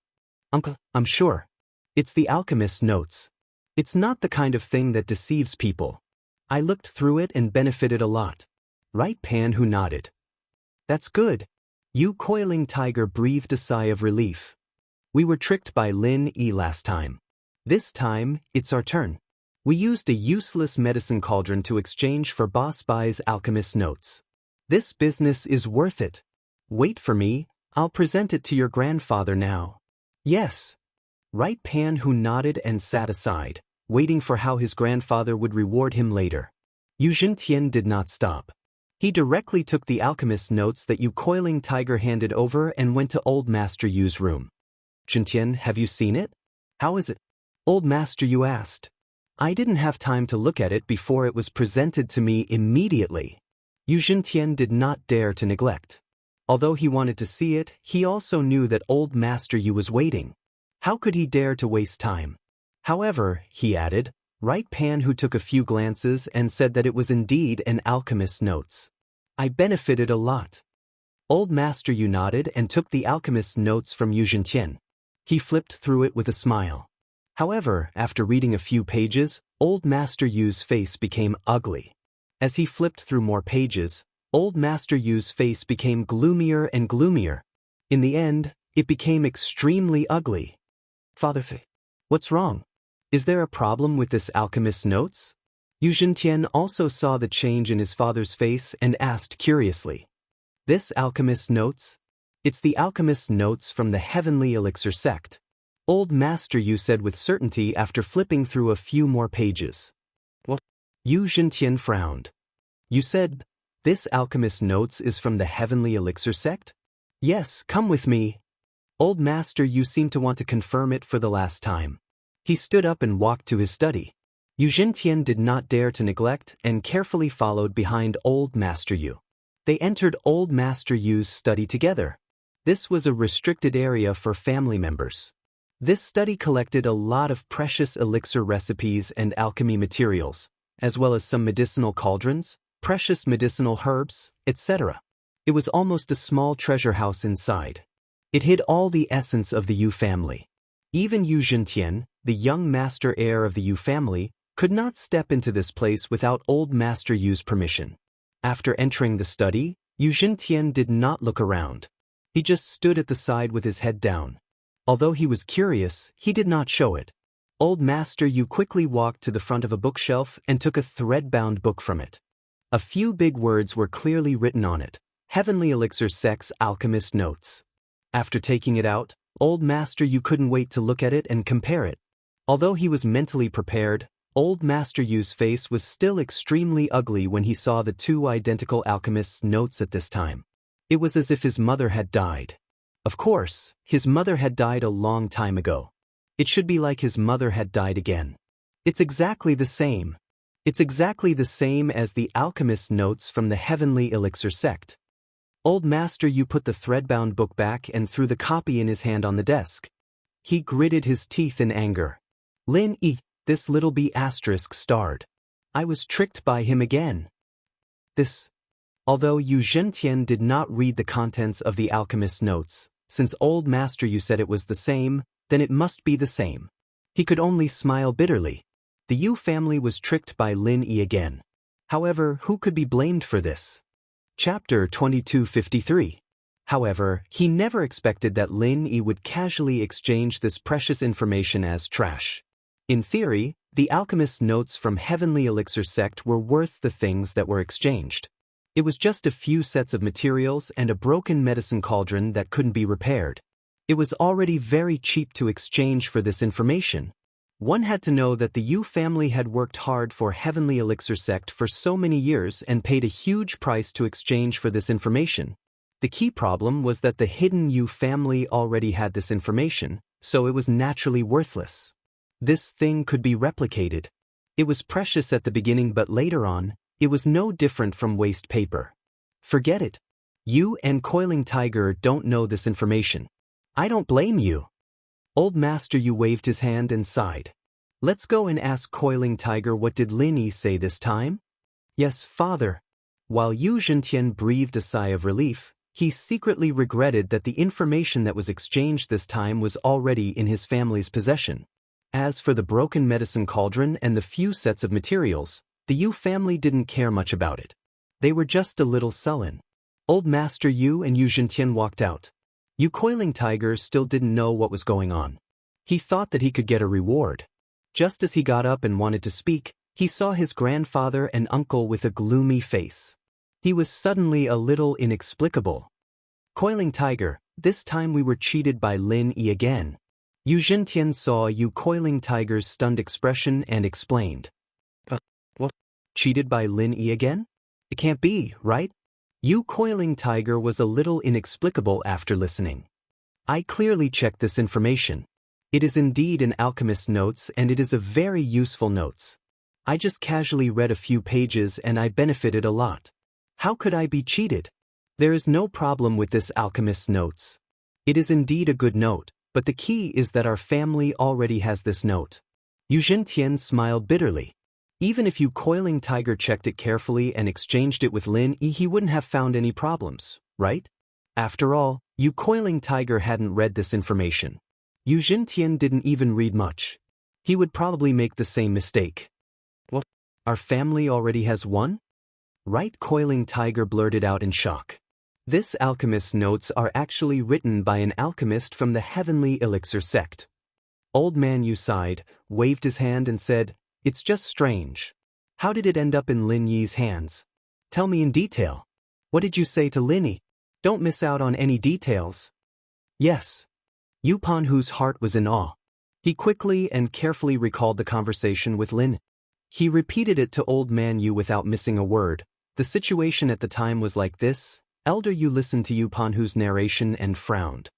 "Uncle, I'm sure. It's the alchemist's notes. It's not the kind of thing that deceives people. I looked through it and benefited a lot." Right Pan who nodded. "That's good." Yu Coiling Tiger breathed a sigh of relief. "We were tricked by Lin Yi last time. This time, it's our turn. We used a useless medicine cauldron to exchange for Boss Bai's alchemist's notes. This business is worth it. Wait for me, I'll present it to your grandfather now." "Yes." Right Pan who nodded and sat aside, waiting for how his grandfather would reward him later. Yu Zhentian did not stop. He directly took the alchemist's notes that Yu Coiling Tiger handed over and went to Old Master Yu's room. "Zhentian, have you seen it? How is it?" "Old Master Yu asked. I didn't have time to look at it before it was presented to me immediately." Yu Zhentian did not dare to neglect. Although he wanted to see it, he also knew that Old Master Yu was waiting. How could he dare to waste time? However, he added, Right Pan who took a few glances and said that it was indeed an alchemist's notes. I benefited a lot. Old Master Yu nodded and took the alchemist's notes from Yu Zhentian. He flipped through it with a smile. However, after reading a few pages, Old Master Yu's face became ugly. As he flipped through more pages, Old Master Yu's face became gloomier and gloomier. In the end, it became extremely ugly. Father, what's wrong? Is there a problem with this alchemist's notes? Yu Zhentian also saw the change in his father's face and asked curiously. This alchemist's notes? It's the alchemist's notes from the Heavenly Elixir sect. Old Master Yu said with certainty after flipping through a few more pages. What? Yu Zhentian frowned. You said, this alchemist's notes is from the Heavenly Elixir sect? Yes, come with me. Old Master Yu seemed to want to confirm it for the last time. He stood up and walked to his study. Yu Zhentian did not dare to neglect and carefully followed behind Old Master Yu. They entered Old Master Yu's study together. This was a restricted area for family members. This study collected a lot of precious elixir recipes and alchemy materials, as well as some medicinal cauldrons, precious medicinal herbs, etc. It was almost a small treasure house inside. It hid all the essence of the Yu family. Even Yu Zhentian, the young master heir of the Yu family, could not step into this place without Old Master Yu's permission. After entering the study, Yu Zhentian did not look around. He just stood at the side with his head down. Although he was curious, he did not show it. Old Master Yu quickly walked to the front of a bookshelf and took a thread-bound book from it. A few big words were clearly written on it. Heavenly Elixir Sect's Alchemist Notes. After taking it out, Old Master Yu couldn't wait to look at it and compare it. Although he was mentally prepared, Old Master Yu's face was still extremely ugly when he saw the two identical alchemists' notes at this time. It was as if his mother had died. Of course, his mother had died a long time ago. It should be like his mother had died again. It's exactly the same. It's exactly the same as the alchemist's notes from the Heavenly Elixir sect. Old Master Yu put the thread-bound book back and threw the copy in his hand on the desk. He gritted his teeth in anger. Lin Yi, this little b** starred. I was tricked by him again. Although Yu Zhentian did not read the contents of the alchemist's notes, since Old Master Yu said it was the same, then it must be the same. He could only smile bitterly. The Yu family was tricked by Lin Yi again. However, who could be blamed for this? Chapter 2253. However, he never expected that Lin Yi would casually exchange this precious information as trash. In theory, the alchemist's notes from Heavenly Elixir sect were worth the things that were exchanged. It was just a few sets of materials and a broken medicine cauldron that couldn't be repaired. It was already very cheap to exchange for this information. One had to know that the Yu family had worked hard for Heavenly Elixir sect for so many years and paid a huge price to exchange for this information. The key problem was that the hidden Yu family already had this information, so it was naturally worthless. This thing could be replicated. It was precious at the beginning, but later on, it was no different from waste paper. Forget it. You and Coiling Tiger don't know this information. I don't blame you. Old Master Yu waved his hand and sighed. Let's go and ask Coiling Tiger what did Lin Yi say this time? Yes, father. While Yu Zhentian breathed a sigh of relief, he secretly regretted that the information that was exchanged this time was already in his family's possession. As for the broken medicine cauldron and the few sets of materials, the Yu family didn't care much about it. They were just a little sullen. Old Master Yu and Yu Zhentian walked out. Yu Coiling Tiger still didn't know what was going on. He thought that he could get a reward. Just as he got up and wanted to speak, he saw his grandfather and uncle with a gloomy face. He was suddenly a little inexplicable. Coiling Tiger, this time we were cheated by Lin Yi again. Yu Zhentian saw Yu Coiling Tiger's stunned expression and explained. What? Cheated by Lin Yi again? It can't be, right? Yu Coiling Tiger was a little inexplicable after listening. I clearly checked this information. It is indeed an alchemist's notes and it is a very useful notes. I just casually read a few pages and I benefited a lot. How could I be cheated? There is no problem with this alchemist's notes. It is indeed a good note, but the key is that our family already has this note. Yu Zhentian smiled bitterly. Even if you Coiling Tiger checked it carefully and exchanged it with Lin Yi, he wouldn't have found any problems, right? After all, you Coiling Tiger hadn't read this information. Yu Xintian didn't even read much. He would probably make the same mistake. What? Our family already has one? Right Coiling Tiger blurted out in shock. This alchemist's notes are actually written by an alchemist from the Heavenly Elixir sect. Old Man Yu sighed, waved his hand and said, "It's just strange. How did it end up in Lin Yi's hands? Tell me in detail. What did you say to Lin Yi? Don't miss out on any details." Yes. Yu Panhu's heart was in awe. He quickly and carefully recalled the conversation with Lin. He repeated it to Old Man Yu without missing a word. The situation at the time was like this. Elder Yu listened to Yu Panhu's narration and frowned.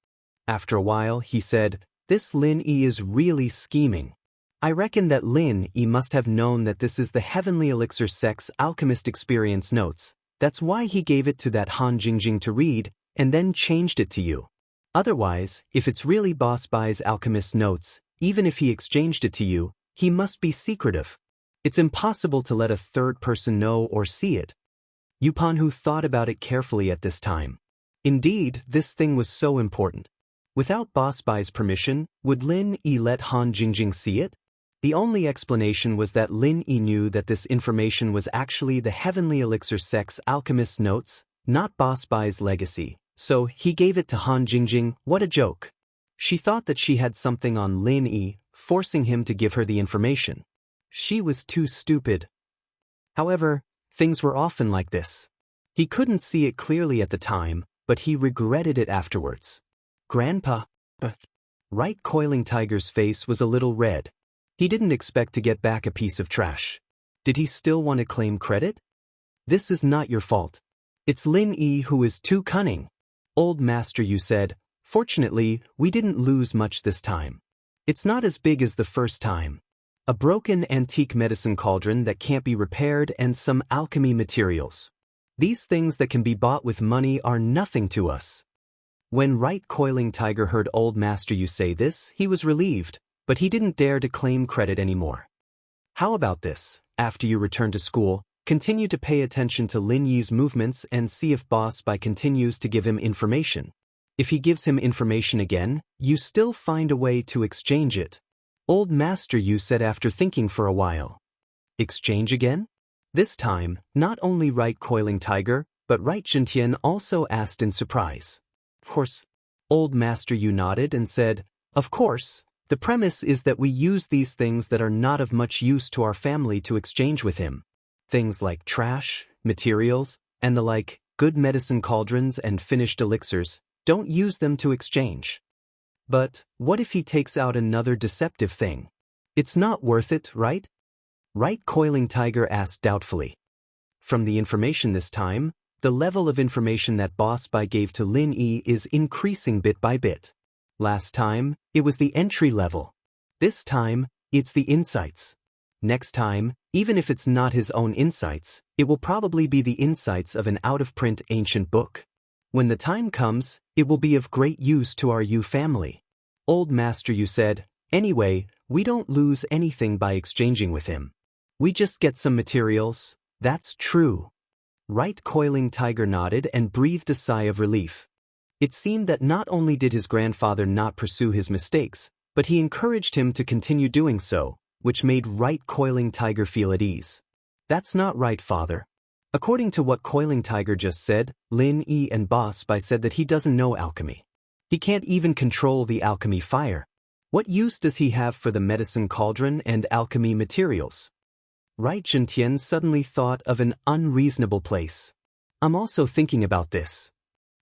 After a while, he said, "This Lin Yi is really scheming. I reckon that Lin Yi must have known that this is the Heavenly Elixir sect's alchemist experience notes. That's why he gave it to that Han Jingjing to read, and then changed it to you. Otherwise, if it's really Boss Bai's alchemist's notes, even if he exchanged it to you, he must be secretive. It's impossible to let a third person know or see it." Yu Panhu thought about it carefully at this time. Indeed, this thing was so important. Without Boss Bai's permission, would Lin Yi let Han Jingjing see it? The only explanation was that Lin Yi knew that this information was actually the Heavenly Elixir sect's alchemist's notes, not Boss Bai's legacy, so he gave it to Han Jingjing. What a joke. She thought that she had something on Lin Yi, forcing him to give her the information. She was too stupid. However, things were often like this. He couldn't see it clearly at the time, but he regretted it afterwards. Grandpa. Right Coiling Tiger's face was a little red. He didn't expect to get back a piece of trash. Did he still want to claim credit? "This is not your fault. It's Lin Yi who is too cunning." Old Master Yu said, "Fortunately, we didn't lose much this time. It's not as big as the first time. A broken antique medicine cauldron that can't be repaired and some alchemy materials. These things that can be bought with money are nothing to us." When Right Coiling Tiger heard Old Master Yu say this, he was relieved, but he didn't dare to claim credit anymore. "How about this? After you return to school, continue to pay attention to Lin Yi's movements and see if Boss Bai continues to give him information. If he gives him information again, you still find a way to exchange it." Old Master Yu said after thinking for a while. "Exchange again?" This time, not only Right Coiling Tiger, but Right Xintian also asked in surprise. "Of course." Old Master Yu nodded and said, "Of course. The premise is that we use these things that are not of much use to our family to exchange with him. Things like trash, materials, and the like, good medicine cauldrons and finished elixirs. Don't use them to exchange." "But what if he takes out another deceptive thing? It's not worth it, right?" Right Coiling Tiger asked doubtfully. From the information this time, the level of information that Boss Bai gave to Lin Yi is increasing bit by bit. Last time, it was the entry level. This time, it's the insights. Next time, even if it's not his own insights, it will probably be the insights of an out-of-print ancient book. When the time comes, it will be of great use to our Yu family. Old Master Yu said, "Anyway, we don't lose anything by exchanging with him. We just get some materials." "That's true." Right Coiling Tiger nodded and breathed a sigh of relief. It seemed that not only did his grandfather not pursue his mistakes, but he encouraged him to continue doing so, which made Right Coiling Tiger feel at ease. "That's not right, father. According to what Coiling Tiger just said, Lin Yi and Boss Bai said that he doesn't know alchemy. He can't even control the alchemy fire. What use does he have for the medicine cauldron and alchemy materials?" Right Xintian suddenly thought of an unreasonable place. "I'm also thinking about this."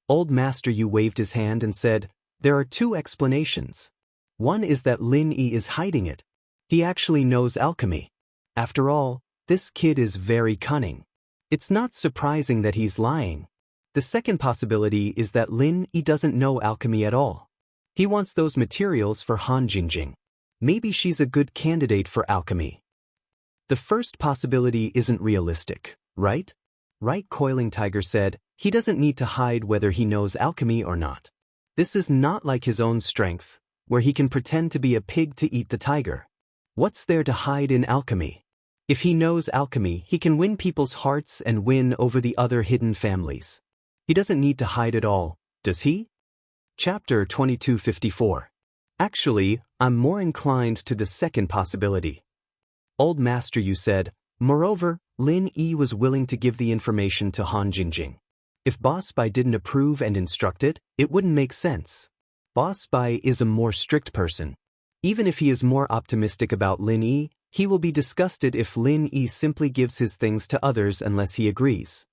Old Master Yu waved his hand and said, "There are two explanations. One is that Lin Yi is hiding it. He actually knows alchemy. After all, this kid is very cunning. It's not surprising that he's lying. The second possibility is that Lin Yi doesn't know alchemy at all. He wants those materials for Han Jingjing. Maybe she's a good candidate for alchemy." The first possibility isn't realistic, right? Right Coiling Tiger said, "He doesn't need to hide whether he knows alchemy or not. This is not like his own strength, where he can pretend to be a pig to eat the tiger. What's there to hide in alchemy? If he knows alchemy, he can win people's hearts and win over the other hidden families. He doesn't need to hide it all, does he? Chapter 2254. Actually, I'm more inclined to the second possibility. Old Master Yu said, moreover, Lin Yi was willing to give the information to Han Jingjing. If Boss Bai didn't approve and instruct it, it wouldn't make sense. Boss Bai is a more strict person. Even if he is more optimistic about Lin Yi, he will be disgusted if Lin Yi simply gives his things to others unless he agrees.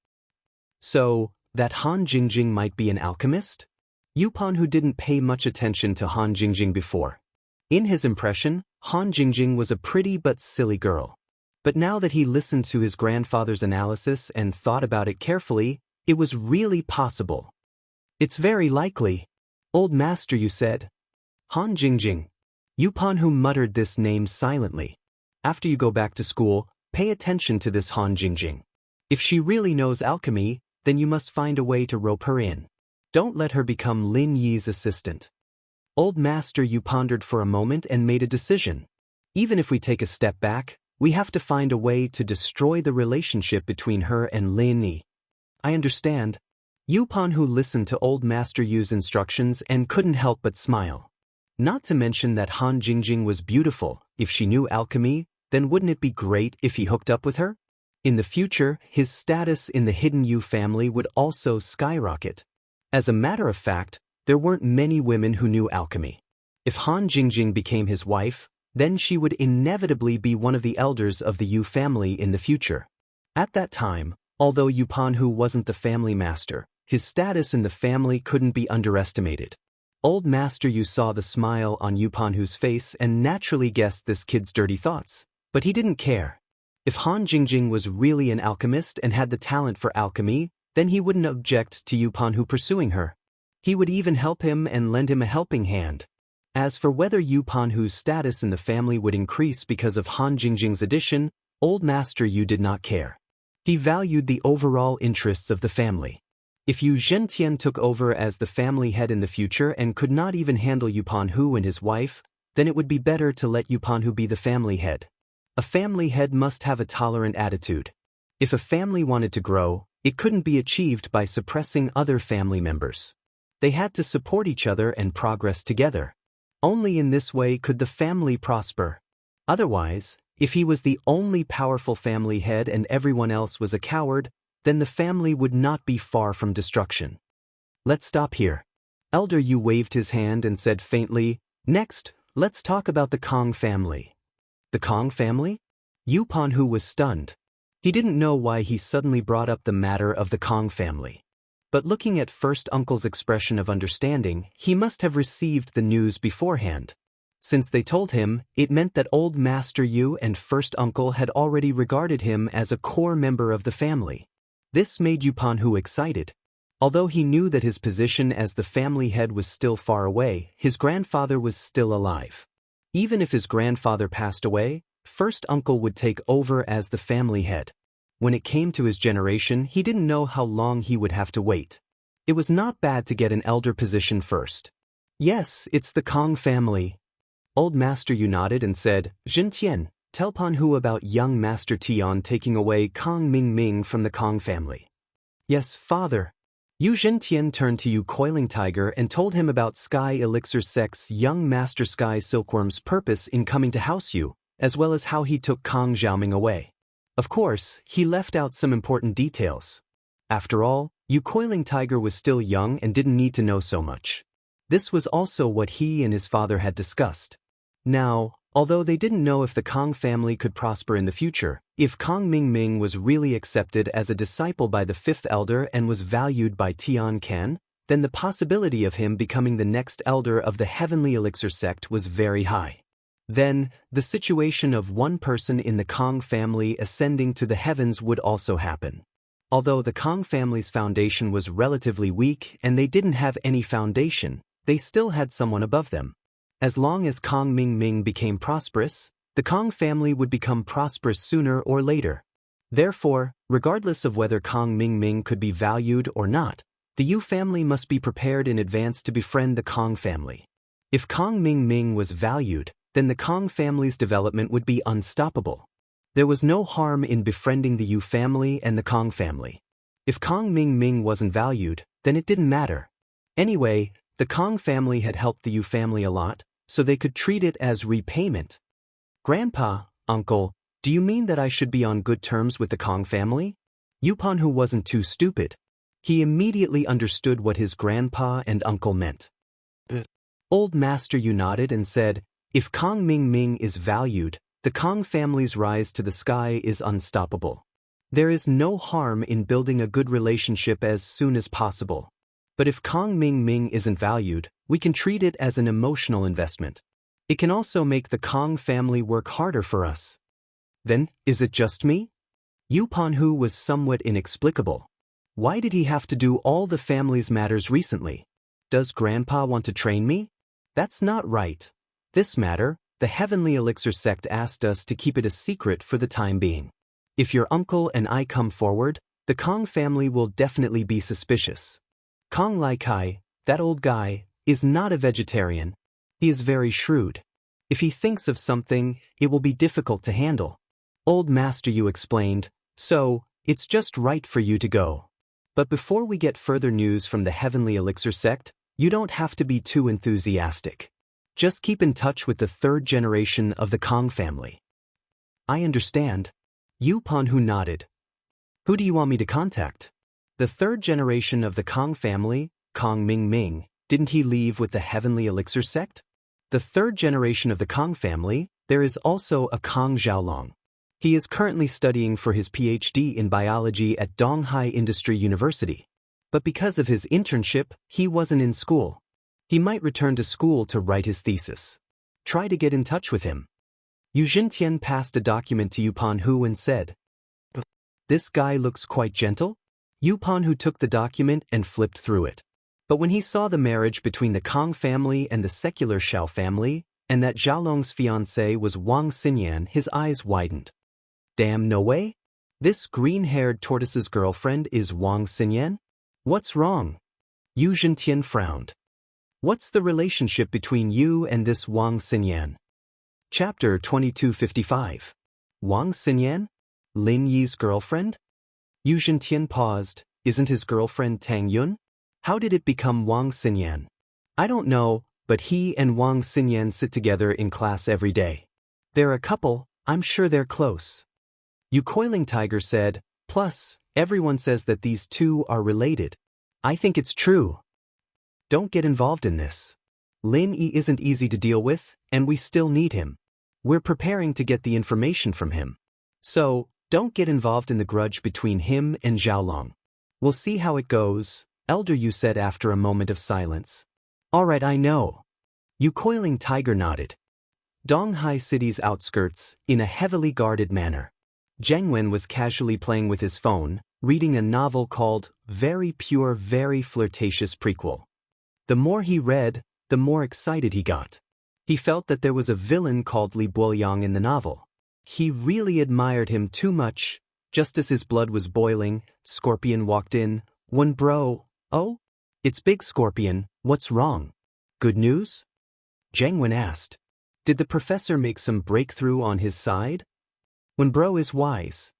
So, that Han Jingjing might be an alchemist? Yupan, who didn't pay much attention to Han Jingjing before. In his impression, Han Jingjing was a pretty but silly girl. But now that he listened to his grandfather's analysis and thought about it carefully, it was really possible. It's very likely. Old Master Yu said. Han Jingjing. Yupan, who muttered this name silently. After you go back to school, pay attention to this Han Jingjing. If she really knows alchemy, then you must find a way to rope her in. Don't let her become Lin Yi's assistant. Old Master Yu pondered for a moment and made a decision. Even if we take a step back, we have to find a way to destroy the relationship between her and Lin Yi. I understand. Yupan, who listened to Old Master Yu's instructions and couldn't help but smile. Not to mention that Han Jingjing was beautiful. If she knew alchemy, then wouldn't it be great if he hooked up with her? In the future, his status in the hidden Yu family would also skyrocket. As a matter of fact, there weren't many women who knew alchemy. If Han Jingjing became his wife, then she would inevitably be one of the elders of the Yu family in the future. At that time, although Yupanhu wasn't the family master, his status in the family couldn't be underestimated. Old Master Yu saw the smile on Yupanhu's face and naturally guessed this kid's dirty thoughts. But he didn't care. If Han Jingjing was really an alchemist and had the talent for alchemy, then he wouldn't object to Yupanhu pursuing her. He would even help him and lend him a helping hand. As for whether Yupanhu's status in the family would increase because of Han Jingjing's addition, Old Master Yu did not care. He valued the overall interests of the family. If Yu Zhentian took over as the family head in the future and could not even handle Yupanhu and his wife, then it would be better to let Yupanhu be the family head. A family head must have a tolerant attitude. If a family wanted to grow, it couldn't be achieved by suppressing other family members. They had to support each other and progress together. Only in this way could the family prosper. Otherwise, if he was the only powerful family head and everyone else was a coward, then the family would not be far from destruction. Let's stop here. Elder Yu waved his hand and said faintly, next, let's talk about the Kong family. The Kong family? Yupanhu was stunned. He didn't know why he suddenly brought up the matter of the Kong family. But looking at First Uncle's expression of understanding, he must have received the news beforehand. Since they told him, it meant that Old Master Yu and First Uncle had already regarded him as a core member of the family. This made Yupanhu excited. Although he knew that his position as the family head was still far away, his grandfather was still alive. Even if his grandfather passed away, First Uncle would take over as the family head. When it came to his generation, he didn't know how long he would have to wait. It was not bad to get an elder position first. Yes, it's the Kong family. Old Master Yu nodded and said, Zhentian, tell Panhu about young Master Tian taking away Kong Ming from the Kong family. Yes, father. Yu Zhentian turned to Yu Coiling Tiger and told him about Sky Elixir Sect's young Master Sky Silkworm's purpose in coming to House Yu, as well as how he took Kong Xiaoming away. Of course, he left out some important details. After all, Yu Coiling Tiger was still young and didn't need to know so much. This was also what he and his father had discussed. Now, although they didn't know if the Kong family could prosper in the future, if Kong Ming was really accepted as a disciple by the fifth elder and was valued by Tian Can, then the possibility of him becoming the next elder of the Heavenly Elixir sect was very high. Then, the situation of one person in the Kong family ascending to the heavens would also happen. Although the Kong family's foundation was relatively weak and they didn't have any foundation, they still had someone above them. As long as Kong Ming became prosperous, the Kong family would become prosperous sooner or later. Therefore, regardless of whether Kong Ming could be valued or not, the Yu family must be prepared in advance to befriend the Kong family. If Kong Ming was valued, then the Kong family's development would be unstoppable. There was no harm in befriending the Yu family and the Kong family. If Kong Ming Ming wasn't valued, then it didn't matter. Anyway, the Kong family had helped the Yu family a lot, so they could treat it as repayment. Grandpa, uncle, do you mean that I should be on good terms with the Kong family? Yupan, who wasn't too stupid. He immediately understood what his grandpa and uncle meant. Old Master Yu nodded and said, if Kong Ming Ming is valued, the Kong family's rise to the sky is unstoppable. There is no harm in building a good relationship as soon as possible. But if Kong Ming Ming isn't valued, we can treat it as an emotional investment. It can also make the Kong family work harder for us. Then, is it just me? Yu Panhu was somewhat inexplicable. Why did he have to do all the family's matters recently? Does Grandpa want to train me? That's not right. This matter, the Heavenly Elixir sect asked us to keep it a secret for the time being. If your uncle and I come forward, the Kong family will definitely be suspicious. Kong Lai Kai, that old guy, is not a vegetarian. He is very shrewd. If he thinks of something, it will be difficult to handle. Old Master Yu explained, so, it's just right for you to go. But before we get further news from the Heavenly Elixir sect, you don't have to be too enthusiastic. Just keep in touch with the third generation of the Kong family. I understand. Yu Panhu nodded. Who do you want me to contact? The third generation of the Kong family, Kong Ming Ming, didn't he leave with the Heavenly Elixir sect? The third generation of the Kong family, there is also a Kong Xiaolong. He is currently studying for his PhD in biology at Donghai Industry University. But because of his internship, he wasn't in school. He might return to school to write his thesis. Try to get in touch with him. Yu Jintian passed a document to Yu Panhu and said, this guy looks quite gentle? Yu Panhu took the document and flipped through it. But when he saw the marriage between the Kong family and the secular Xiao family, and that Xiaolong's fiancée was Wang Xinyan, his eyes widened. Damn, no way? This green-haired tortoise's girlfriend is Wang Xinyan? What's wrong? Yu Jintian frowned. What's the relationship between you and this Wang Xinyan? Chapter 2255. Wang Xinyan? Lin Yi's girlfriend? Yu Jintian paused. Isn't his girlfriend Tang Yun? How did it become Wang Xinyan? I don't know, but he and Wang Xinyan sit together in class every day. They're a couple, I'm sure they're close. Yu Coiling Tiger said, plus, everyone says that these two are related. I think it's true. Don't get involved in this. Lin Yi isn't easy to deal with, and we still need him. We're preparing to get the information from him. So, don't get involved in the grudge between him and Xiaolong. We'll see how it goes, Elder Yu said after a moment of silence. Alright, I know. Yu Coiling Tiger nodded. Donghai City's outskirts, in a heavily guarded manner. Zheng Wen was casually playing with his phone, reading a novel called Very Pure, Very Flirtatious Prequel. The more he read, the more excited he got. He felt that there was a villain called Li Boyang in the novel. He really admired him too much. Just as his blood was boiling, Scorpion walked in. When bro, oh? It's Big Scorpion, what's wrong? Good news? Zheng Wen asked. Did the professor make some breakthrough on his side? When bro is wise.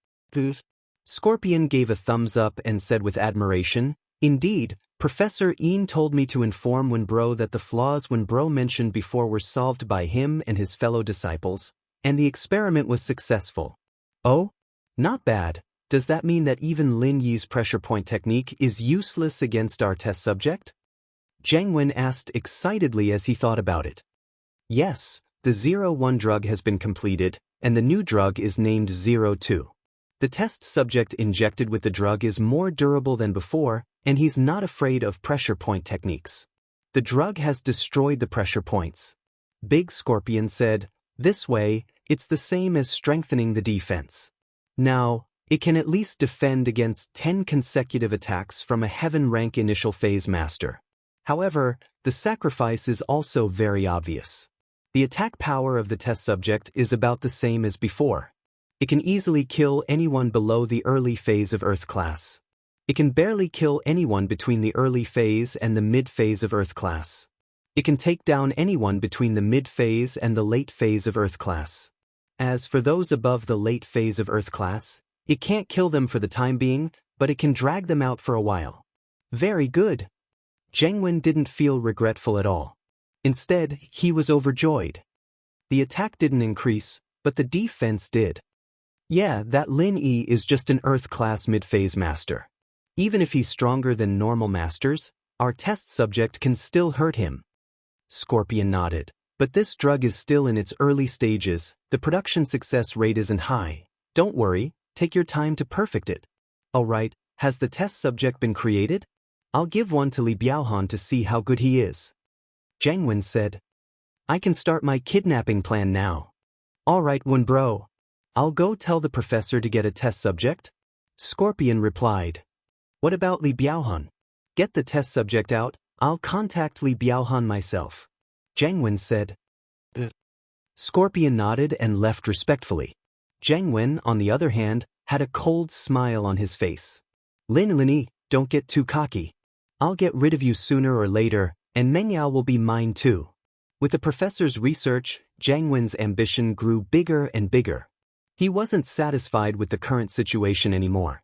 Scorpion gave a thumbs up and said with admiration, indeed, Professor Ian told me to inform Wenbro that the flaws Wenbro mentioned before were solved by him and his fellow disciples, and the experiment was successful. Oh? Not bad. Does that mean that even Lin Yi's pressure point technique is useless against our test subject? Zheng Wen asked excitedly as he thought about it. Yes, the 01 drug has been completed, and the new drug is named 02. The test subject injected with the drug is more durable than before, and he's not afraid of pressure point techniques. The drug has destroyed the pressure points. Big Scorpion said, this way, it's the same as strengthening the defense. Now, it can at least defend against 10 consecutive attacks from a heaven rank initial phase master. However, the sacrifice is also very obvious. The attack power of the test subject is about the same as before. It can easily kill anyone below the early phase of Earth class. It can barely kill anyone between the early phase and the mid phase of Earth class. It can take down anyone between the mid phase and the late phase of Earth class. As for those above the late phase of Earth class, it can't kill them for the time being, but it can drag them out for a while. Very good. Zheng Wen didn't feel regretful at all. Instead, he was overjoyed. The attack didn't increase, but the defense did. Yeah, that Lin Yi is just an Earth-class mid-phase master. Even if he's stronger than normal masters, our test subject can still hurt him. Scorpion nodded. But this drug is still in its early stages, the production success rate isn't high. Don't worry, take your time to perfect it. Alright, has the test subject been created? I'll give one to Li Biaohan to see how good he is. Zheng Wen said. I can start my kidnapping plan now. Alright, Wen bro. I'll go tell the professor to get a test subject. Scorpion replied. What about Li Biaohan? Get the test subject out, I'll contact Li Biaohan myself. Zheng Wen said. Scorpion nodded and left respectfully. Zheng Wen, on the other hand, had a cold smile on his face. Lin, don't get too cocky. I'll get rid of you sooner or later, and Meng Yao will be mine too. With the professor's research, Zheng Wen's ambition grew bigger and bigger. He wasn't satisfied with the current situation anymore.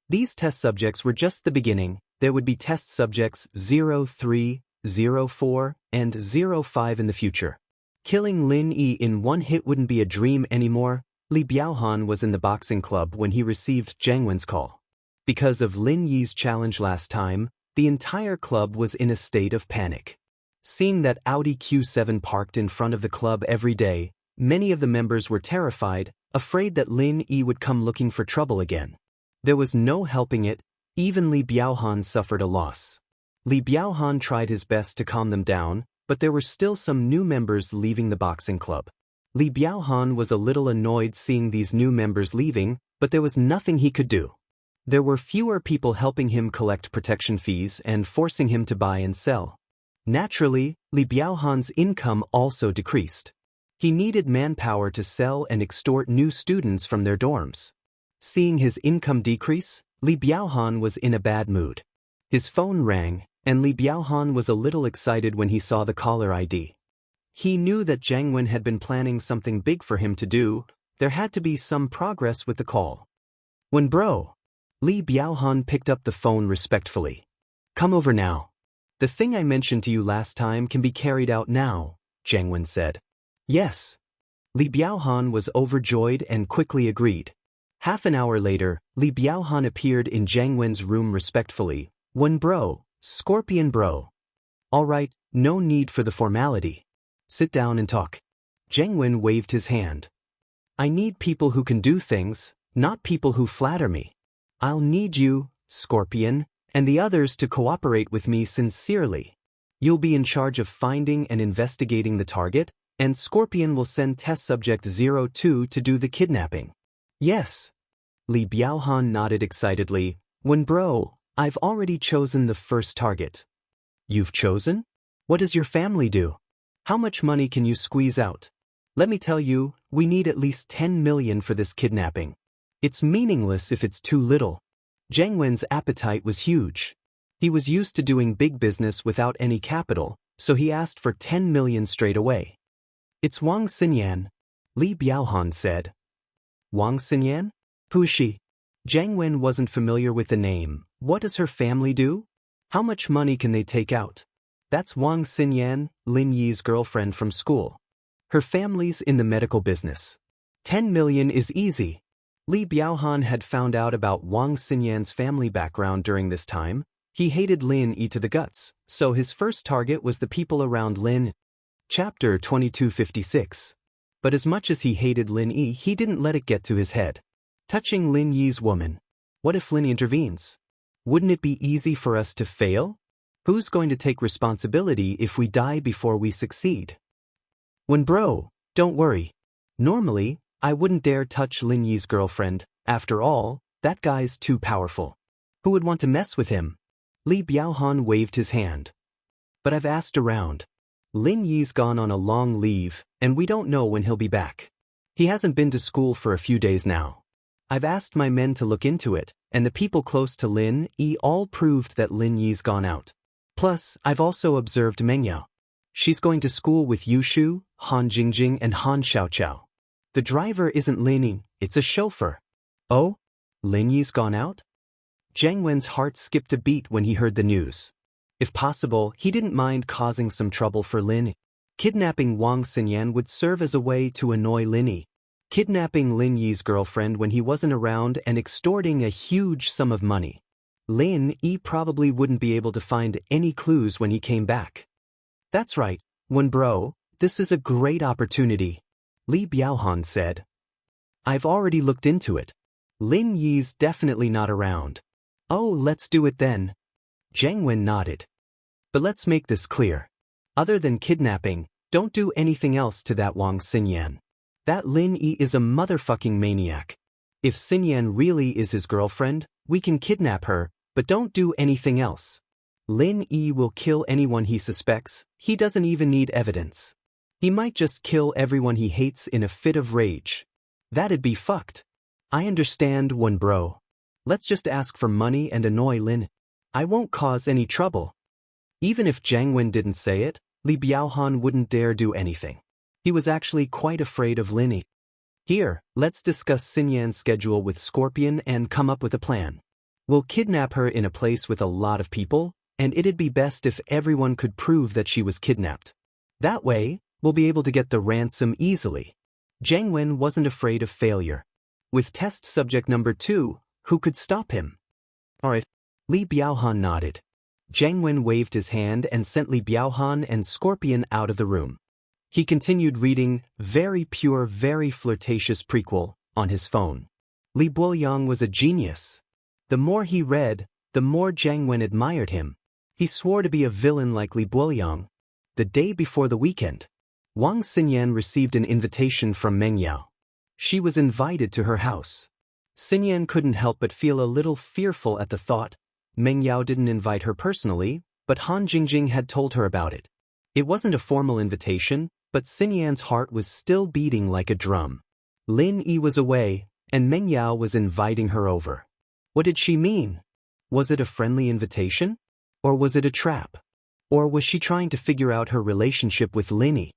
These test subjects were just the beginning. There would be test subjects 03, 04, and 05 in the future. Killing Lin Yi in one hit wouldn't be a dream anymore. Li Biaohan was in the boxing club when he received Zheng Wen's call. Because of Lin Yi's challenge last time, the entire club was in a state of panic. Seeing that Audi Q7 parked in front of the club every day, many of the members were terrified, afraid that Lin Yi would come looking for trouble again. There was no helping it, even Li Biaohan suffered a loss. Li Biaohan tried his best to calm them down, but there were still some new members leaving the boxing club. Li Biaohan was a little annoyed seeing these new members leaving, but there was nothing he could do. There were fewer people helping him collect protection fees and forcing him to buy and sell. Naturally, Li Biaohan's income also decreased. He needed manpower to sell and extort new students from their dorms. Seeing his income decrease, Li Biaohan was in a bad mood. His phone rang, and Li Biaohan was a little excited when he saw the caller ID. He knew that Zheng Wen had been planning something big for him to do. There had to be some progress with the call. Wen bro. Li Biaohan picked up the phone respectfully. Come over now. The thing I mentioned to you last time can be carried out now, Zheng Wen said. Yes. Li Biaohan was overjoyed and quickly agreed. Half an hour later, Li Biaohan appeared in Zheng Wen's room respectfully. Wen bro, Scorpion bro. Alright, no need for the formality. Sit down and talk. Zheng Wen waved his hand. I need people who can do things, not people who flatter me. I'll need you, Scorpion, and the others to cooperate with me sincerely. You'll be in charge of finding and investigating the target, and Scorpion will send test subject 02 to do the kidnapping. Yes. Li Biaohan nodded excitedly. Wen bro, I've already chosen the first target. You've chosen? What does your family do? How much money can you squeeze out? Let me tell you, we need at least 10 million for this kidnapping. It's meaningless if it's too little. Zheng Wen's appetite was huge. He was used to doing big business without any capital, so he asked for 10 million straight away. It's Wang Xinyan, Li Biaohan said. Wang Xinyan? Who is she? Zheng Wen wasn't familiar with the name. What does her family do? How much money can they take out? That's Wang Xinyan, Lin Yi's girlfriend from school. Her family's in the medical business. 10 million is easy. Li Biaohan had found out about Wang Xinyan's family background during this time. He hated Lin Yi to the guts, so his first target was the people around Lin. Chapter 2256. But as much as he hated Lin Yi, he didn't let it get to his head. Touching Lin Yi's woman. What if Lin intervenes? Wouldn't it be easy for us to fail? Who's going to take responsibility if we die before we succeed? Wen bro, don't worry. Normally, I wouldn't dare touch Lin Yi's girlfriend. After all, that guy's too powerful. Who would want to mess with him? Li Biaohan waved his hand. But I've asked around. Lin Yi's gone on a long leave, and we don't know when he'll be back. He hasn't been to school for a few days now. I've asked my men to look into it, and the people close to Lin Yi all proved that Lin Yi's gone out. Plus, I've also observed Meng Yao. She's going to school with Yushu, Han Jingjing, and Han Xiaoqiao. The driver isn't Lin Yi, it's a chauffeur. Oh? Lin Yi's gone out? Jiang Wen's heart skipped a beat when he heard the news. If possible, he didn't mind causing some trouble for Lin Yi. Kidnapping Wang Xinyan would serve as a way to annoy Lin Yi. Kidnapping Lin Yi's girlfriend when he wasn't around and extorting a huge sum of money. Lin Yi probably wouldn't be able to find any clues when he came back. That's right, Wen bro, this is a great opportunity, Li Biaohan said. I've already looked into it. Lin Yi's definitely not around. Oh, let's do it then. Jiang Wen nodded. But let's make this clear. Other than kidnapping, don't do anything else to that Wang Xinyan. That Lin Yi is a motherfucking maniac. If Xinyan really is his girlfriend, we can kidnap her, but don't do anything else. Lin Yi will kill anyone he suspects, he doesn't even need evidence. He might just kill everyone he hates in a fit of rage. That'd be fucked. I understand, Wen bro. Let's just ask for money and annoy Lin. I won't cause any trouble. Even if Jiang Wen didn't say it, Li Biaohan wouldn't dare do anything. He was actually quite afraid of Lin Yi. Here, let's discuss Xinyan's schedule with Scorpion and come up with a plan. We'll kidnap her in a place with a lot of people, and it'd be best if everyone could prove that she was kidnapped. That way, we'll be able to get the ransom easily. Jiang Wen wasn't afraid of failure. With test subject number 2, who could stop him? Alright. Li Biaohan nodded. Jiang Wen waved his hand and sent Li Biaohan and Scorpion out of the room. He continued reading Very Pure, Very Flirtatious Prequel on his phone. Li Buoyang was a genius. The more he read, the more Jiang Wen admired him. He swore to be a villain like Li Buoyang. The day before the weekend, Wang Xinyan received an invitation from Meng Yao. She was invited to her house. Xinyan couldn't help but feel a little fearful at the thought. Meng Yao didn't invite her personally, but Han Jingjing had told her about it. It wasn't a formal invitation, but Xinyan's heart was still beating like a drum. Lin Yi was away, and Meng Yao was inviting her over. What did she mean? Was it a friendly invitation? Or was it a trap? Or was she trying to figure out her relationship with Lin Yi?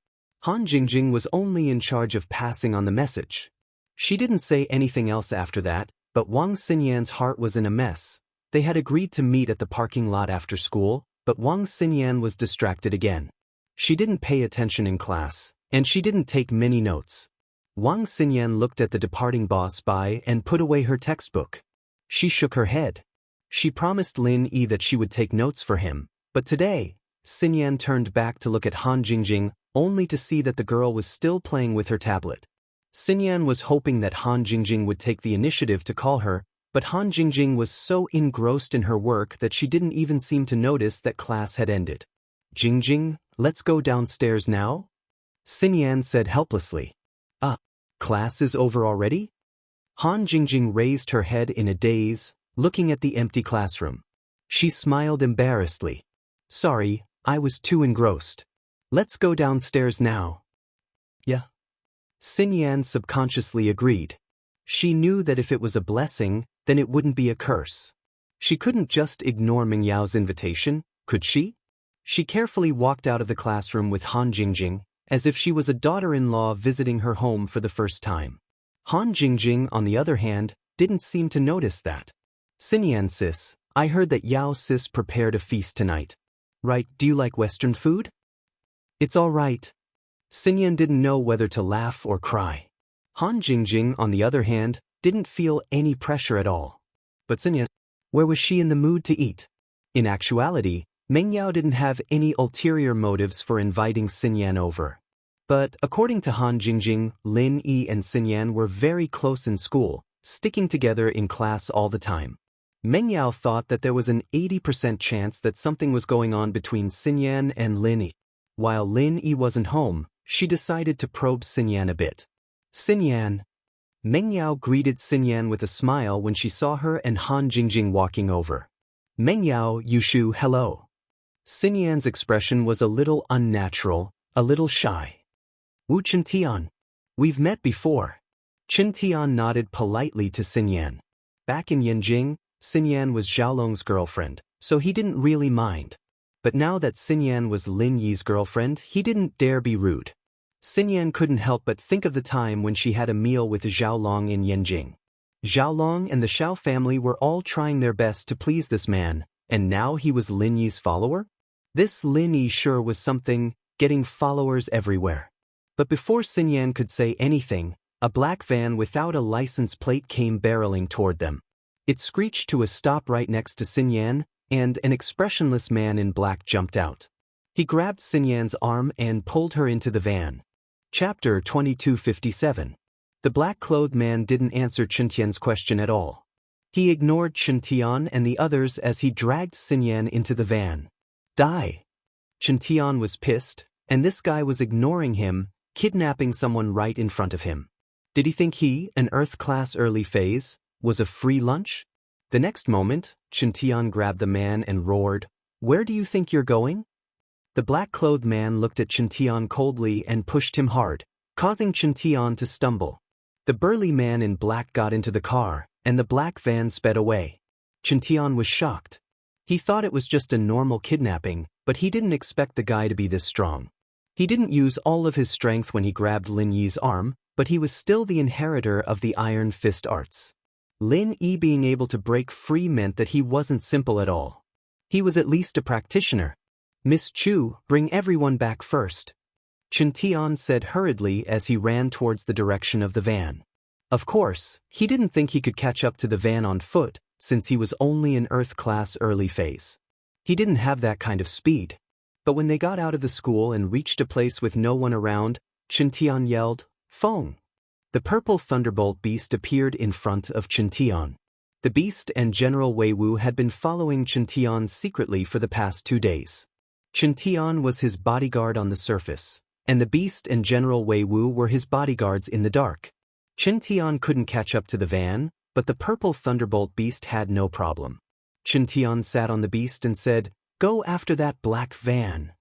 Han Jingjing was only in charge of passing on the message. She didn't say anything else after that, but Wang Xinyan's heart was in a mess. They had agreed to meet at the parking lot after school, but Wang Xinyan was distracted again. She didn't pay attention in class, and she didn't take many notes. Wang Xinyan looked at the departing boss by and put away her textbook. She shook her head. She promised Lin Yi that she would take notes for him, but today, Xinyan turned back to look at Han Jingjing, only to see that the girl was still playing with her tablet. Xinyan was hoping that Han Jingjing would take the initiative to call her, but Han Jingjing was so engrossed in her work that she didn't even seem to notice that class had ended. Jingjing, let's go downstairs now? Xinyan said helplessly. Class is over already? Han Jingjing raised her head in a daze, looking at the empty classroom. She smiled embarrassedly. Sorry, I was too engrossed. Let's go downstairs now. Yeah. Xinyan subconsciously agreed. She knew that if it was a blessing, then it wouldn't be a curse. She couldn't just ignore Meng Yao's invitation, could she? She carefully walked out of the classroom with Han Jingjing, as if she was a daughter-in-law visiting her home for the first time. Han Jingjing, on the other hand, didn't seem to notice that. Xinyan sis, I heard that Yao sis prepared a feast tonight. Right, do you like Western food? It's all right. Xinyan didn't know whether to laugh or cry. Han Jingjing, on the other hand, didn't feel any pressure at all. But Xinyan, where was she in the mood to eat? In actuality, Meng Yao didn't have any ulterior motives for inviting Xinyan over. But according to Han Jingjing, Lin Yi and Xinyan were very close in school, sticking together in class all the time. Meng Yao thought that there was an 80% chance that something was going on between Xinyan and Lin Yi. While Lin Yi wasn't home, she decided to probe Xinyan a bit. Xinyan. Meng Yao greeted Xinyan with a smile when she saw her and Han Jingjing walking over. Meng Yao, Yushu, hello. Xinyan's expression was a little unnatural, a little shy. Wu Chintian. We've met before. Chintian nodded politely to Xinyan. Back in Yanjing, Xinyan was Xiaolong's girlfriend, so he didn't really mind. But now that Xinyan was Lin Yi's girlfriend, he didn't dare be rude. Xinyan couldn't help but think of the time when she had a meal with Xiaolong in Yanjing. Xiaolong and the Xiao family were all trying their best to please this man, and now he was Lin Yi's follower? This Lin Yi sure was something, getting followers everywhere. But before Xinyan could say anything, a black van without a license plate came barreling toward them. It screeched to a stop right next to Xinyan, and an expressionless man in black jumped out. He grabbed Xinyan's arm and pulled her into the van. Chapter 2257. The black-clothed man didn't answer Chen question at all. He ignored Chen Tian and the others as he dragged Xinyan into the van. Die! Chen Tian was pissed, and this guy was ignoring him, kidnapping someone right in front of him. Did he think he, an Earth-class early phase, was a free lunch? The next moment, Chen Tian grabbed the man and roared, "Where do you think you're going?" The black-clothed man looked at Chen Tian coldly and pushed him hard, causing Chen Tian to stumble. The burly man in black got into the car, and the black van sped away. Chen Tian was shocked. He thought it was just a normal kidnapping, but he didn't expect the guy to be this strong. He didn't use all of his strength when he grabbed Lin Yi's arm, but he was still the inheritor of the Iron Fist arts. Lin Yi being able to break free meant that he wasn't simple at all. He was at least a practitioner. "Miss Chu, bring everyone back first," Chen Tian said hurriedly as he ran towards the direction of the van. Of course, he didn't think he could catch up to the van on foot, since he was only an Earth-class early phase. He didn't have that kind of speed. But when they got out of the school and reached a place with no one around, Chen Tian yelled, "Feng!" The purple thunderbolt beast appeared in front of Chen Tian. The beast and General Wei Wu had been following Chen Tian secretly for the past 2 days. Chen Tian was his bodyguard on the surface, and the beast and General Wei Wu were his bodyguards in the dark. Chen Tian couldn't catch up to the van, but the purple thunderbolt beast had no problem. Chen Tian sat on the beast and said, "Go after that black van."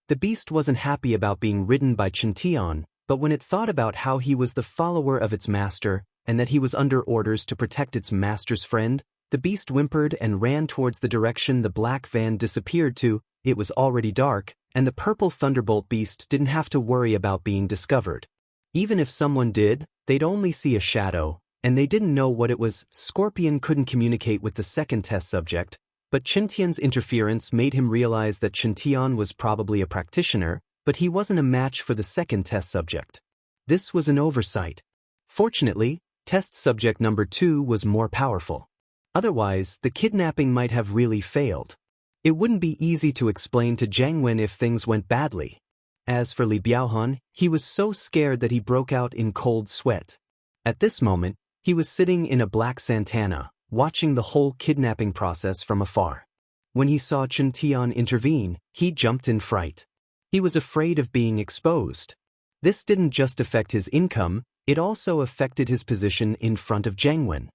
The beast wasn't happy about being ridden by Chen Tian, but when it thought about how he was the follower of its master, and that he was under orders to protect its master's friend, the beast whimpered and ran towards the direction the black van disappeared to. It was already dark, and the purple thunderbolt beast didn't have to worry about being discovered. Even if someone did, they'd only see a shadow, and they didn't know what it was. Scorpion couldn't communicate with the second test subject, but Chen Tian's interference made him realize that Chen Tian was probably a practitioner, but he wasn't a match for the second test subject. This was an oversight. Fortunately, test subject number 2 was more powerful. Otherwise, the kidnapping might have really failed. It wouldn't be easy to explain to Zhang Wen if things went badly. As for Li Biaohan, he was so scared that he broke out in cold sweat. At this moment, he was sitting in a black Santana, watching the whole kidnapping process from afar. When he saw Chen Tian intervene, he jumped in fright. He was afraid of being exposed. This didn't just affect his income, it also affected his position in front of Zhang Wen.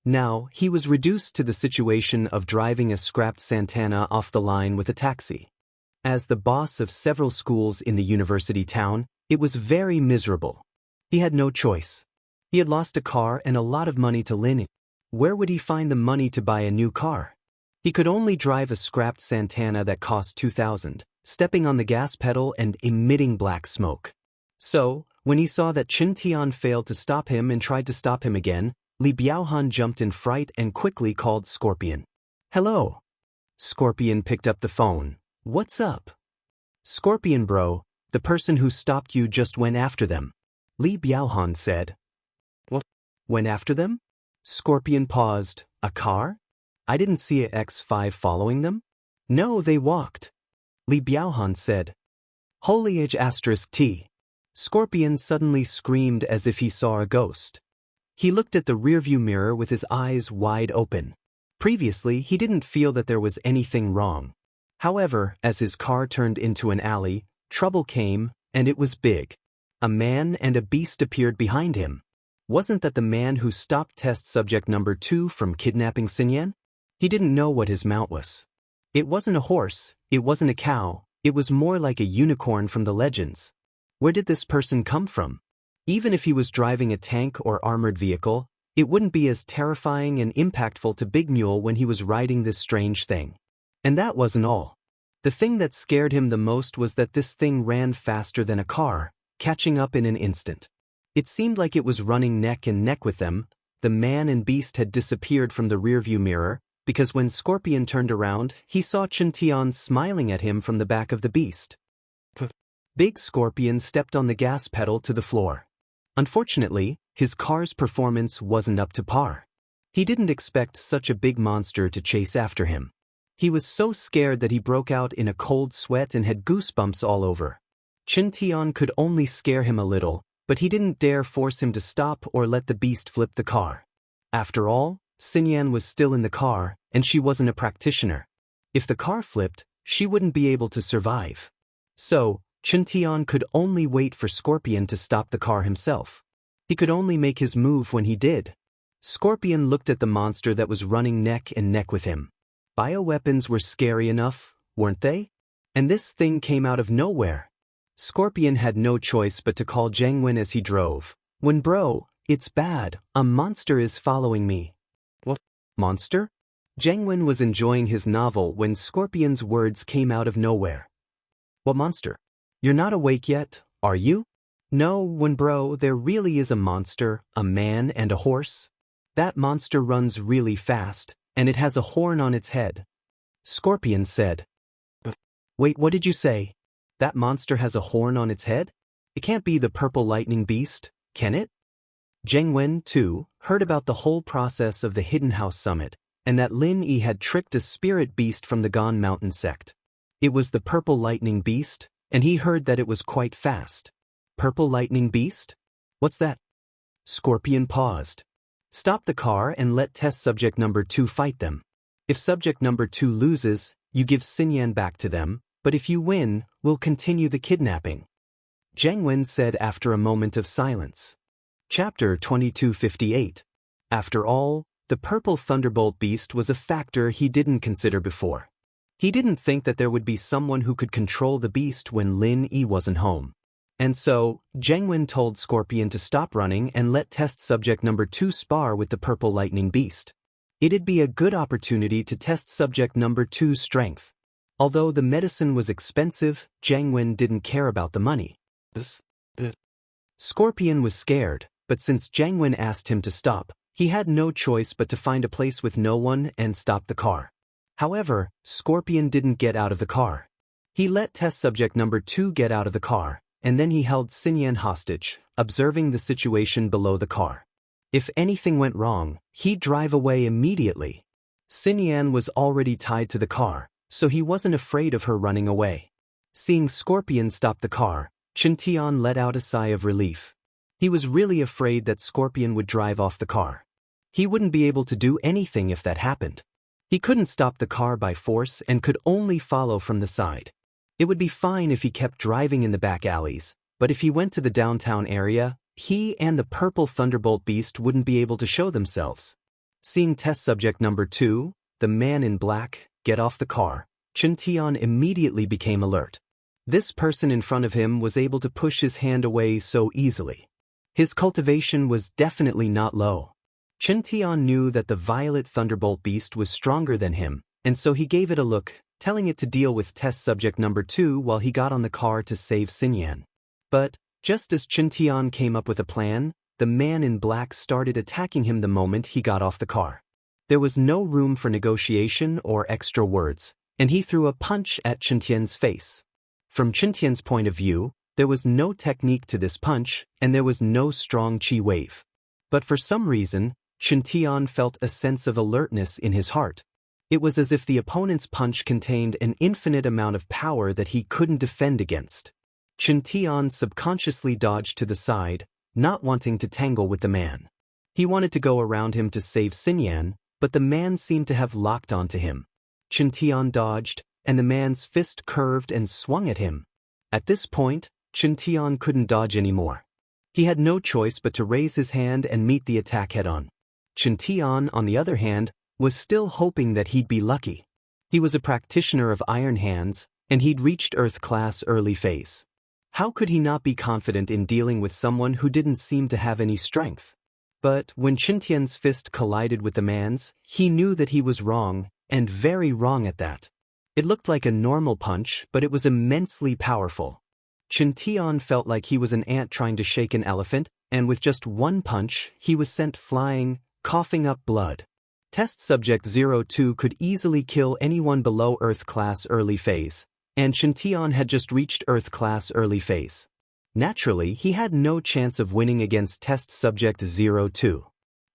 Now, he was reduced to the situation of driving a scrapped Santana off the line with a taxi. As the boss of several schools in the university town, it was very miserable. He had no choice. He had lost a car and a lot of money to Lin. Where would he find the money to buy a new car? He could only drive a scrapped Santana that cost 2,000, stepping on the gas pedal and emitting black smoke. So, when he saw that Chen Tian failed to stop him and tried to stop him again, Li Biaohan jumped in fright and quickly called Scorpion. "Hello." Scorpion picked up the phone. "What's up?" "Scorpion bro, the person who stopped you just went after them," Li Biaohan said. "What? Went after them?" Scorpion paused. "A car? I didn't see a X5 following them." "No, they walked," Li Biaohan said. "Foliage *T." Scorpion suddenly screamed as if he saw a ghost. He looked at the rearview mirror with his eyes wide open. Previously, he didn't feel that there was anything wrong. However, as his car turned into an alley, trouble came, and it was big. A man and a beast appeared behind him. Wasn't that the man who stopped test subject number 2 from kidnapping Xinyan? He didn't know what his mount was. It wasn't a horse, it wasn't a cow, it was more like a unicorn from the legends. Where did this person come from? Even if he was driving a tank or armored vehicle, it wouldn't be as terrifying and impactful to Big Mule when he was riding this strange thing. And that wasn't all. The thing that scared him the most was that this thing ran faster than a car, catching up in an instant. It seemed like it was running neck and neck with them. The man and beast had disappeared from the rearview mirror, because when Scorpion turned around, he saw Chintian smiling at him from the back of the beast. Big Scorpion stepped on the gas pedal to the floor. Unfortunately, his car's performance wasn't up to par. He didn't expect such a big monster to chase after him. He was so scared that he broke out in a cold sweat and had goosebumps all over. Chintian could only scare him a little, but he didn't dare force him to stop or let the beast flip the car. After all, Xinyan was still in the car, and she wasn't a practitioner. If the car flipped, she wouldn't be able to survive. So, Chintian could only wait for Scorpion to stop the car himself. He could only make his move when he did. Scorpion looked at the monster that was running neck and neck with him. Bioweapons were scary enough, weren't they? And this thing came out of nowhere. Scorpion had no choice but to call Zhang Wen as he drove. "When bro, it's bad, a monster is following me." "What? Monster?" Zhang Wen was enjoying his novel when Scorpion's words came out of nowhere. "What monster? You're not awake yet, are you?" "No, when bro, there really is a monster, a man and a horse. That monster runs really fast, and it has a horn on its head." Scorpion said. "Wait, what did you say? That monster has a horn on its head? It can't be the purple lightning beast, can it?" Zheng Wen, too, heard about the whole process of the Hidden House Summit, and that Lin Yi had tricked a spirit beast from the Gone Mountain sect. It was the purple lightning beast, and he heard that it was quite fast. Purple lightning beast? What's that? Scorpion paused. "Stop the car and let test subject number 2 fight them. If subject number 2 loses, you give Xinyan back to them, but if you win, we'll continue the kidnapping," Zhang Wen said after a moment of silence. Chapter 2258. After all, the purple thunderbolt beast was a factor he didn't consider before. He didn't think that there would be someone who could control the beast when Lin Yi wasn't home. And so, Zheng Wen told Scorpion to stop running and let test subject number 2 spar with the purple lightning beast. It'd be a good opportunity to test subject number 2's strength. Although the medicine was expensive, Zheng Wen didn't care about the money. Scorpion was scared, but since Zheng Wen asked him to stop, he had no choice but to find a place with no one and stop the car. However, Scorpion didn't get out of the car. He let test subject number 2 get out of the car, and then he held Xinyan hostage, observing the situation below the car. If anything went wrong, he'd drive away immediately. Xinyan was already tied to the car, so he wasn't afraid of her running away. Seeing Scorpion stop the car, Chintian let out a sigh of relief. He was really afraid that Scorpion would drive off the car. He wouldn't be able to do anything if that happened. He couldn't stop the car by force and could only follow from the side. It would be fine if he kept driving in the back alleys, but if he went to the downtown area, he and the purple thunderbolt beast wouldn't be able to show themselves. Seeing test subject number 2, the man in black, get off the car, Chintian immediately became alert. This person in front of him was able to push his hand away so easily. His cultivation was definitely not low. Chintian knew that the violet thunderbolt beast was stronger than him, and so he gave it a look, telling it to deal with test subject number 2 while he got on the car to save Xinyan. But, just as Chintian came up with a plan, the man in black started attacking him the moment he got off the car. There was no room for negotiation or extra words, and he threw a punch at Chintian's face. From Chintian's point of view, there was no technique to this punch, and there was no strong chi wave. But for some reason, Chintian felt a sense of alertness in his heart. It was as if the opponent's punch contained an infinite amount of power that he couldn't defend against. Chintian subconsciously dodged to the side, not wanting to tangle with the man. He wanted to go around him to save Xinyan, but the man seemed to have locked onto him. Chintian dodged, and the man's fist curved and swung at him. At this point, Chintian couldn't dodge anymore. He had no choice but to raise his hand and meet the attack head-on. Chintian, on the other hand, was still hoping that he'd be lucky. He was a practitioner of Iron Hands, and he'd reached Earth Class early phase. How could he not be confident in dealing with someone who didn't seem to have any strength? But when Chintian's fist collided with the man's, he knew that he was wrong, and very wrong at that. It looked like a normal punch, but it was immensely powerful. Tian felt like he was an ant trying to shake an elephant, and with just one punch, he was sent flying, coughing up blood. Test Subject 02 could easily kill anyone below Earth Class Early Phase, and Tian had just reached Earth Class Early Phase. Naturally, he had no chance of winning against Test Subject 02.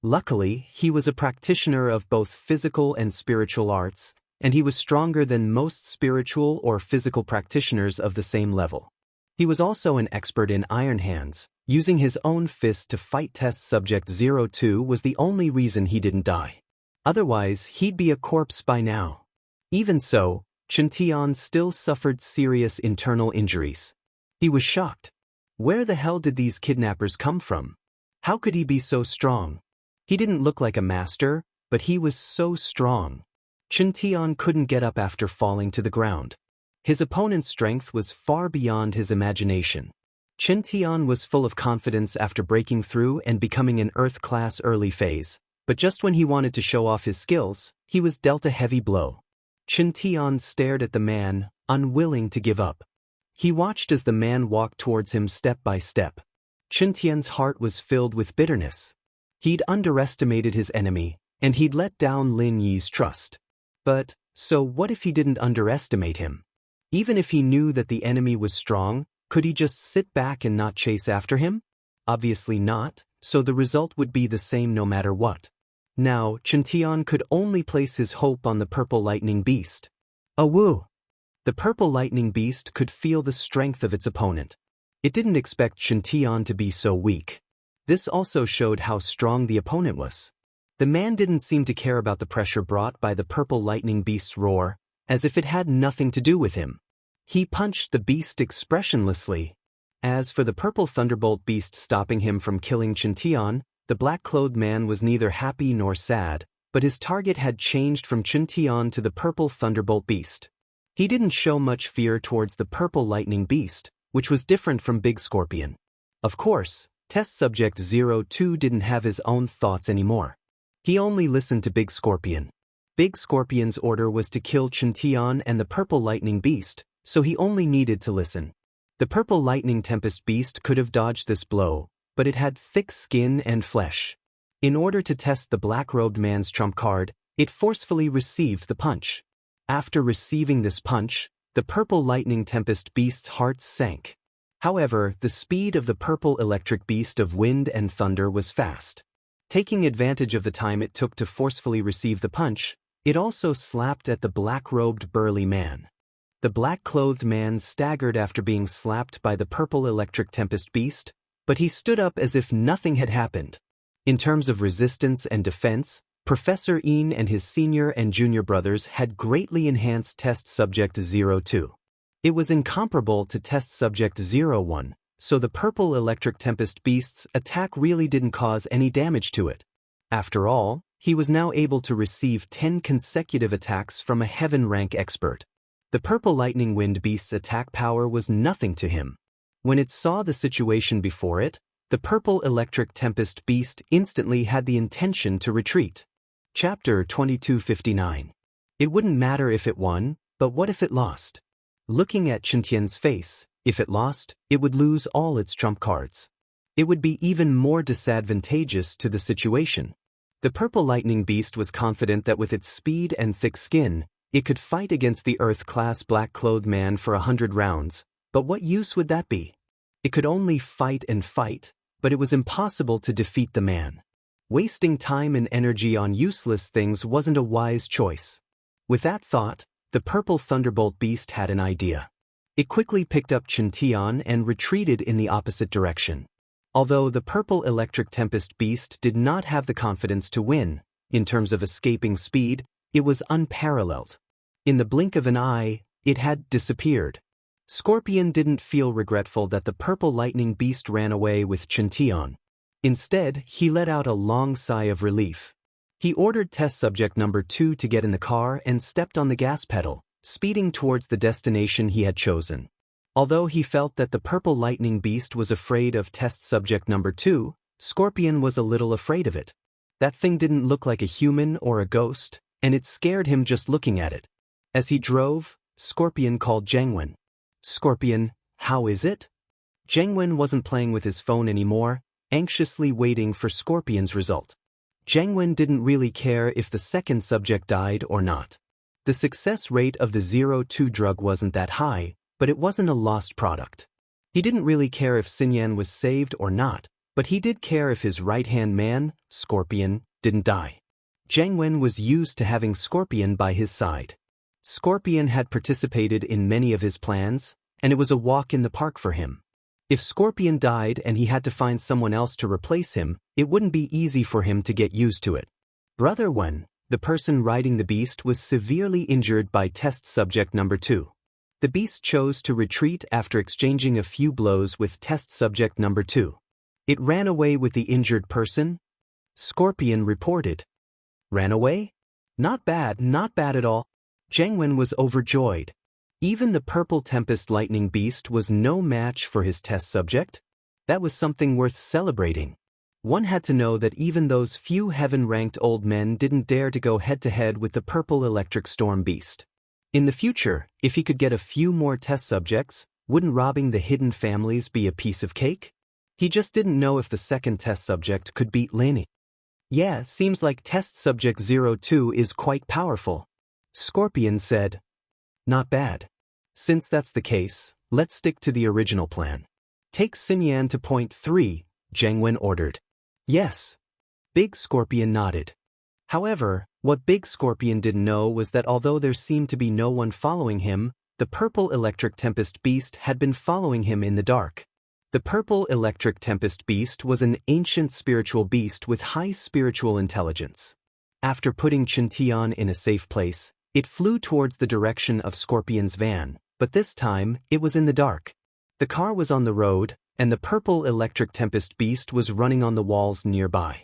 Luckily, he was a practitioner of both physical and spiritual arts, and he was stronger than most spiritual or physical practitioners of the same level. He was also an expert in iron hands. Using his own fist to fight Test Subject 02 was the only reason he didn't die. Otherwise, he'd be a corpse by now. Even so, Tian still suffered serious internal injuries. He was shocked. Where the hell did these kidnappers come from? How could he be so strong? He didn't look like a master, but he was so strong. Tian couldn't get up after falling to the ground. His opponent's strength was far beyond his imagination. Tian was full of confidence after breaking through and becoming an Earth Class Early Phase, but just when he wanted to show off his skills, he was dealt a heavy blow. Tian stared at the man, unwilling to give up. He watched as the man walked towards him step by step. Tian's heart was filled with bitterness. He'd underestimated his enemy, and he'd let down Lin Yi's trust. But, so what if he didn't underestimate him? Even if he knew that the enemy was strong, could he just sit back and not chase after him? Obviously not, so the result would be the same no matter what. Now, Tian could only place his hope on the Purple Lightning Beast. Awoo! The Purple Lightning Beast could feel the strength of its opponent. It didn't expect Tian to be so weak. This also showed how strong the opponent was. The man didn't seem to care about the pressure brought by the Purple Lightning Beast's roar, as if it had nothing to do with him. He punched the beast expressionlessly. As for the Purple Thunderbolt Beast stopping him from killing Tian, the black-clothed man was neither happy nor sad, but his target had changed from Tian to the Purple Thunderbolt Beast. He didn't show much fear towards the Purple Lightning Beast, which was different from Big Scorpion. Of course, Test Subject 02 didn't have his own thoughts anymore. He only listened to Big Scorpion. Big Scorpion's order was to kill Tian and the Purple Lightning Beast, so he only needed to listen. The Purple Lightning Tempest Beast could have dodged this blow, but it had thick skin and flesh. In order to test the black-robed man's trump card, it forcefully received the punch. After receiving this punch, the Purple Lightning Tempest Beast's heart sank. However, the speed of the Purple Electric Beast of Wind and Thunder was fast. Taking advantage of the time it took to forcefully receive the punch, it also slapped at the black-robed burly man. The black-clothed man staggered after being slapped by the Purple Electric Tempest Beast, but he stood up as if nothing had happened. In terms of resistance and defense, Professor Yin and his senior and junior brothers had greatly enhanced Test Subject 02. It was incomparable to Test Subject 01, so the Purple Electric Tempest Beast's attack really didn't cause any damage to it. After all, he was now able to receive 10 consecutive attacks from a Heaven rank expert. The Purple Lightning Wind Beast's attack power was nothing to him. When it saw the situation before it, the Purple Electric Tempest Beast instantly had the intention to retreat. Chapter 2259. It wouldn't matter if it won, but what if it lost? Looking at Tian's face, if it lost, it would lose all its trump cards. It would be even more disadvantageous to the situation. The Purple Lightning Beast was confident that with its speed and thick skin, it could fight against the Earth-class black-clothed man for 100 rounds, but what use would that be? It could only fight and fight, but it was impossible to defeat the man. Wasting time and energy on useless things wasn't a wise choice. With that thought, the Purple Thunderbolt Beast had an idea. It quickly picked up Tian and retreated in the opposite direction. Although the Purple Electric Tempest Beast did not have the confidence to win, in terms of escaping speed, it was unparalleled. In the blink of an eye, it had disappeared. Scorpion didn't feel regretful that the Purple Lightning Beast ran away with Tian. Instead, he let out a long sigh of relief. He ordered Test Subject number 2 to get in the car and stepped on the gas pedal, speeding towards the destination he had chosen. Although he felt that the Purple Lightning Beast was afraid of Test Subject number 2, Scorpion was a little afraid of it. That thing didn't look like a human or a ghost, and it scared him just looking at it. As he drove, Scorpion called Jiangwen. "Scorpion, How is it? Zheng Wen wasn't playing with his phone anymore, anxiously waiting for Scorpion's result. Zheng Wen didn't really care if the second subject died or not. The success rate of the 02 drug wasn't that high, but it wasn't a lost product. He didn't really care if Xinyan was saved or not, but he did care if his right-hand man, Scorpion, didn't die. Zheng Wen was used to having Scorpion by his side. Scorpion had participated in many of his plans, and it was a walk in the park for him. If Scorpion died and he had to find someone else to replace him, it wouldn't be easy for him to get used to it. Brother Wen, the person riding the beast, was severely injured by test subject number 2. The beast chose to retreat after exchanging a few blows with test subject number 2. It ran away with the injured person? Scorpion reported. Ran away? Not bad at all. Zheng Wen was overjoyed. Even the purple tempest lightning beast was no match for his test subject. That was something worth celebrating. One had to know that even those few heaven-ranked old men didn't dare to go head-to-head with the purple electric storm beast. In the future, if he could get a few more test subjects, wouldn't robbing the hidden families be a piece of cake? He just didn't know if the second test subject could beat Lin. Yeah, seems like test subject 02 is quite powerful. Scorpion said. Not bad. Since that's the case, let's stick to the original plan. Take Xinyan to point 3, Zheng Wen ordered. Yes. Big Scorpion nodded. However, what Big Scorpion didn't know was that although there seemed to be no one following him, the purple electric tempest beast had been following him in the dark. The purple electric tempest beast was an ancient spiritual beast with high spiritual intelligence. After putting Chintian in a safe place, it flew towards the direction of Scorpion's van, but this time, it was in the dark. The car was on the road, and the purple electric tempest beast was running on the walls nearby.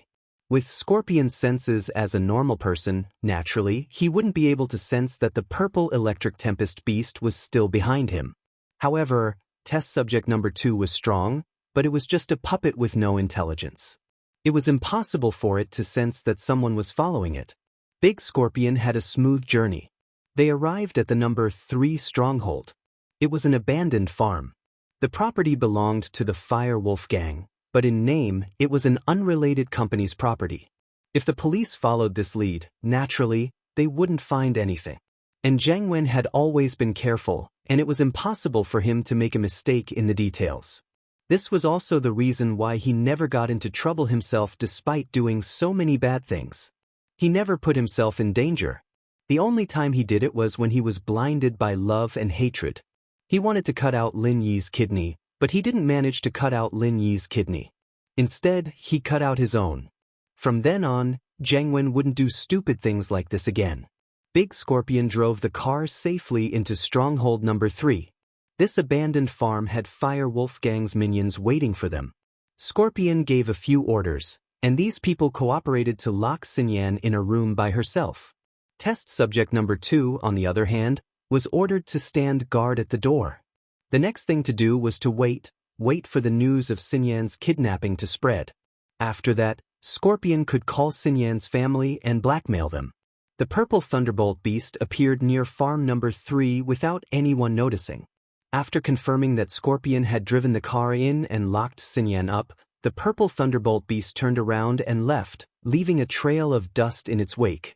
With Scorpion's senses as a normal person, naturally, he wouldn't be able to sense that the purple electric tempest beast was still behind him. However, test subject number 2 was strong, but it was just a puppet with no intelligence. It was impossible for it to sense that someone was following it. Big Scorpion had a smooth journey. They arrived at the number 3 stronghold. It was an abandoned farm. The property belonged to the Fire Wolf Gang, but in name, it was an unrelated company's property. If the police followed this lead, naturally, they wouldn't find anything. And Zheng Wen had always been careful, and it was impossible for him to make a mistake in the details. This was also the reason why he never got into trouble himself despite doing so many bad things. He never put himself in danger. The only time he did it was when he was blinded by love and hatred. He wanted to cut out Lin Yi's kidney, but he didn't manage to cut out Lin Yi's kidney. Instead, he cut out his own. From then on, Zheng Wen wouldn't do stupid things like this again. Big Scorpion drove the car safely into stronghold number 3. This abandoned farm had Fire Wolf Gang's minions waiting for them. Scorpion gave a few orders, and these people cooperated to lock Xinyan in a room by herself. Test subject number 2, on the other hand, was ordered to stand guard at the door. The next thing to do was to wait for the news of Xinyan's kidnapping to spread. After that, Scorpion could call Xinyan's family and blackmail them. The purple thunderbolt beast appeared near farm number 3 without anyone noticing. After confirming that Scorpion had driven the car in and locked Xinyan up, the purple thunderbolt beast turned around and left, leaving a trail of dust in its wake.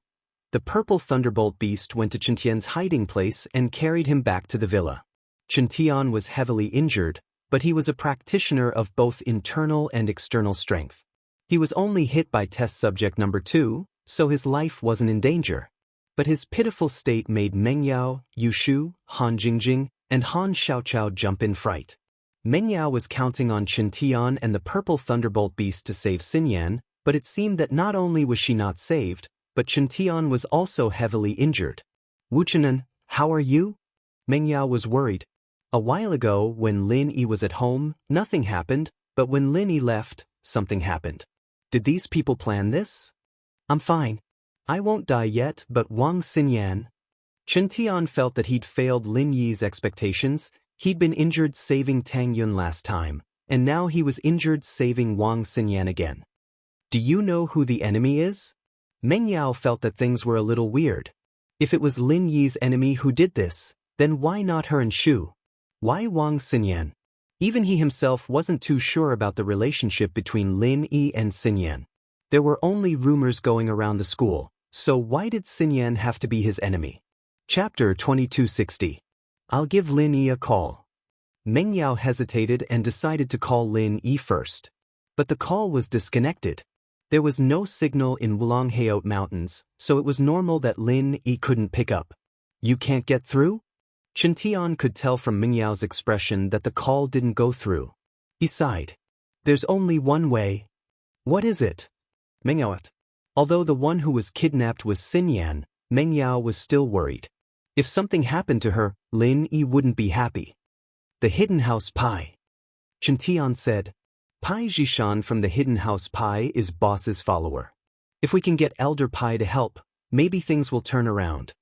The purple thunderbolt beast went to Chintian's hiding place and carried him back to the villa. Chintian was heavily injured, but he was a practitioner of both internal and external strength. He was only hit by test subject number 2, so his life wasn't in danger. But his pitiful state made Meng Yao, Yu Shu, Han Jingjing, and Han Xiaoqiao jump in fright. Meng Yao was counting on Chintian and the purple thunderbolt beast to save Xinyan, but it seemed that not only was she not saved, but Chintian was also heavily injured. Wu Chenan, how are you? Meng Yao was worried. A while ago, when Lin Yi was at home, nothing happened, but when Lin Yi left, something happened. Did these people plan this? I'm fine. I won't die yet, but Wang Xinyan. Chintian felt that he'd failed Lin Yi's expectations. He'd been injured saving Tang Yun last time, and now he was injured saving Wang Xinyan again. Do you know who the enemy is? Meng Yao felt that things were a little weird. If it was Lin Yi's enemy who did this, then why not her and Shu? Why Wang Xinyan? Even he himself wasn't too sure about the relationship between Lin Yi and Xinyan. There were only rumors going around the school, so why did Xinyan have to be his enemy? Chapter 2260. I'll give Lin Yi a call. Meng Yao hesitated and decided to call Lin Yi first. But the call was disconnected. There was no signal in Wulongheot Mountains, so it was normal that Lin Yi couldn't pick up. You can't get through? Chen Tian could tell from Meng Yao's expression that the call didn't go through. He sighed. There's only one way. What is it? Meng Yao. Although the one who was kidnapped was Xinyan, Meng Yao was still worried. If something happened to her, Lin Yi wouldn't be happy. The Hidden House Pie. Chen Tian said. Pai Zhishan from the Hidden House Pie is boss's follower. If we can get Elder Pai to help, maybe things will turn around.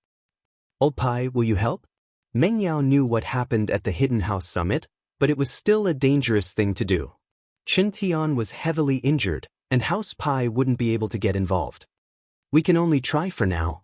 Old Pai, will you help? Meng Yao knew what happened at the Hidden House Summit, but it was still a dangerous thing to do. Chen Tian was heavily injured, and House Pai wouldn't be able to get involved. We can only try for now.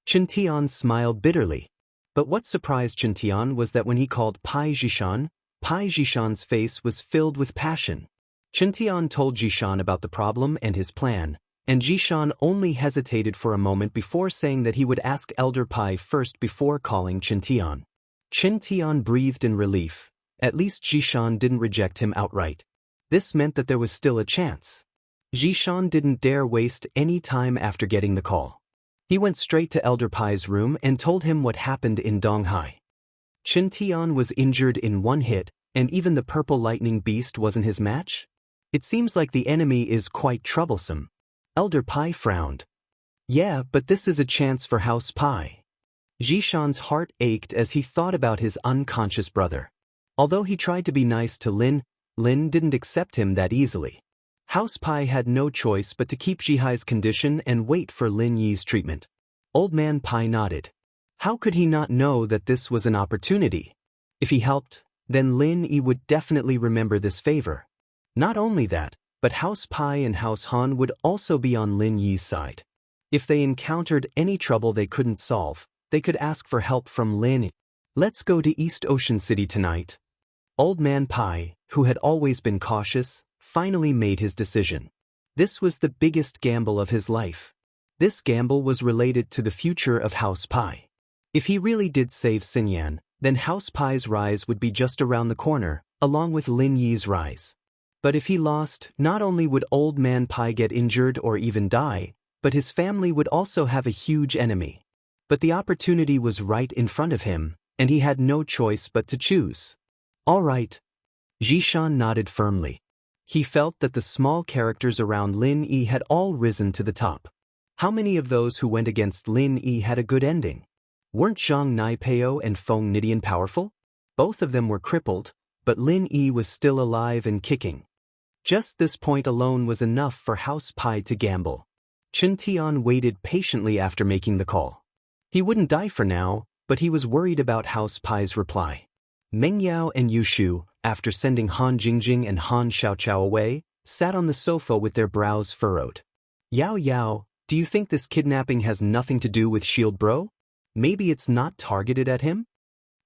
Chen Tian smiled bitterly. But what surprised Chen Tian was that when he called Pai Zhishan's face was filled with passion. Chen Tian told Zhishan about the problem and his plan, and Zhishan only hesitated for a moment before saying that he would ask Elder Pai first before calling Chen Tian. Chen Tian breathed in relief. At least Zhishan didn't reject him outright. This meant that there was still a chance. Zhishan didn't dare waste any time after getting the call. He went straight to Elder Pai's room and told him what happened in Donghai. Chen Tian was injured in one hit, and even the purple lightning beast wasn't his match? It seems like the enemy is quite troublesome. Elder Pai frowned. Yeah, but this is a chance for House Pai. Zhishan's heart ached as he thought about his unconscious brother. Although he tried to be nice to Lin didn't accept him that easily. House Pai had no choice but to keep Zhihai's condition and wait for Lin Yi's treatment. Old Man Pai nodded. How could he not know that this was an opportunity? If he helped, then Lin Yi would definitely remember this favor. Not only that, but House Pai and House Han would also be on Lin Yi's side. If they encountered any trouble they couldn't solve, they could ask for help from Lin Yi. Let's go to East Ocean City tonight. Old Man Pai, who had always been cautious, finally made his decision. This was the biggest gamble of his life. This gamble was related to the future of House Pai. If he really did save Xinyan, then House Pai's rise would be just around the corner, along with Lin Yi's rise. But if he lost, not only would Old Man Pai get injured or even die, but his family would also have a huge enemy. But the opportunity was right in front of him, and he had no choice but to choose. All right. Zhishan nodded firmly. He felt that the small characters around Lin Yi had all risen to the top. How many of those who went against Lin Yi had a good ending? Weren't Zhang Naipeo and Feng Nidian powerful? Both of them were crippled, but Lin Yi was still alive and kicking. Just this point alone was enough for House Pai to gamble. Chen Tian waited patiently after making the call. He wouldn't die for now, but he was worried about House Pai's reply. Meng Yao and Yu Shu, after sending Han Jingjing and Han Xiaoqiao away, sat on the sofa with their brows furrowed. Yao Yao, do you think this kidnapping has nothing to do with Shield Bro? Maybe it's not targeted at him?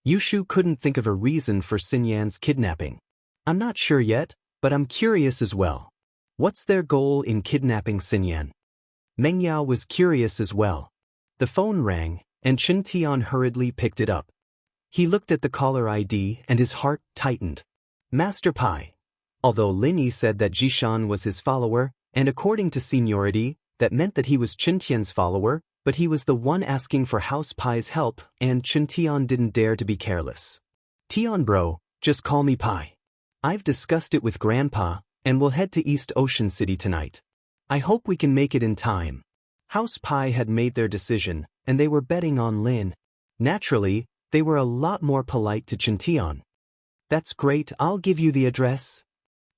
Yu Shu couldn't think of a reason for Xinyan's kidnapping. I'm not sure yet, but I'm curious as well. What's their goal in kidnapping Xinyan? Meng Yao was curious as well. The phone rang, and Chen Tian hurriedly picked it up. He looked at the caller ID and his heart tightened. Master Pai. Although Lin Yi said that Zhishan was his follower, and according to seniority, that meant that he was Chen Tian's follower, but he was the one asking for House Pai's help, and Chen Tian didn't dare to be careless. Tian bro, just call me Pai. I've discussed it with Grandpa, and we'll head to East Ocean City tonight. I hope we can make it in time. House Pai had made their decision, and they were betting on Lin. Naturally, they were a lot more polite to Chen Tian. That's great, I'll give you the address.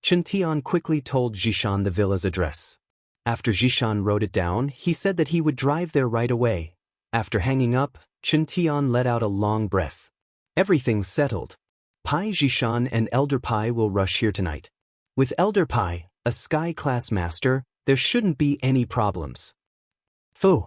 Chen Tian quickly told Zhishan the villa's address. After Zhishan wrote it down, he said that he would drive there right away. After hanging up, Chen Tian let out a long breath. Everything's settled. Pai Zhishan and Elder Pai will rush here tonight. With Elder Pai, a sky-class master, there shouldn't be any problems. Phew.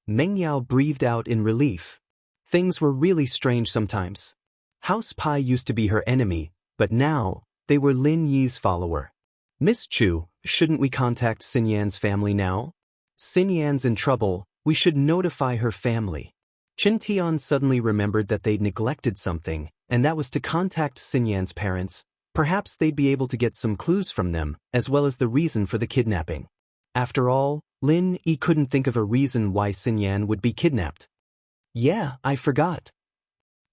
Meng Yao breathed out in relief. Things were really strange sometimes. House Pai used to be her enemy, but now, they were Lin Yi's follower. Miss Chu, shouldn't we contact Xin Yan's family now? Xin Yan's in trouble, we should notify her family. Chen Tian suddenly remembered that they'd neglected something, and that was to contact Xin Yan's parents. Perhaps they'd be able to get some clues from them, as well as the reason for the kidnapping. After all, Lin Yi couldn't think of a reason why Xin Yan would be kidnapped. Yeah, I forgot.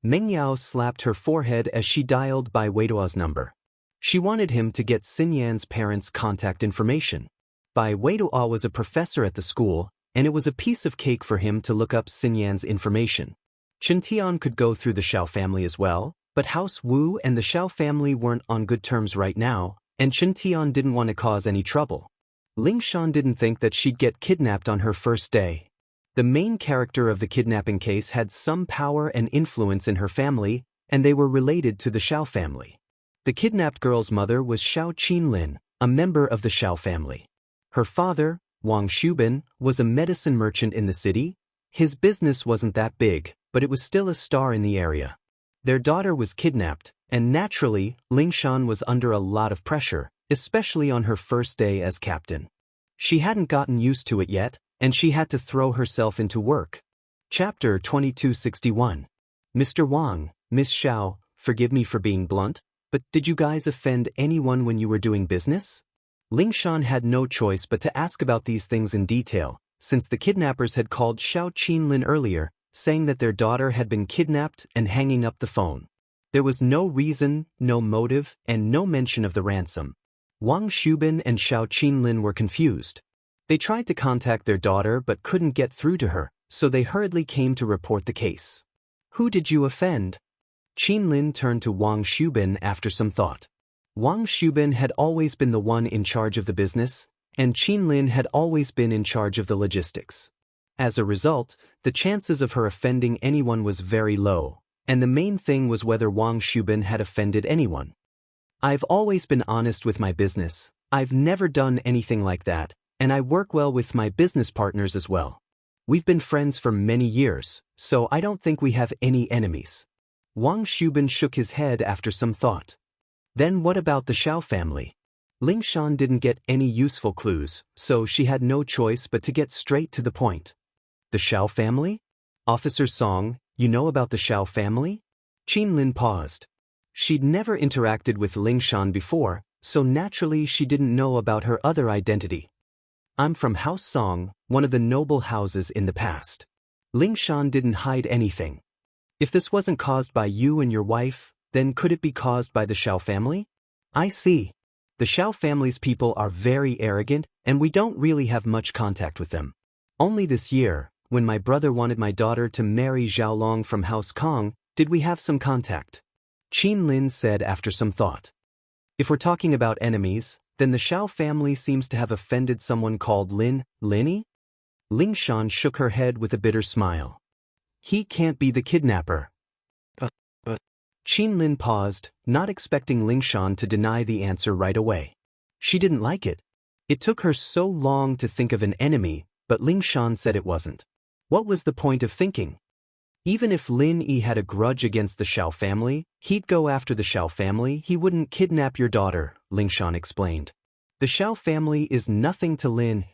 Meng Yao slapped her forehead as she dialed by Wei Duo's number. She wanted him to get Xin Yan's parents' contact information. Bai Weiduo was a professor at the school, and it was a piece of cake for him to look up Xin Yan's information. Chen Tian could go through the Xiao family as well, but House Wu and the Xiao family weren't on good terms right now, and Chen Tian didn't want to cause any trouble. Ling Shan didn't think that she'd get kidnapped on her first day. The main character of the kidnapping case had some power and influence in her family, and they were related to the Xiao family. The kidnapped girl's mother was Xiao Qinlin, a member of the Xiao family. Her father, Wang Shubin, was a medicine merchant in the city. His business wasn't that big, but it was still a star in the area. Their daughter was kidnapped, and naturally, Ling Shan was under a lot of pressure, especially on her first day as captain. She hadn't gotten used to it yet, and she had to throw herself into work. Chapter 2261. Mr. Wang, Miss Xiao, forgive me for being blunt, but did you guys offend anyone when you were doing business? Ling Shan had no choice but to ask about these things in detail, since the kidnappers had called Xiao Qinlin earlier, saying that their daughter had been kidnapped and hanging up the phone. There was no reason, no motive, and no mention of the ransom. Wang Shubin and Xiao Qinlin were confused. They tried to contact their daughter but couldn't get through to her, so they hurriedly came to report the case. Who did you offend? Qinlin turned to Wang Shubin after some thought. Wang Shubin had always been the one in charge of the business, and Qinlin had always been in charge of the logistics. As a result, the chances of her offending anyone was very low, and the main thing was whether Wang Shubin had offended anyone. I've always been honest with my business, I've never done anything like that, and I work well with my business partners as well. We've been friends for many years, so I don't think we have any enemies. Wang Shubin shook his head after some thought. Then what about the Xiao family? Ling Shan didn't get any useful clues, so she had no choice but to get straight to the point. The Xiao family? Officer Song, you know about the Xiao family? Qinlin paused. She'd never interacted with Ling Shan before, so naturally she didn't know about her other identity. I'm from House Song, one of the noble houses in the past. Ling Shan didn't hide anything. If this wasn't caused by you and your wife, then could it be caused by the Xiao family? I see. The Xiao family's people are very arrogant, and we don't really have much contact with them. Only this year, when my brother wanted my daughter to marry Xiaolong from House Kong, did we have some contact. Qinlin said after some thought. If we're talking about enemies, then the Xiao family seems to have offended someone called Linny? Ling Shan shook her head with a bitter smile. He can't be the kidnapper. Qinlin paused, not expecting Ling Shan to deny the answer right away. She didn't like it. It took her so long to think of an enemy, but Ling Shan said it wasn't. What was the point of thinking? Even if Lin Yi had a grudge against the Xiao family, he'd go after the Xiao family, he wouldn't kidnap your daughter, Ling Shan explained. The Xiao family is nothing to Lin.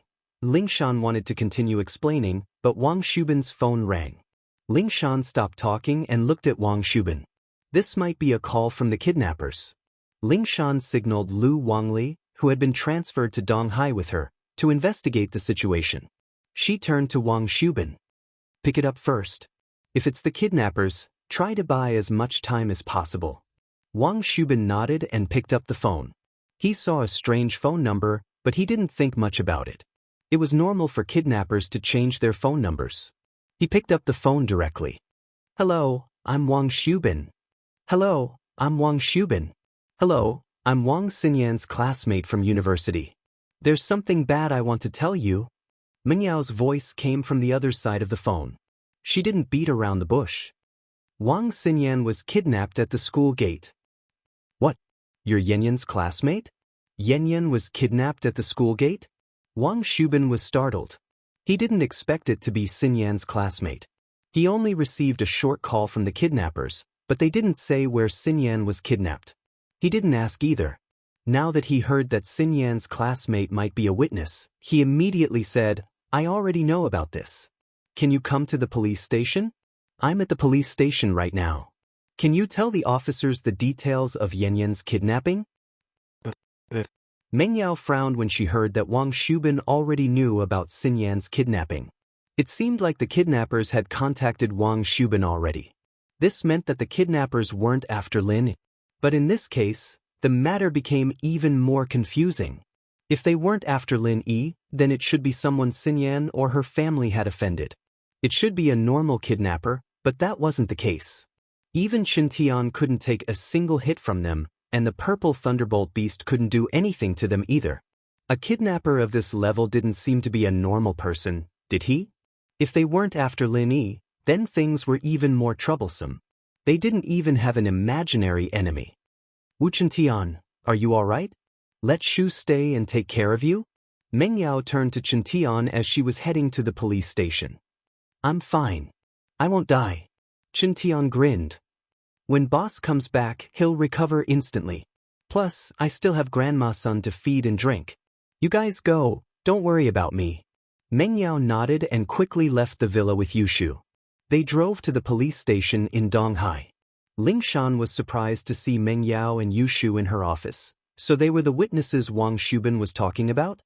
Ling Shan wanted to continue explaining, but Wang Shubin's phone rang. Ling Shan stopped talking and looked at Wang Shubin. This might be a call from the kidnappers. Ling Shan signaled Lu Wangli, who had been transferred to Donghai with her, to investigate the situation. She turned to Wang Shubin. Pick it up first. If it's the kidnappers, try to buy as much time as possible. Wang Shubin nodded and picked up the phone. He saw a strange phone number, but he didn't think much about it. It was normal for kidnappers to change their phone numbers. He picked up the phone directly. Hello, I'm Wang Shubin. Hello, I'm Wang Shubin. Hello, I'm Wang Xinyan's classmate from university. There's something bad I want to tell you. Meng Yao's voice came from the other side of the phone. She didn't beat around the bush. Wang Xinyan was kidnapped at the school gate. What? You're Yanyan's classmate? Yanyan was kidnapped at the school gate? Wang Shubin was startled. He didn't expect it to be Xinyan's classmate. He only received a short call from the kidnappers, but they didn't say where Xinyan was kidnapped. He didn't ask either. Now that he heard that Xinyan's classmate might be a witness, he immediately said, "I already know about this. Can you come to the police station? I'm at the police station right now. Can you tell the officers the details of Yanyan's kidnapping?" Meng Yao frowned when she heard that Wang Shubin already knew about Xinyan's kidnapping. It seemed like the kidnappers had contacted Wang Shubin already. This meant that the kidnappers weren't after Lin. But in this case, the matter became even more confusing. If they weren't after Lin Yi, then it should be someone Xinyan or her family had offended. It should be a normal kidnapper, but that wasn't the case. Even Qintian couldn't take a single hit from them, and the purple thunderbolt beast couldn't do anything to them either. A kidnapper of this level didn't seem to be a normal person, did he? If they weren't after Lin Yi, then things were even more troublesome. They didn't even have an imaginary enemy. "Wu Qintian, are you all right? Let Shu stay and take care of you?" Meng Yao turned to Qintian as she was heading to the police station. "I'm fine. I won't die." Qintian grinned. "When boss comes back, he'll recover instantly. Plus, I still have Grandma's son to feed and drink. You guys go, don't worry about me." Meng Yao nodded and quickly left the villa with Yushu. They drove to the police station in Donghai. Ling Shan was surprised to see Meng Yao and Yushu in her office, so they were the witnesses Wang Shubin was talking about?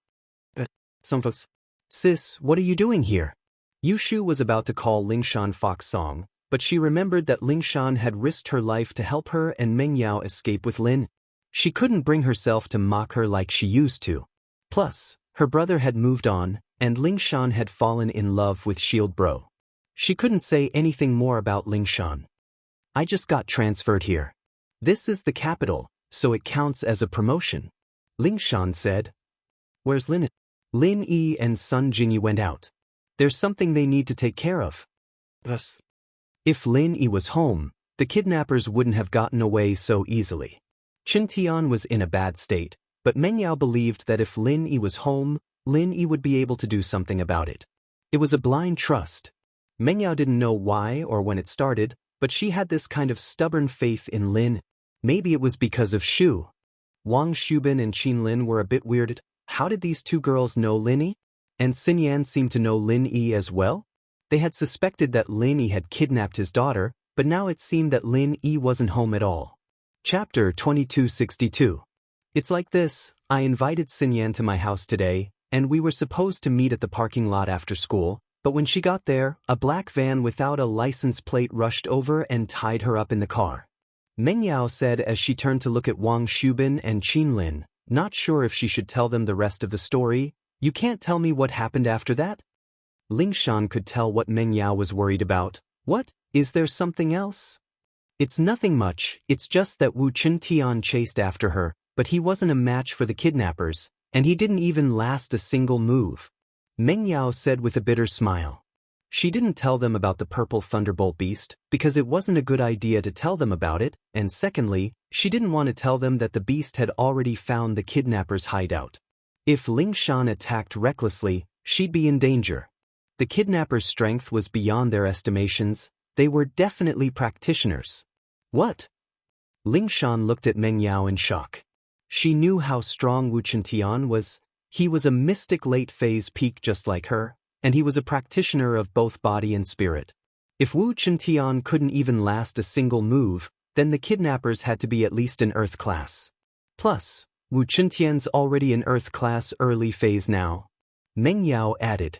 Some folks. "Sis, what are you doing here?" Yushu was about to call Ling Shan Fox Song, but she remembered that Ling Shan had risked her life to help her and Meng Yao escape with Lin. She couldn't bring herself to mock her like she used to. Plus, her brother had moved on, and Ling Shan had fallen in love with Shield Bro. She couldn't say anything more about Ling Shan. "I just got transferred here. This is the capital, so it counts as a promotion," Ling Shan said. "Where's Lin?" Lin Yi and Sun Jingyi went out. "There's something they need to take care of." Thus, if Lin Yi was home, the kidnappers wouldn't have gotten away so easily. Qintian was in a bad state, but Meng Yao believed that if Lin Yi was home, Lin Yi would be able to do something about it. It was a blind trust. Meng Yao didn't know why or when it started, but she had this kind of stubborn faith in Lin. Maybe it was because of Shu. Wang Shubin and Qin Lin were a bit weirded. How did these two girls know Lin Yi? And Xinyan seemed to know Lin Yi as well? They had suspected that Lin Yi had kidnapped his daughter, but now it seemed that Lin Yi wasn't home at all. Chapter 2262. It's like this: I invited Xinyan to my house today, and we were supposed to meet at the parking lot after school, but when she got there, a black van without a license plate rushed over and tied her up in the car. Meng Yao said as she turned to look at Wang Shubin and Qin Lin, not sure if she should tell them the rest of the story. "You can't tell me what happened after that?" Ling Shan could tell what Meng Yao was worried about. "What? Is there something else?" "It's nothing much, it's just that Wu Qintian chased after her, but he wasn't a match for the kidnappers, and he didn't even last a single move," Meng Yao said with a bitter smile. She didn't tell them about the purple thunderbolt beast, because it wasn't a good idea to tell them about it, and secondly, she didn't want to tell them that the beast had already found the kidnappers' hideout. If Ling Shan attacked recklessly, she'd be in danger. The kidnappers' strength was beyond their estimations. They were definitely practitioners. "What?" Ling Shan looked at Meng Yao in shock. She knew how strong Wu Qintian was. He was a mystic late-phase peak just like her, and he was a practitioner of both body and spirit. If Wu Qintian couldn't even last a single move, then the kidnappers had to be at least an Earth class. Plus, Wu Qintian's already an Earth class early phase now. Meng Yao added.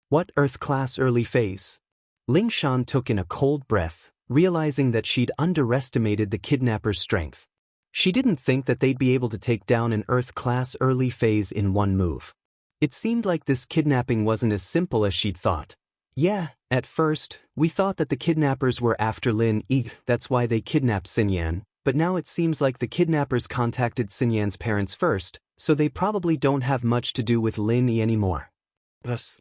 "What Earth class early phase?" Ling Shan took in a cold breath, realizing that she'd underestimated the kidnappers' strength. She didn't think that they'd be able to take down an Earth class early phase in one move. It seemed like this kidnapping wasn't as simple as she'd thought. "Yeah, at first, we thought that the kidnappers were after Lin Yi, that's why they kidnapped Xinyan, but now it seems like the kidnappers contacted Xinyan's parents first, so they probably don't have much to do with Lin Yi anymore." "Thus,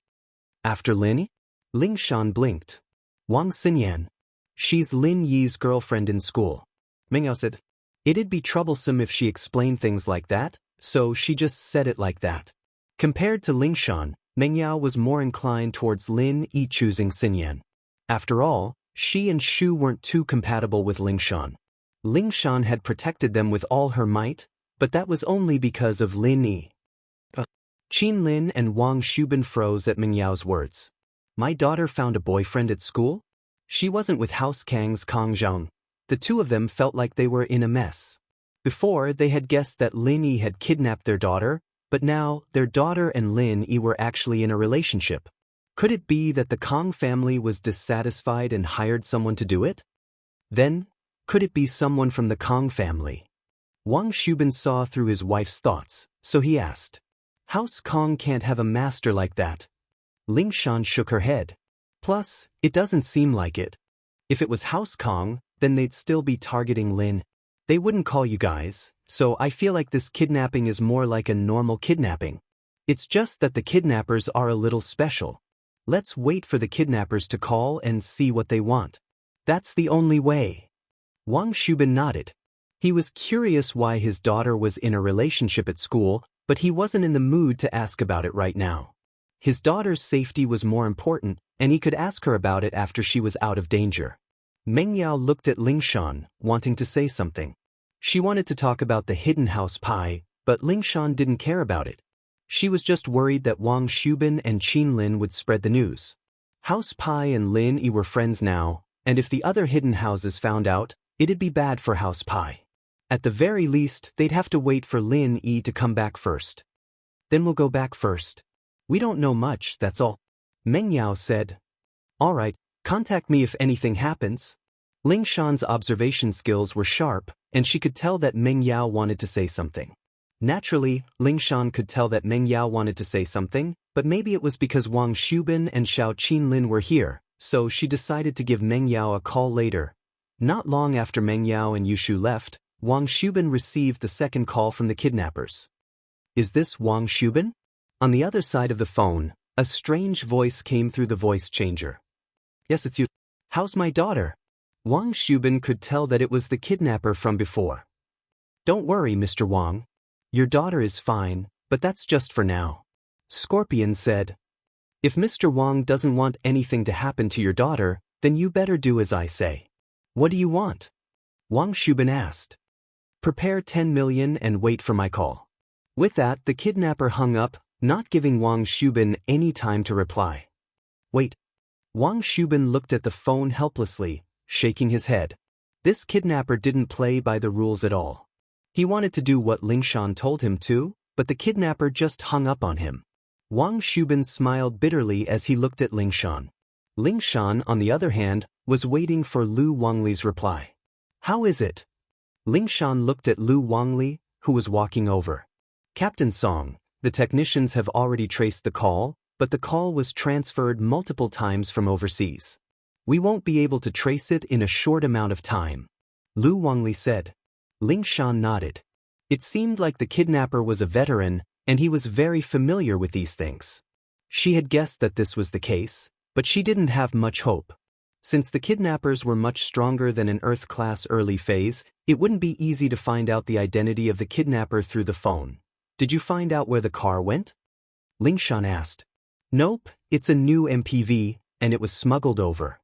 after Lin Yi?" Ling Shan blinked. "Wang Xinyan. She's Lin Yi's girlfriend in school." Meng Yao said. It'd be troublesome if she explained things like that, so she just said it like that. Compared to Ling Shan, Meng Yao was more inclined towards Lin Yi choosing Xinyan. After all, She and Shu weren't too compatible with Lingshan. Lingshan had protected them with all her might, but that was only because of Lin Yi. Qin Lin and Wang Shubin froze at Meng Yao's words. My daughter found a boyfriend at school? She wasn't with House Kang's Kang Zhang. The two of them felt like they were in a mess. Before, they had guessed that Lin Yi had kidnapped their daughter, but now, their daughter and Lin Yi were actually in a relationship. Could it be that the Kang family was dissatisfied and hired someone to do it? Then, could it be someone from the Kang family? Wang Shubin saw through his wife's thoughts, so he asked. House Kang can't have a master like that. Lingshan shook her head. Plus, it doesn't seem like it. If it was House Kang, then they'd still be targeting Lin. They wouldn't call you guys, so I feel like this kidnapping is more like a normal kidnapping. It's just that the kidnappers are a little special. Let's wait for the kidnappers to call and see what they want. That's the only way. Wang Shubin nodded. He was curious why his daughter was in a relationship at school, but he wasn't in the mood to ask about it right now. His daughter's safety was more important, and he could ask her about it after she was out of danger. Meng Yao looked at Lingshan, wanting to say something. She wanted to talk about the hidden house pie, but Lingshan didn't care about it. She was just worried that Wang Shubin and Qin Lin would spread the news. House Pai and Lin Yi were friends now, and if the other hidden houses found out, it'd be bad for House Pai. At the very least, they'd have to wait for Lin Yi to come back first. Then we'll go back first. We don't know much, that's all. Meng Yao said. All right, contact me if anything happens. Lingshan's observation skills were sharp, and she could tell that Meng Yao wanted to say something. Naturally, Lingshan could tell that Meng Yao wanted to say something, but maybe it was because Wang Shubin and Xiao Qinlin were here, so she decided to give Meng Yao a call later. Not long after Meng Yao and Yushu left, Wang Shubin received the second call from the kidnappers. Is this Wang Shubin? On the other side of the phone, a strange voice came through the voice changer. Yes, it's you. How's my daughter? Wang Shubin could tell that it was the kidnapper from before. Don't worry, Mr. Wang. Your daughter is fine, but that's just for now. Scorpion said. If Mr. Wang doesn't want anything to happen to your daughter, then you better do as I say. What do you want? Wang Shubin asked. Prepare 10 million and wait for my call. With that, the kidnapper hung up, not giving Wang Shubin any time to reply. Wait. Wang Shubin looked at the phone helplessly, shaking his head. This kidnapper didn't play by the rules at all. He wanted to do what Lingshan told him to, but the kidnapper just hung up on him. Wang Shubin smiled bitterly as he looked at Lingshan. Lingshan, on the other hand, was waiting for Lu Wangli's reply. How is it? Lingshan looked at Lu Wangli, who was walking over. Captain Song, the technicians have already traced the call, but the call was transferred multiple times from overseas. We won't be able to trace it in a short amount of time. Lu Wangli said. Lingshan nodded. It seemed like the kidnapper was a veteran, and he was very familiar with these things. She had guessed that this was the case, but she didn't have much hope. Since the kidnappers were much stronger than an Earth-class early phase, it wouldn't be easy to find out the identity of the kidnapper through the phone. Did you find out where the car went? Lingshan asked. Nope, it's a new MPV, and it was smuggled over.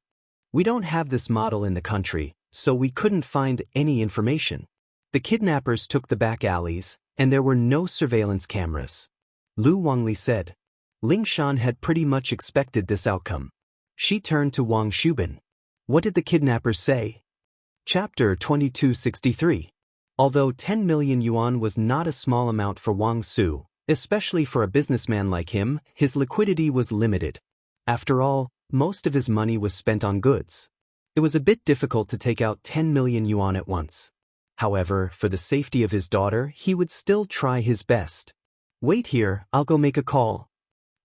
We don't have this model in the country, so we couldn't find any information. The kidnappers took the back alleys, and there were no surveillance cameras. Lu Wangli said. Lingshan had pretty much expected this outcome. She turned to Wang Shubin. What did the kidnappers say? Chapter 2263. Although 10 million yuan was not a small amount for Wang Su, especially for a businessman like him, his liquidity was limited. After all, most of his money was spent on goods. It was a bit difficult to take out 10 million yuan at once. However, for the safety of his daughter, he would still try his best. Wait here, I'll go make a call.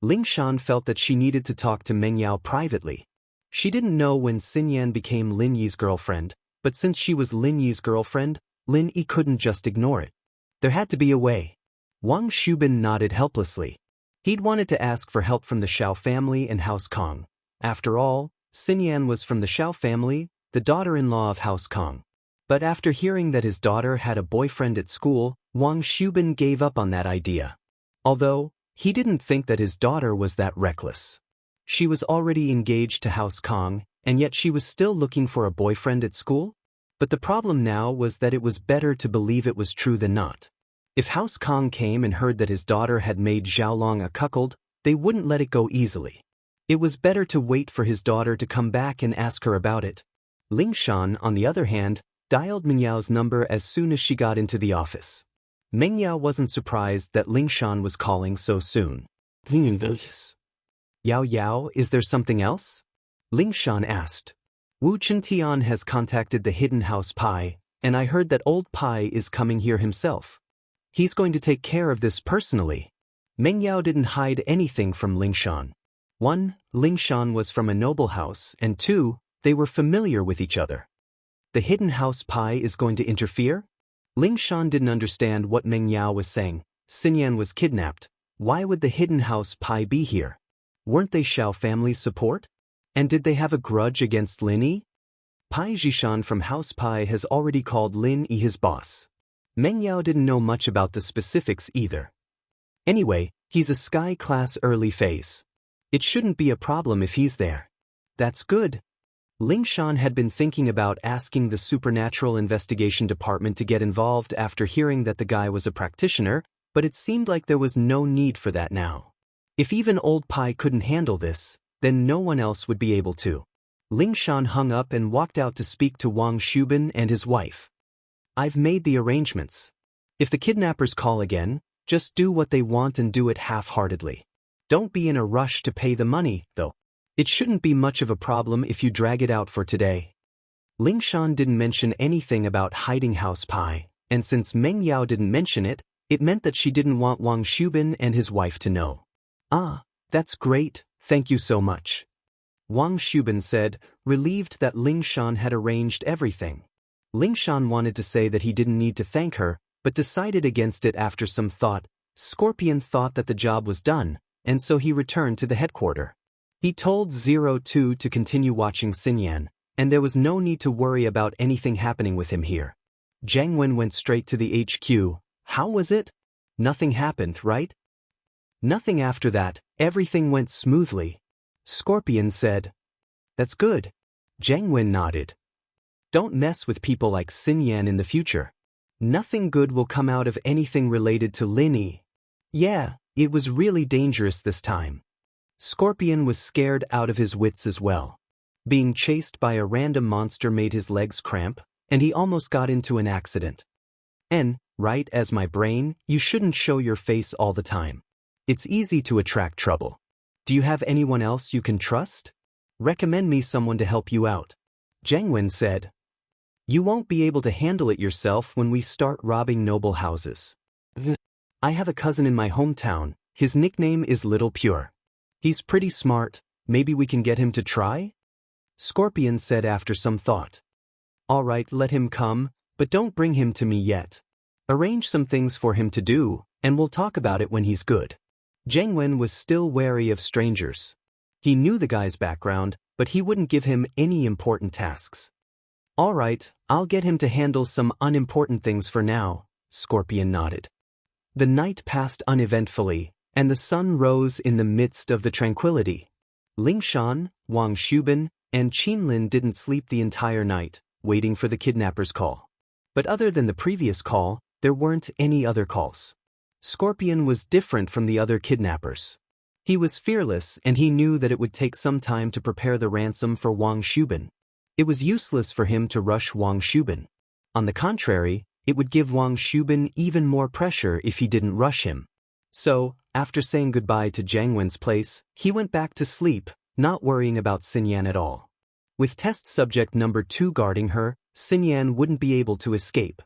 Lingshan felt that she needed to talk to Meng Yao privately. She didn't know when Xinyan became Lin Yi's girlfriend, but since she was Lin Yi's girlfriend, Lin Yi couldn't just ignore it. There had to be a way. Wang Shubin nodded helplessly. He'd wanted to ask for help from the Xiao family and House Kang. After all, Xinyan was from the Xiao family, the daughter-in-law of House Kang. But after hearing that his daughter had a boyfriend at school, Wang Shubin gave up on that idea. Although, he didn't think that his daughter was that reckless. She was already engaged to House Kang, and yet she was still looking for a boyfriend at school? But the problem now was that it was better to believe it was true than not. If House Kong came and heard that his daughter had made Xiaolong a cuckold, they wouldn't let it go easily. It was better to wait for his daughter to come back and ask her about it. Ling Shan, on the other hand, dialed Meng Yao's number as soon as she got into the office. Meng Yao wasn't surprised that Ling Shan was calling so soon. Yao Yao, is there something else? Ling Shan asked. Wu Chintian has contacted the Hidden House Pai, and I heard that old Pai is coming here himself. He's going to take care of this personally. Meng Yao didn't hide anything from Ling Shan. 1. Ling Shan was from a noble house, and 2. They were familiar with each other. The Hidden House Pai is going to interfere? Ling Shan didn't understand what Meng Yao was saying. Xinyan was kidnapped. Why would the Hidden House Pai be here? Weren't they Xiao family's support? And did they have a grudge against Lin Yi? Pai Zhishan from House Pai has already called Lin Yi his boss. Meng Yao didn't know much about the specifics either. Anyway, he's a Sky Class early phase. It shouldn't be a problem if he's there. That's good. Ling Shan had been thinking about asking the Supernatural Investigation Department to get involved after hearing that the guy was a practitioner, but it seemed like there was no need for that now. If even old Pai couldn't handle this, then no one else would be able to. Ling Shan hung up and walked out to speak to Wang Shubin and his wife. I've made the arrangements. If the kidnappers call again, just do what they want and do it half-heartedly. Don't be in a rush to pay the money, though. It shouldn't be much of a problem if you drag it out for today. Ling Shan didn't mention anything about hiding House Pai, and since Meng Yao didn't mention it, it meant that she didn't want Wang Shubin and his wife to know. Ah, that's great, thank you so much. Wang Shubin said, relieved that Ling Shan had arranged everything. Ling Shan wanted to say that he didn't need to thank her, but decided against it after some thought. Scorpion thought that the job was done, and so he returned to the headquarters. He told 02 to continue watching Xinyan, and there was no need to worry about anything happening with him here. Jiang Wen went straight to the HQ. How was it? Nothing happened, right? Nothing after that, everything went smoothly. Scorpion said. That's good. Jiang Wen nodded. Don't mess with people like Xinyan in the future. Nothing good will come out of anything related to Lin Yi. Yeah, it was really dangerous this time. Scorpion was scared out of his wits as well. Being chased by a random monster made his legs cramp, and he almost got into an accident. And, right as my brain, you shouldn't show your face all the time. It's easy to attract trouble. Do you have anyone else you can trust? Recommend me someone to help you out. Jiang Wen said. You won't be able to handle it yourself when we start robbing noble houses. I have a cousin in my hometown, his nickname is Little Pure. He's pretty smart, maybe we can get him to try? Scorpion said after some thought. All right, let him come, but don't bring him to me yet. Arrange some things for him to do, and we'll talk about it when he's good. Jiang Wen was still wary of strangers. He knew the guy's background, but he wouldn't give him any important tasks. All right, I'll get him to handle some unimportant things for now, Scorpion nodded. The night passed uneventfully, and the sun rose in the midst of the tranquility. Ling Shan, Wang Shubin, and Qinlin didn't sleep the entire night, waiting for the kidnapper's call. But other than the previous call, there weren't any other calls. Scorpion was different from the other kidnappers. He was fearless and he knew that it would take some time to prepare the ransom for Wang Shubin. It was useless for him to rush Wang Shubin. On the contrary, it would give Wang Shubin even more pressure if he didn't rush him. So, after saying goodbye to Jiang Wen's place, he went back to sleep, not worrying about Xinyan at all. With test subject number 2 guarding her, Xinyan wouldn't be able to escape.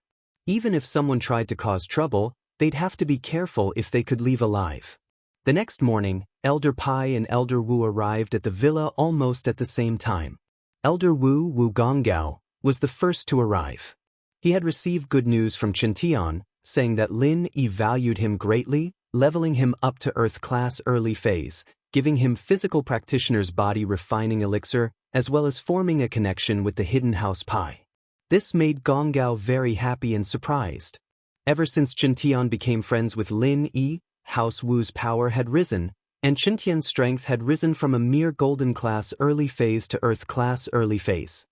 Even if someone tried to cause trouble, they'd have to be careful if they could leave alive. The next morning, Elder Pai and Elder Wu arrived at the villa almost at the same time. Elder Wu Gonggao was the first to arrive. He had received good news from Chintian, saying that Lin Yi valued him greatly, leveling him up to Earth Class early phase, giving him physical practitioner's body refining elixir, as well as forming a connection with the Hidden House Pai. This made Gonggao very happy and surprised. Ever since Chintian became friends with Lin Yi, House Wu's power had risen, and Qintian's strength had risen from a mere golden class early phase to earth class early phase.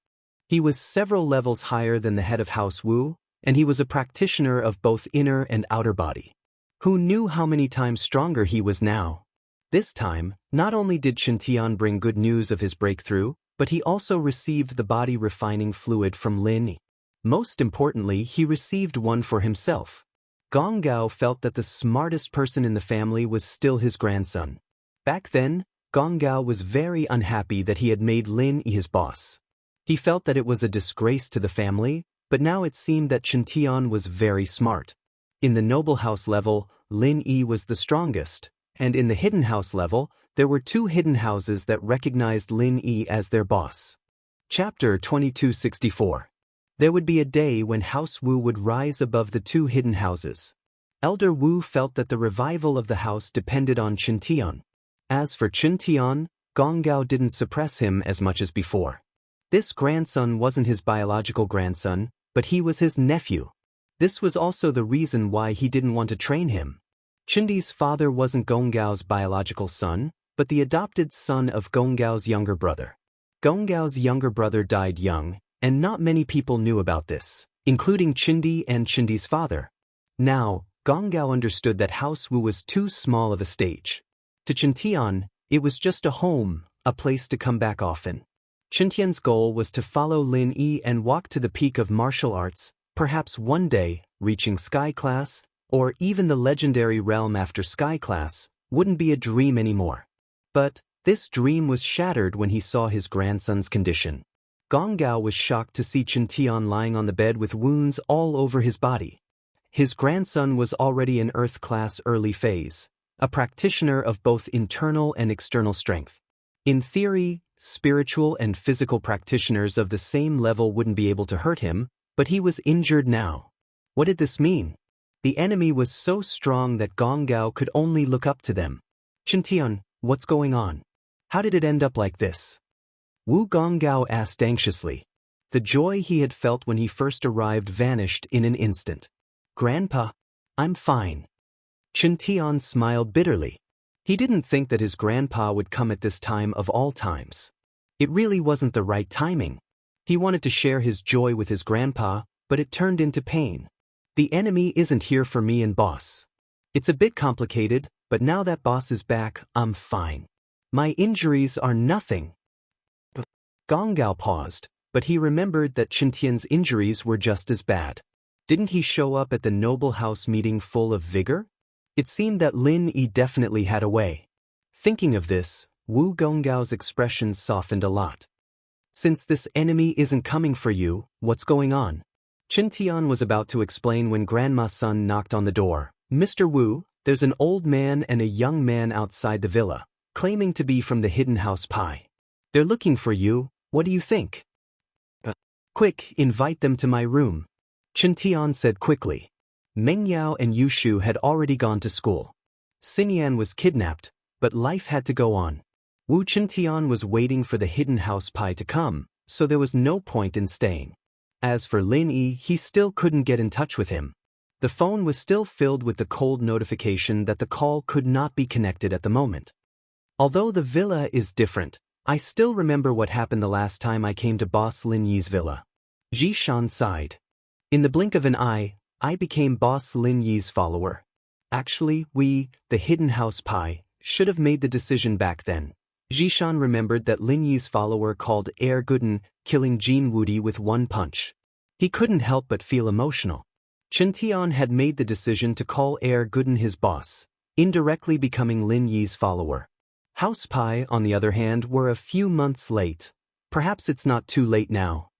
He was several levels higher than the head of House Wu, and he was a practitioner of both inner and outer body. Who knew how many times stronger he was now? This time, not only did Qintian bring good news of his breakthrough, but he also received the body refining fluid from Lin Yi. Most importantly, he received one for himself. Gong Gao felt that the smartest person in the family was still his grandson. Back then, Gong Gao was very unhappy that he had made Lin Yi his boss. He felt that it was a disgrace to the family, but now it seemed that Qintian was very smart. In the noble house level, Lin Yi was the strongest, and in the hidden house level, there were 2 hidden houses that recognized Lin Yi as their boss. Chapter 2264. There would be a day when House Wu would rise above the 2 hidden houses. Elder Wu felt that the revival of the house depended on Qintian. As for Qintian, Gong Gao didn't suppress him as much as before. This grandson wasn't his biological grandson, but he was his nephew. This was also the reason why he didn't want to train him. Qindi's father wasn't Gong Gao's biological son, but the adopted son of Gong Gao's younger brother. Gong Gao's younger brother died young, and not many people knew about this, including Qindi and Qindi's father. Now, Gong Gao understood that House Wu was too small of a stage. To Qintian, it was just a home, a place to come back often. Qintian's goal was to follow Lin Yi and walk to the peak of martial arts, perhaps one day, reaching Sky Class, or even the legendary realm after Sky Class, wouldn't be a dream anymore. But this dream was shattered when he saw his grandson's condition. Gong Gao was shocked to see Qintian lying on the bed with wounds all over his body. His grandson was already in Earth Class early phase, a practitioner of both internal and external strength. In theory, spiritual and physical practitioners of the same level wouldn't be able to hurt him, but he was injured now. What did this mean? The enemy was so strong that Gong Gao could only look up to them. Qintian, what's going on? How did it end up like this? Wu Gongao asked anxiously. The joy he had felt when he first arrived vanished in an instant. Grandpa, I'm fine. Qintian smiled bitterly. He didn't think that his grandpa would come at this time of all times. It really wasn't the right timing. He wanted to share his joy with his grandpa, but it turned into pain. The enemy isn't here for me and boss. It's a bit complicated, but now that boss is back, I'm fine. My injuries are nothing. Gong Gao paused, but he remembered that Qintian's injuries were just as bad. Didn't he show up at the noble house meeting full of vigor? It seemed that Lin Yi definitely had a way. Thinking of this, Wu Gonggao's expression softened a lot. Since this enemy isn't coming for you, what's going on? Qintian was about to explain when Grandma's son knocked on the door. Mr. Wu, there's an old man and a young man outside the villa, claiming to be from the hidden house Pai. They're looking for you. What do you think? Quick, invite them to my room. Qintian said quickly. Meng Yao and Yu Shu had already gone to school. Xinyan was kidnapped, but life had to go on. Wu Qintian was waiting for the hidden house Pai to come, so there was no point in staying. As for Lin Yi, he still couldn't get in touch with him. The phone was still filled with the cold notification that the call could not be connected at the moment. Although the villa is different, I still remember what happened the last time I came to Boss Lin Yi's villa. Jishan sighed. In the blink of an eye, I became Boss Lin Yi's follower. Actually, we, the hidden house Pai, should have made the decision back then. Jishan remembered that Lin Yi's follower called Air Guden, killing Jin Wudi with one punch. He couldn't help but feel emotional. Qintian had made the decision to call Air Guden his boss, indirectly becoming Lin Yi's follower. House Pai, on the other hand, were a few months late. Perhaps it's not too late now.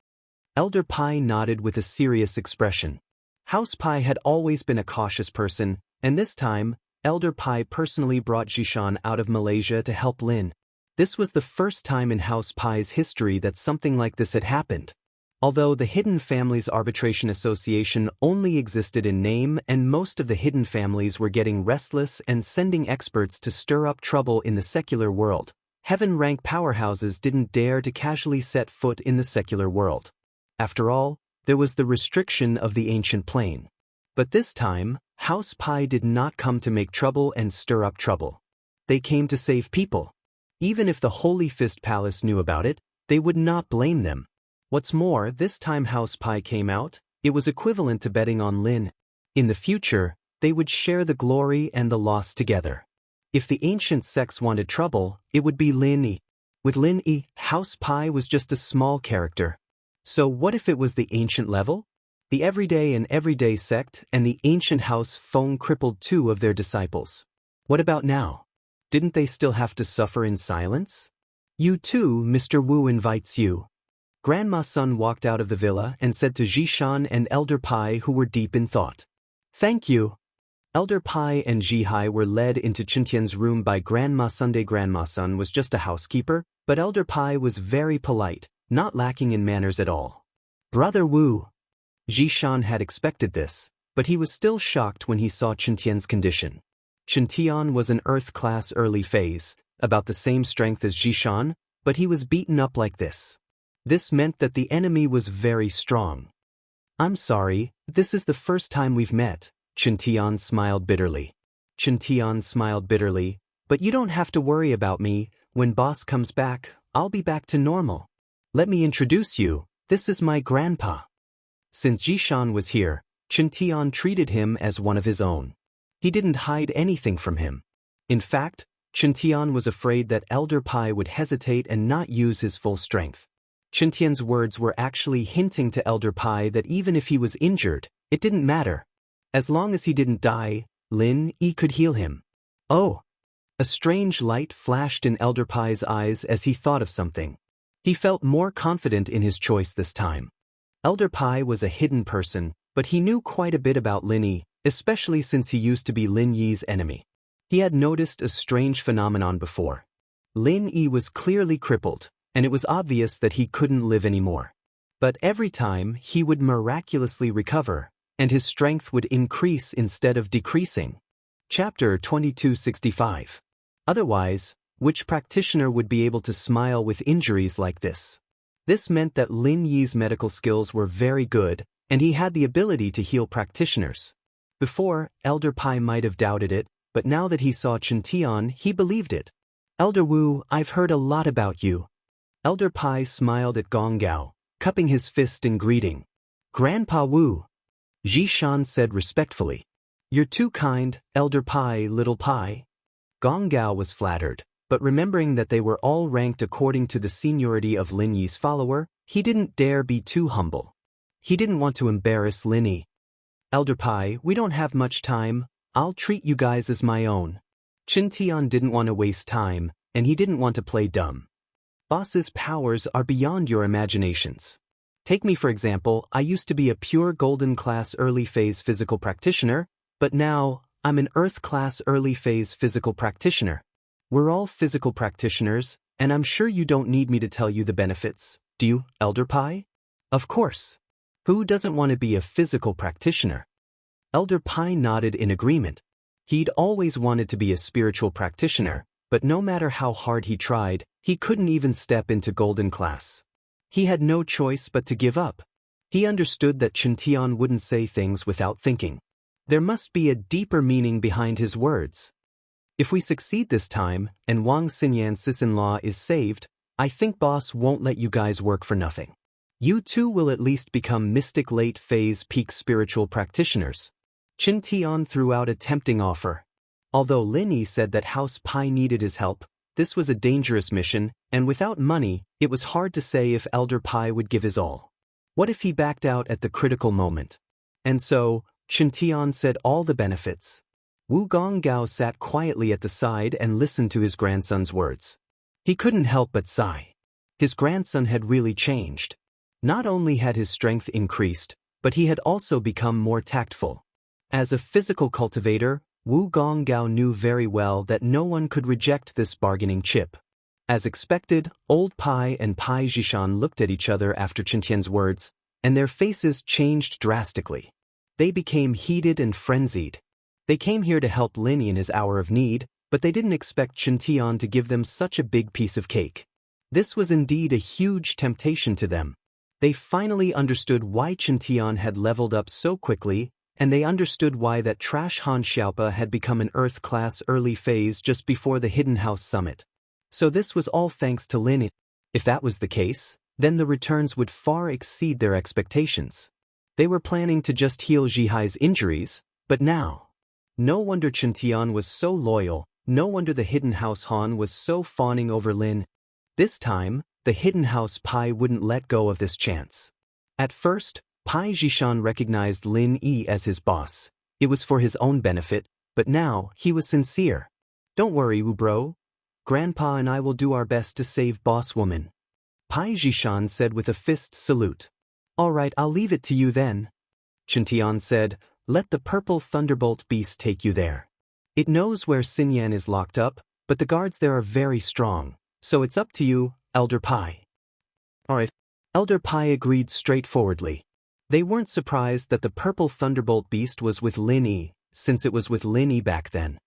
Elder Pai nodded with a serious expression. House Pai had always been a cautious person, and this time, Elder Pai personally brought Jishan out of Malaysia to help Lin. This was the first time in House Pai's history that something like this had happened. Although the Hidden Families Arbitration Association only existed in name and most of the hidden families were getting restless and sending experts to stir up trouble in the secular world, heaven-rank powerhouses didn't dare to casually set foot in the secular world. After all, there was the restriction of the ancient plane. But this time, House Pai did not come to make trouble and stir up trouble. They came to save people. Even if the Holy Fist Palace knew about it, they would not blame them. What's more, this time House Pi came out, it was equivalent to betting on Lin. In the future, they would share the glory and the loss together. If the ancient sects wanted trouble, it would be Lin Yi. With Lin Yi, House Pi was just a small character. So what if it was the ancient level? The everyday sect and the ancient House Feng crippled 2 of their disciples. What about now? Didn't they still have to suffer in silence? You too, Mr. Wu invites you. Grandma Sun walked out of the villa and said to Jishan and Elder Pai, who were deep in thought. Thank you. Elder Pai and Jihai were led into Qintian's room by Grandma Sunday. Grandma Sun was just a housekeeper, but Elder Pai was very polite, not lacking in manners at all. Brother Wu. Jishan had expected this, but he was still shocked when he saw Qintian's condition. Qintian was an Earth-class early phase, about the same strength as Jishan, but he was beaten up like this. This meant that the enemy was very strong. I'm sorry, this is the first time we've met, Qintian smiled bitterly. Qintian smiled bitterly, but you don't have to worry about me. When boss comes back, I'll be back to normal. Let me introduce you, this is my grandpa. Since Jishan was here, Qintian treated him as one of his own. He didn't hide anything from him. In fact, Qintian was afraid that Elder Pai would hesitate and not use his full strength. Qintian's words were actually hinting to Elder Pai that even if he was injured, it didn't matter. As long as he didn't die, Lin Yi could heal him. Oh! A strange light flashed in Elder Pai's eyes as he thought of something. He felt more confident in his choice this time. Elder Pai was a hidden person, but he knew quite a bit about Lin Yi, especially since he used to be Lin Yi's enemy. He had noticed a strange phenomenon before. Lin Yi was clearly crippled, and it was obvious that he couldn't live anymore. But every time, he would miraculously recover, and his strength would increase instead of decreasing. Chapter 2265. Otherwise, which practitioner would be able to smile with injuries like this? This meant that Lin Yi's medical skills were very good, and he had the ability to heal practitioners. Before, Elder Pai might have doubted it, but now that he saw Qintian, he believed it. Elder Wu, I've heard a lot about you. Elder Pai smiled at Gong Gao, cupping his fist in greeting. Grandpa Wu. Jishan said respectfully. You're too kind, Elder Pai, little Pai. Gong Gao was flattered, but remembering that they were all ranked according to the seniority of Lin Yi's follower, he didn't dare be too humble. He didn't want to embarrass Lin Yi. Elder Pai, we don't have much time, I'll treat you guys as my own. Qintian didn't want to waste time, and he didn't want to play dumb. Boss's powers are beyond your imaginations. Take me for example, I used to be a pure golden class early phase physical practitioner, but now, I'm an earth class early phase physical practitioner. We're all physical practitioners, and I'm sure you don't need me to tell you the benefits, do you, Elder Pai? Of course. Who doesn't want to be a physical practitioner? Elder Pai nodded in agreement. He'd always wanted to be a spiritual practitioner, but no matter how hard he tried, he couldn't even step into golden class. He had no choice but to give up. He understood that Qintian wouldn't say things without thinking. There must be a deeper meaning behind his words. If we succeed this time, and Wang Xinyan's sis-in-law is saved, I think boss won't let you guys work for nothing. You too will at least become mystic late phase peak spiritual practitioners. Qintian threw out a tempting offer. Although Lin Yi said that House Pai needed his help, this was a dangerous mission, and without money, it was hard to say if Elder Pai would give his all. What if he backed out at the critical moment? And so, Qintian said all the benefits. Wu Gonggao sat quietly at the side and listened to his grandson's words. He couldn't help but sigh. His grandson had really changed. Not only had his strength increased, but he had also become more tactful. As a physical cultivator, Wu Gonggao knew very well that no one could reject this bargaining chip. As expected, Old Pai and Pai Jishan looked at each other after Qintian's words, and their faces changed drastically. They became heated and frenzied. They came here to help Lin Yi in his hour of need, but they didn't expect Qintian to give them such a big piece of cake. This was indeed a huge temptation to them. They finally understood why Qintian had leveled up so quickly, and they understood why that trash Han Xiaopa had become an Earth-class early phase just before the Hidden House Summit. So this was all thanks to Lin. If that was the case, then the returns would far exceed their expectations. They were planning to just heal Zhihai's injuries, but now. No wonder Chen Tian was so loyal, no wonder the Hidden House Han was so fawning over Lin. This time, the Hidden House Pai wouldn't let go of this chance. At first, Pai Zhishan recognized Lin Yi as his boss. It was for his own benefit, but now he was sincere. Don't worry, Wu bro. Grandpa and I will do our best to save boss woman. Pai Zhishan said with a fist salute. All right, I'll leave it to you then. Chen Tian said, let the purple thunderbolt beast take you there. It knows where Xinyan is locked up, but the guards there are very strong, so it's up to you, Elder Pai. All right. Elder Pai agreed straightforwardly. They weren't surprised that the purple thunderbolt beast was with Lin Yi, since it was with Lin Yi back then.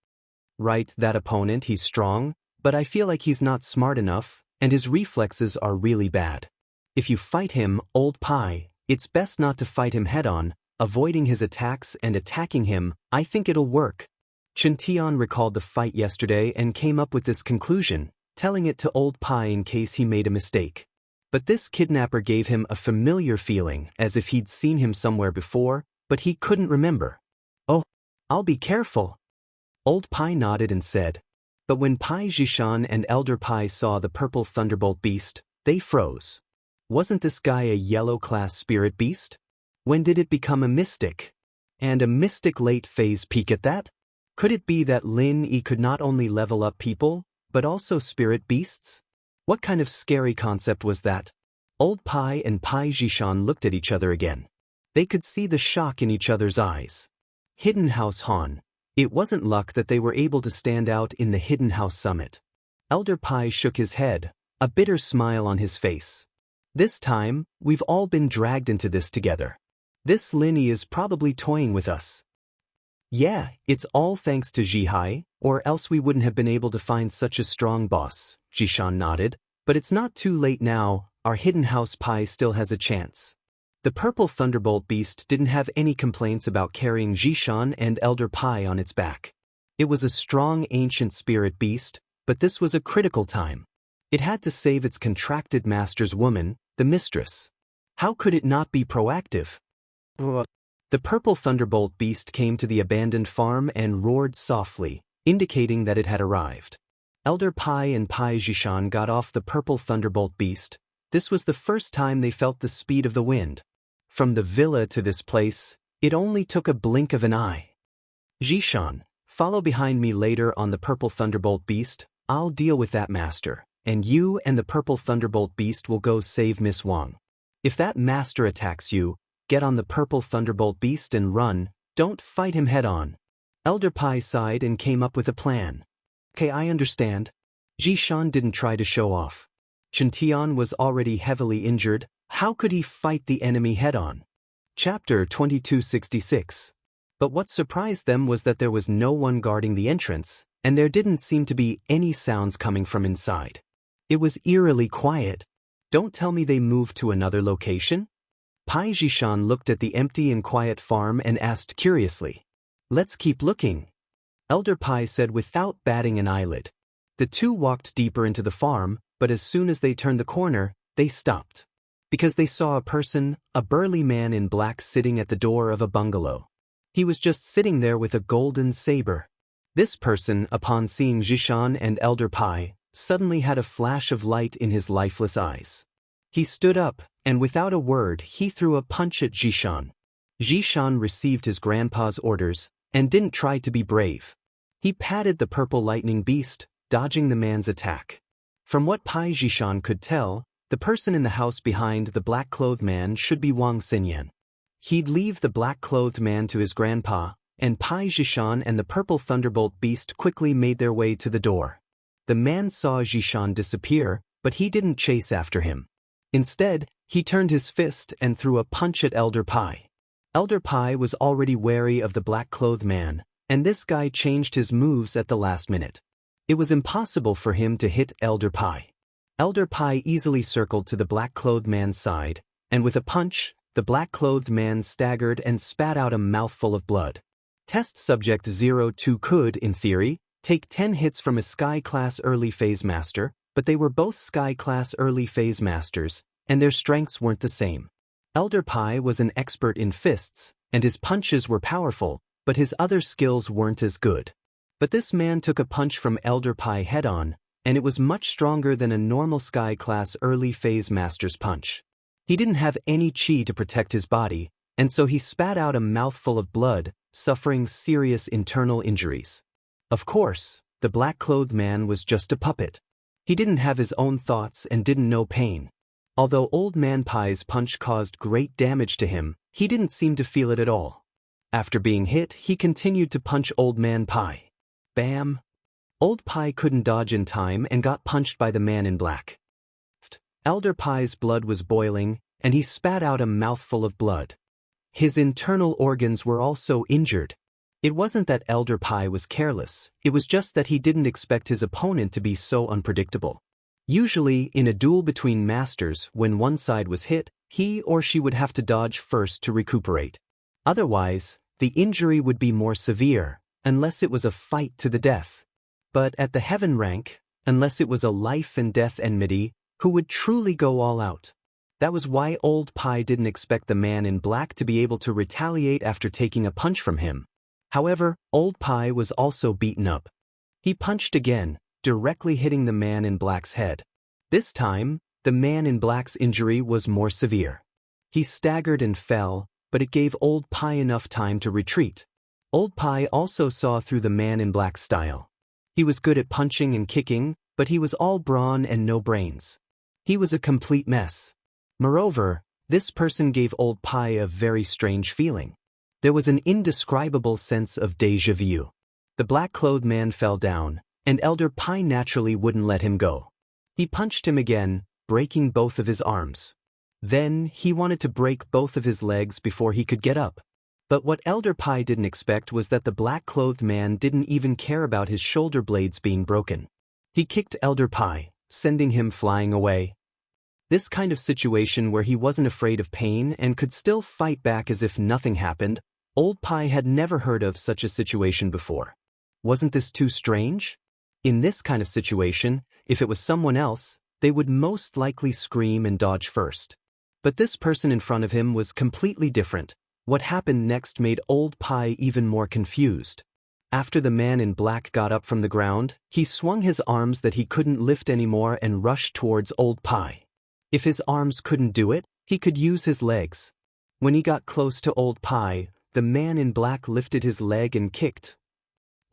Right, that opponent, he's strong, but I feel like he's not smart enough, and his reflexes are really bad. If you fight him, old Pai, it's best not to fight him head-on, avoiding his attacks and attacking him. I think it'll work. Chen Tian recalled the fight yesterday and came up with this conclusion, telling it to old Pai in case he made a mistake. But this kidnapper gave him a familiar feeling, as if he'd seen him somewhere before, but he couldn't remember. Oh, I'll be careful. Old Pai nodded and said. But when Pai Zhishan and Elder Pai saw the purple thunderbolt beast, they froze. Wasn't this guy a yellow-class spirit beast? When did it become a mystic? And a mystic late phase peak at that? Could it be that Lin Yi could not only level up people, but also spirit beasts? What kind of scary concept was that? Old Pai and Pai Zhishan looked at each other again. They could see the shock in each other's eyes. Hidden House Han. It wasn't luck that they were able to stand out in the Hidden House Summit. Elder Pai shook his head, a bitter smile on his face. This time, we've all been dragged into this together. This Lin Yi is probably toying with us. Yeah, it's all thanks to Zhihai, or else we wouldn't have been able to find such a strong boss, Zhishan nodded. But it's not too late now, our Hidden House Pai still has a chance. The purple thunderbolt beast didn't have any complaints about carrying Zhishan and Elder Pai on its back. It was a strong ancient spirit beast, but this was a critical time. It had to save its contracted master's woman, the mistress. How could it not be proactive? The purple thunderbolt beast came to the abandoned farm and roared softly, indicating that it had arrived. Elder Pai and Pai Zhishan got off the purple thunderbolt beast. This was the first time they felt the speed of the wind. From the villa to this place, it only took a blink of an eye. Zhishan, follow behind me later on the purple thunderbolt beast. I'll deal with that master, and you and the purple thunderbolt beast will go save Miss Wang. If that master attacks you, get on the purple thunderbolt beast and run, don't fight him head-on. Elder Pai sighed and came up with a plan. Okay, I understand. Zhishan didn't try to show off. Chen Tian was already heavily injured. How could he fight the enemy head-on? Chapter 2266. But what surprised them was that there was no one guarding the entrance, and there didn't seem to be any sounds coming from inside. It was eerily quiet. Don't tell me they moved to another location? Pai Zhishan looked at the empty and quiet farm and asked curiously. Let's keep looking. Elder Pai said without batting an eyelid. The two walked deeper into the farm, but as soon as they turned the corner, they stopped. Because they saw a person, a burly man in black sitting at the door of a bungalow. He was just sitting there with a golden saber. This person, upon seeing Zhishan and Elder Pai, suddenly had a flash of light in his lifeless eyes. He stood up, and without a word he threw a punch at Zhishan. Zhishan received his grandpa's orders, and didn't try to be brave. He patted the purple lightning beast, dodging the man's attack. From what Pai Zhishan could tell, the person in the house behind the black-clothed man should be Wang Xinyan. He'd leave the black-clothed man to his grandpa, and Pai Zhishan and the purple thunderbolt beast quickly made their way to the door. The man saw Zhishan disappear, but he didn't chase after him. Instead, he turned his fist and threw a punch at Elder Pai. Elder Pai was already wary of the black-clothed man, and this guy changed his moves at the last minute. It was impossible for him to hit Elder Pai. Elder Pai easily circled to the black-clothed man's side, and with a punch, the black-clothed man staggered and spat out a mouthful of blood. Test Subject 02 could, in theory, take 10 hits from a Sky Class Early Phase Master, but they were both Sky Class Early Phase Masters, and their strengths weren't the same. Elder Pi was an expert in fists, and his punches were powerful, but his other skills weren't as good. But this man took a punch from Elder Pi head-on, and it was much stronger than a normal Sky Class Early Phase Master's punch. He didn't have any chi to protect his body, and so he spat out a mouthful of blood, suffering serious internal injuries. Of course, the black-clothed man was just a puppet. He didn't have his own thoughts and didn't know pain. Although Old Man Pi's punch caused great damage to him, he didn't seem to feel it at all. After being hit, he continued to punch Old Man Pi. Bam! Old Pi couldn't dodge in time and got punched by the man in black. Elder Pi's blood was boiling, and he spat out a mouthful of blood. His internal organs were also injured. It wasn't that Elder Pi was careless, it was just that he didn't expect his opponent to be so unpredictable. Usually, in a duel between masters, when one side was hit, he or she would have to dodge first to recuperate. Otherwise, the injury would be more severe, unless it was a fight to the death. But at the heaven rank, unless it was a life and death enmity, who would truly go all out? That was why Old Pi didn't expect the man in black to be able to retaliate after taking a punch from him. However, Old Pi was also beaten up. He punched again, directly hitting the man in black's head. This time, the man in black's injury was more severe. He staggered and fell, but it gave Old Pi enough time to retreat. Old Pi also saw through the man in black's style. He was good at punching and kicking, but he was all brawn and no brains. He was a complete mess. Moreover, this person gave Old Pi a very strange feeling. There was an indescribable sense of déjà vu. The black-clothed man fell down, and Elder Pi naturally wouldn't let him go. He punched him again, breaking both of his arms. Then, he wanted to break both of his legs before he could get up. But what Elder Pi didn't expect was that the black-clothed man didn't even care about his shoulder blades being broken. He kicked Elder Pi, sending him flying away. This kind of situation where he wasn't afraid of pain and could still fight back as if nothing happened, Old Pi had never heard of such a situation before. Wasn't this too strange? In this kind of situation, if it was someone else, they would most likely scream and dodge first. But this person in front of him was completely different. What happened next made Old Pi even more confused. After the man in black got up from the ground, he swung his arms that he couldn't lift anymore and rushed towards Old Pi. If his arms couldn't do it, he could use his legs. When he got close to Old Pi, the man in black lifted his leg and kicked.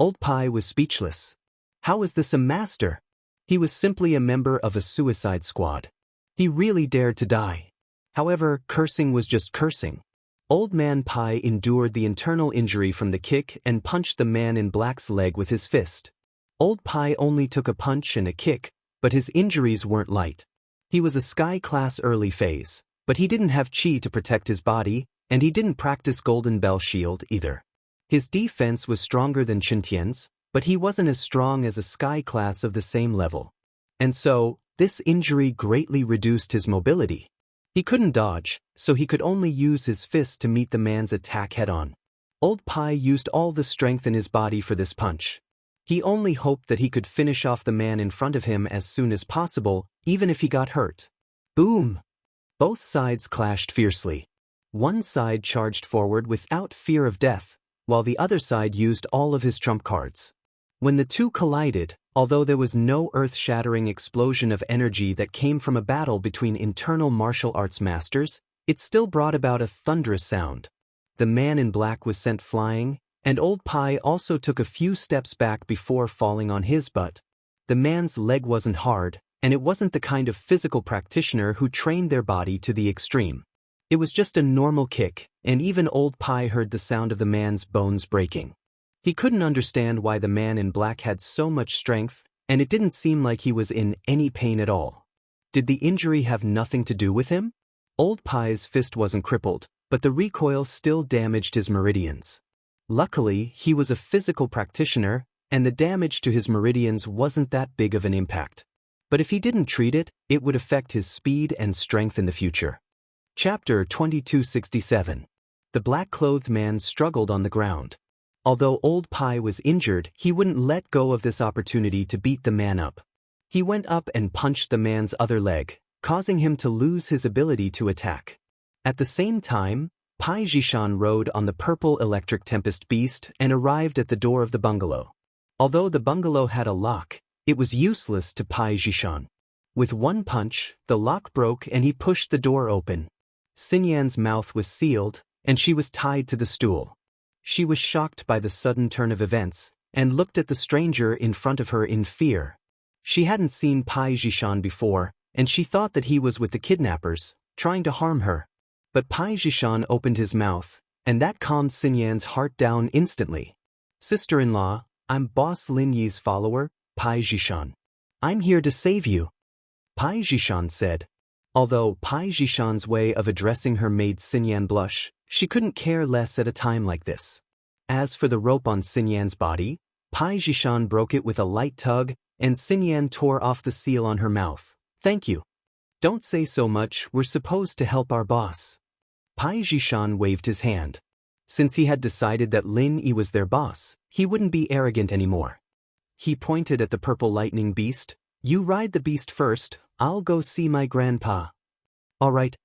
Old Pi was speechless. How was this a master? He was simply a member of a suicide squad. He really dared to die. However, cursing was just cursing. Old Man Pi endured the internal injury from the kick and punched the man in black's leg with his fist. Old Pi only took a punch and a kick, but his injuries weren't light. He was a Sky Class Early Phase, but he didn't have chi to protect his body, and he didn't practice Golden Bell Shield either. His defense was stronger than Qintian's, but he wasn't as strong as a Sky Class of the same level. And so, this injury greatly reduced his mobility. He couldn't dodge, so he could only use his fist to meet the man's attack head-on. Old Pi used all the strength in his body for this punch. He only hoped that he could finish off the man in front of him as soon as possible, even if he got hurt. Boom! Both sides clashed fiercely. One side charged forward without fear of death, while the other side used all of his trump cards. When the two collided, although there was no earth-shattering explosion of energy that came from a battle between internal martial arts masters, it still brought about a thunderous sound. The man in black was sent flying, and Old Pi also took a few steps back before falling on his butt. The man's leg wasn't hard, and it wasn't the kind of physical practitioner who trained their body to the extreme. It was just a normal kick, and even Old Pi heard the sound of the man's bones breaking. He couldn't understand why the man in black had so much strength, and it didn't seem like he was in any pain at all. Did the injury have nothing to do with him? Old Pi's fist wasn't crippled, but the recoil still damaged his meridians. Luckily, he was a physical practitioner, and the damage to his meridians wasn't that big of an impact. But if he didn't treat it, it would affect his speed and strength in the future. Chapter 2267. The black-clothed man struggled on the ground. Although Old Pi was injured, he wouldn't let go of this opportunity to beat the man up. He went up and punched the man's other leg, causing him to lose his ability to attack. At the same time, Pai Jishan rode on the purple electric tempest beast and arrived at the door of the bungalow. Although the bungalow had a lock, it was useless to Pai Jishan. With one punch, the lock broke and he pushed the door open. Xinyan's mouth was sealed, and she was tied to the stool. She was shocked by the sudden turn of events, and looked at the stranger in front of her in fear. She hadn't seen Pai Jishan before, and she thought that he was with the kidnappers, trying to harm her. But Pai Jishan opened his mouth, and that calmed Xinyan's heart down instantly. "Sister-in-law, I'm Boss Lin Yi's follower, Pai Jishan. I'm here to save you," Pai Jishan said. Although Pai Jishan's way of addressing her made Xinyan blush, she couldn't care less at a time like this. As for the rope on Xinyan's body, Pai Jishan broke it with a light tug, and Xinyan tore off the seal on her mouth. "Thank you. Don't say so much, we're supposed to help our boss." Pai Jishan waved his hand. Since he had decided that Lin Yi was their boss, he wouldn't be arrogant anymore. He pointed at the purple lightning beast. "You ride the beast first, I'll go see my grandpa." "All right."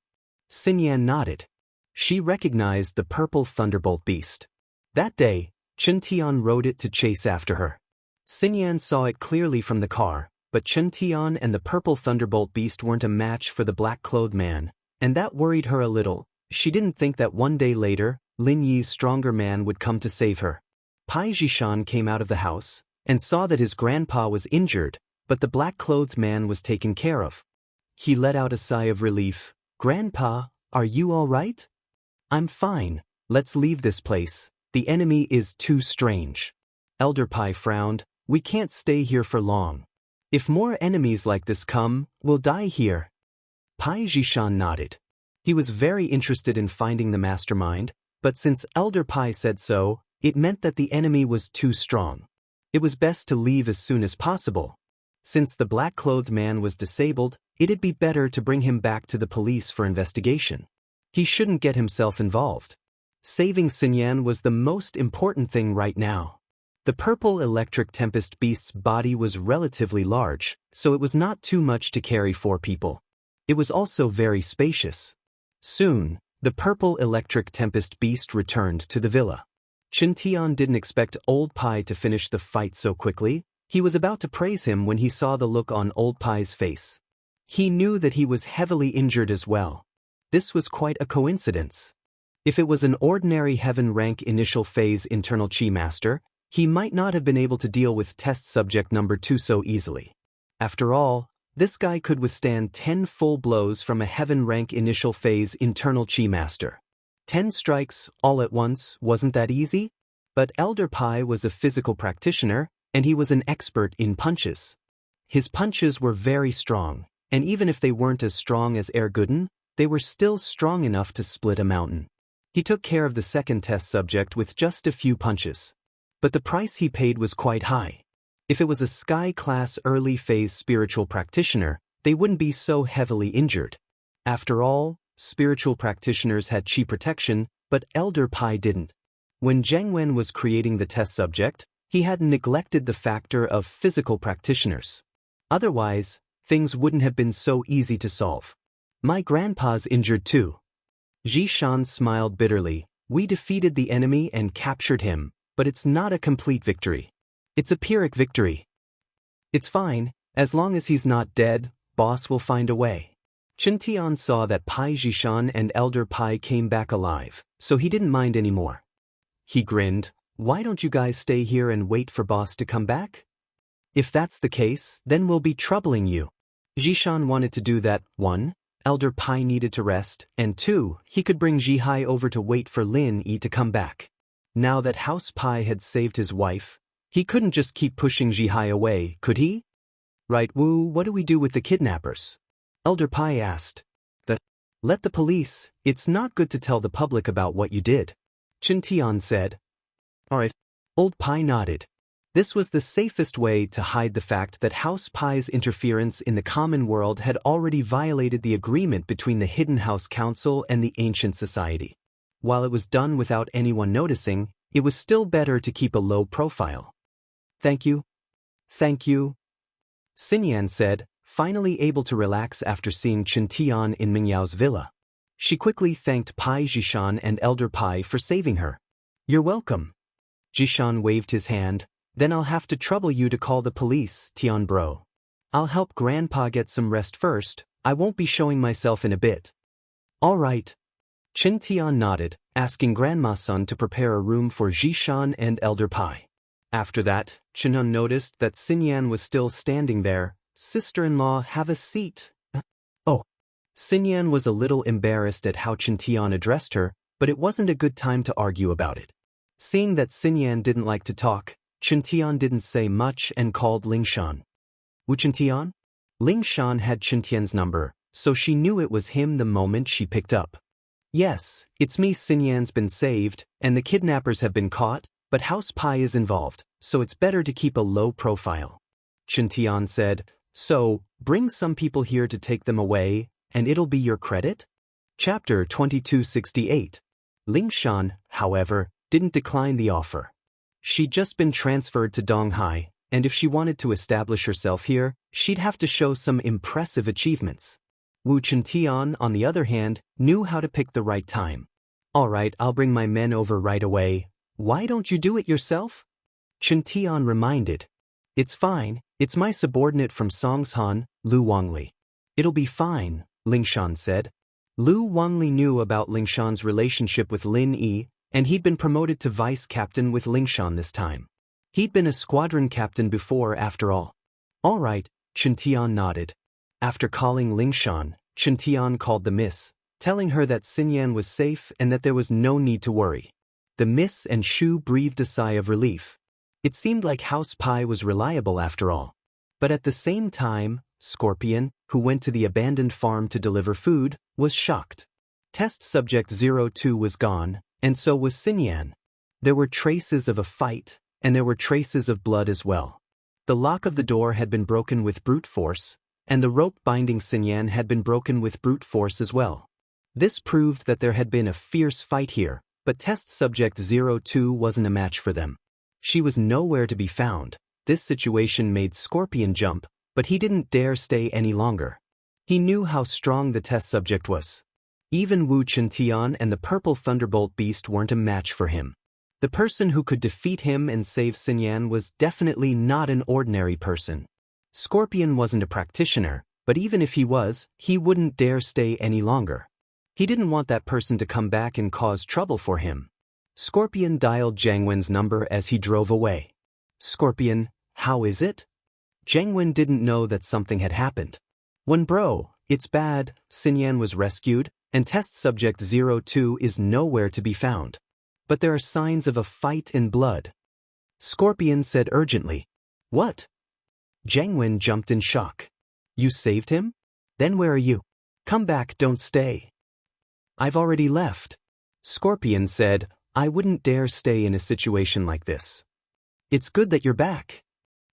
Xinyan nodded. She recognized the purple thunderbolt beast. That day, Chen Tian rode it to chase after her. Xinyan saw it clearly from the car, but Chen Tian and the purple thunderbolt beast weren't a match for the black-clothed man, and that worried her a little. She didn't think that one day later, Lin Yi's stronger man would come to save her. Pai Jishan came out of the house, and saw that his grandpa was injured, but the black-clothed man was taken care of. He let out a sigh of relief. "Grandpa, are you all right?" "I'm fine. Let's leave this place. The enemy is too strange." Elder Pai frowned. "We can't stay here for long. If more enemies like this come, we'll die here." Pai Jishan nodded. He was very interested in finding the mastermind, but since Elder Pai said so, it meant that the enemy was too strong. It was best to leave as soon as possible. Since the black-clothed man was disabled, it'd be better to bring him back to the police for investigation. He shouldn't get himself involved. Saving Xinyan was the most important thing right now. The purple electric tempest beast's body was relatively large, so it was not too much to carry 4 people. It was also very spacious. Soon, the purple electric tempest beast returned to the villa. Chen Tian didn't expect Old Pai to finish the fight so quickly. He was about to praise him when he saw the look on Old Pai's face. He knew that he was heavily injured as well. This was quite a coincidence. If it was an ordinary heaven rank initial phase internal chi master, he might not have been able to deal with test subject number 2 so easily. After all, this guy could withstand 10 full blows from a heaven rank initial phase internal chi master. 10 strikes all at once, wasn't that easy? But Elder Pai was a physical practitioner, and he was an expert in punches. His punches were very strong, and even if they weren't as strong as Erguden, they were still strong enough to split a mountain. He took care of the second test subject with just a few punches. But the price he paid was quite high. If it was a sky-class early phase spiritual practitioner, they wouldn't be so heavily injured. After all, spiritual practitioners had chi protection, but Elder Pai didn't. When Zheng Wen was creating the test subject, he had neglected the factor of physical practitioners. Otherwise, things wouldn't have been so easy to solve. "My grandpa's injured too." Jishan smiled bitterly. "We defeated the enemy and captured him, but it's not a complete victory. It's a Pyrrhic victory." "It's fine, as long as he's not dead, boss will find a way." Chen Tian saw that Pai Jishan and Elder Pai came back alive, so he didn't mind anymore. He grinned. "Why don't you guys stay here and wait for boss to come back? If that's the case, then we'll be troubling you." Jishan wanted to do that. 1. Elder Pai needed to rest, and 2. He could bring Jihai over to wait for Lin Yi to come back. Now that House Pai had saved his wife, he couldn't just keep pushing Jihai away, could he? "Right, Wu, what do we do with the kidnappers?" Elder Pai asked. Let the police, it's not good to tell the public about what you did," Chen Tian said. "All right." Old Pai nodded. This was the safest way to hide the fact that House Pai's interference in the common world had already violated the agreement between the Hidden House Council and the Ancient Society. While it was done without anyone noticing, it was still better to keep a low profile. "Thank you. Thank you," Xinyan said, finally able to relax after seeing Chen Tian in Mingyao's villa. She quickly thanked Pai Jishan and Elder Pai for saving her. "You're welcome." Jishan waved his hand. "Then I'll have to trouble you to call the police, Tian bro. I'll help Grandpa get some rest first. I won't be showing myself in a bit." "All right." Chen Tian nodded, asking Grandma's son to prepare a room for Jishan and Elder Pai. After that, Chenun noticed that Xinyan was still standing there. "Sister-in-law, have a seat." "Oh." Xinyan was a little embarrassed at how Chen Tian addressed her, but it wasn't a good time to argue about it. Seeing that Xinyan didn't like to talk, Chen Tian didn't say much and called Ling Shan. "Wu Chen Tian?" Ling Shan had Chen Tian's number, so she knew it was him the moment she picked up. "Yes, it's me. Xinyan's been saved, and the kidnappers have been caught, but House Pai is involved, so it's better to keep a low profile." Chen Tian said, "So, bring some people here to take them away, and it'll be your credit?" Chapter 2268. Ling Shan, however, didn't decline the offer. She'd just been transferred to Donghai, and if she wanted to establish herself here, she'd have to show some impressive achievements. Wu Chen Tian, on the other hand, knew how to pick the right time. "All right, I'll bring my men over right away. Why don't you do it yourself?" Chen Tian reminded. "It's fine, it's my subordinate from Songshan, Lu Wangli." "It'll be fine," Ling Shan said. Lu Wangli knew about Ling Shan's relationship with Lin Yi, and he'd been promoted to vice captain with Ling Shan this time. He'd been a squadron captain before, after all. "All right," Chen Tian nodded. After calling Ling Shan, Chen Tian called the miss, telling her that Xinyan was safe and that there was no need to worry. The miss and Shu breathed a sigh of relief. It seemed like House Pai was reliable after all. But at the same time, Scorpion, who went to the abandoned farm to deliver food, was shocked. Test subject 02 was gone, and so was Xinyan. There were traces of a fight, and there were traces of blood as well. The lock of the door had been broken with brute force, and the rope binding Xinyan had been broken with brute force as well. This proved that there had been a fierce fight here, but test subject 02 wasn't a match for them. She was nowhere to be found. This situation made Scorpion jump, but he didn't dare stay any longer. He knew how strong the test subject was. Even Wu Chen Tian and the purple thunderbolt beast weren't a match for him. The person who could defeat him and save Xinyan was definitely not an ordinary person. Scorpion wasn't a practitioner, but even if he was, he wouldn't dare stay any longer. He didn't want that person to come back and cause trouble for him. Scorpion dialed Jiang Wen's number as he drove away. "Scorpion, how is it?" Jiang Wen didn't know that something had happened. "When bro, it's bad. Xinyan was rescued, and test subject 02 is nowhere to be found. But there are signs of a fight and blood." Scorpion said urgently. "What?" Jiang Wen jumped in shock. "You saved him? Then where are you? Come back, don't stay." "I've already left." Scorpion said, "I wouldn't dare stay in a situation like this." "It's good that you're back."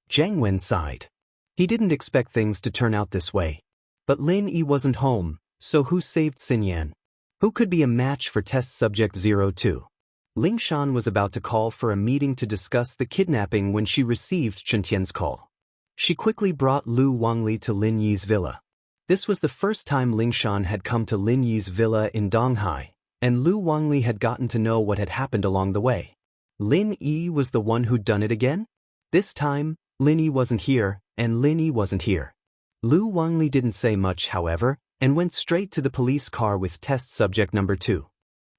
Jiang Wen sighed. He didn't expect things to turn out this way. But Lin Yi wasn't home, so who saved Xinyan? Who could be a match for test subject 02? Ling Shan was about to call for a meeting to discuss the kidnapping when she received Chen Tian's call. She quickly brought Lu Wangli to Lin Yi's villa. This was the first time Ling Shan had come to Lin Yi's villa in Donghai, and Lu Wangli had gotten to know what had happened along the way. Lin Yi was the one who'd done it again? This time, Lin Yi wasn't here, and Lin Yi wasn't here. Lu Wangli didn't say much, however, and went straight to the police car with test subject number 2.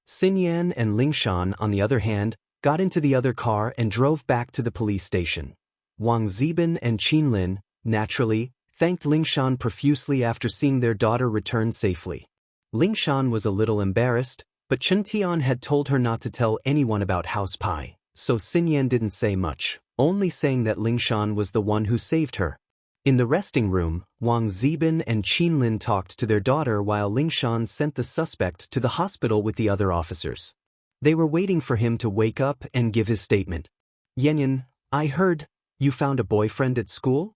Xinyan and Ling Shan, on the other hand, got into the other car and drove back to the police station. Wang Ziban and Qin Lin, naturally, thanked Ling Shan profusely after seeing their daughter return safely. Ling Shan was a little embarrassed, but Chen Tian had told her not to tell anyone about House Pai, so Xinyan didn't say much, only saying that Ling Shan was the one who saved her. In the resting room, Wang Ziban and Qin Lin talked to their daughter while Ling Shan sent the suspect to the hospital with the other officers. They were waiting for him to wake up and give his statement. "Yanyan, I heard you found a boyfriend at school?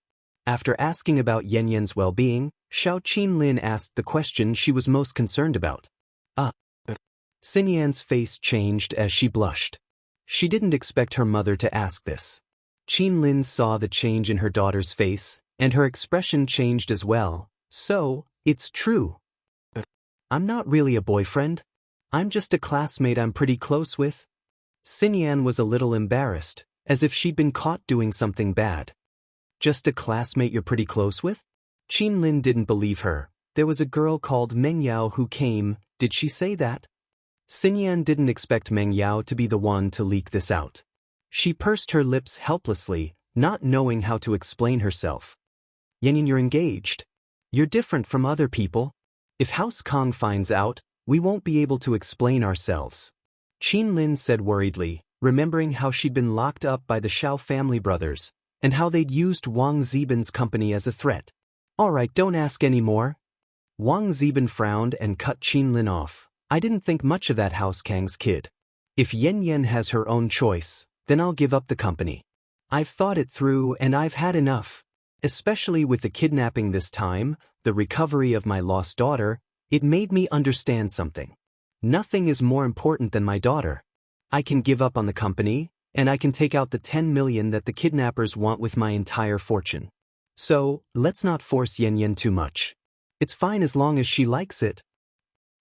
After asking about Yan Yan's well-being, Xiao Qinlin asked the question she was most concerned about. Ah. Xin Yan's face changed as she blushed. She didn't expect her mother to ask this. Qinlin saw the change in her daughter's face, and her expression changed as well. So, it's true. I'm not really a boyfriend. I'm just a classmate I'm pretty close with. Xin Yan was a little embarrassed, as if she'd been caught doing something bad. Just a classmate you're pretty close with? Qinlin didn't believe her. There was a girl called Meng Yao who came. Did she say that? Xin Yan didn't expect Meng Yao to be the one to leak this out. She pursed her lips helplessly, not knowing how to explain herself. Yan Yan, you're engaged. You're different from other people. If House Kong finds out, we won't be able to explain ourselves. Qinlin said worriedly, remembering how she'd been locked up by the Xiao family brothers, and how they'd used Wang Zibin's company as a threat. All right, don't ask any more. Wang Zibin frowned and cut Qinlin off. I didn't think much of that House Kang's kid. If Yan Yan has her own choice, then I'll give up the company. I've thought it through and I've had enough. Especially with the kidnapping this time, the recovery of my lost daughter, it made me understand something. Nothing is more important than my daughter. I can give up on the company, and I can take out the 10 million that the kidnappers want with my entire fortune. So, let's not force Yan Yan too much. It's fine as long as she likes it.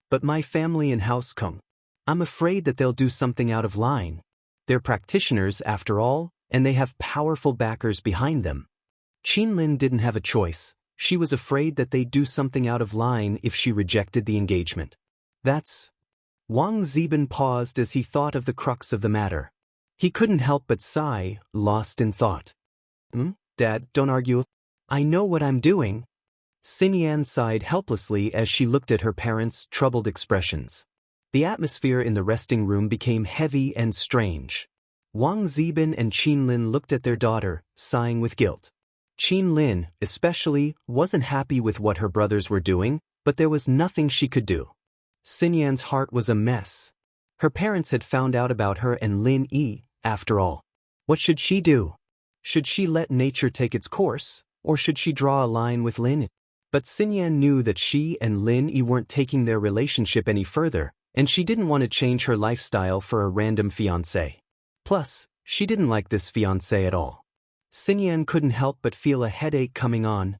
But my family and House Kong, I'm afraid that they'll do something out of line. They're practitioners, after all, and they have powerful backers behind them. Qinlin didn't have a choice. She was afraid that they'd do something out of line if she rejected the engagement. That's... Wang Zibin paused as he thought of the crux of the matter. He couldn't help but sigh, lost in thought. Dad, don't argue. I know what I'm doing. Xin Yan sighed helplessly as she looked at her parents' troubled expressions. The atmosphere in the resting room became heavy and strange. Wang Zibin and Qinlin looked at their daughter, sighing with guilt. Qinlin, especially, wasn't happy with what her brothers were doing, but there was nothing she could do. Xin Yan's heart was a mess. Her parents had found out about her and Lin Yi, after all. What should she do? Should she let nature take its course, or should she draw a line with Lin? But Xin Yan knew that she and Lin Yi weren't taking their relationship any further, and she didn't want to change her lifestyle for a random fiancé. Plus, she didn't like this fiancé at all. Xin Yan couldn't help but feel a headache coming on.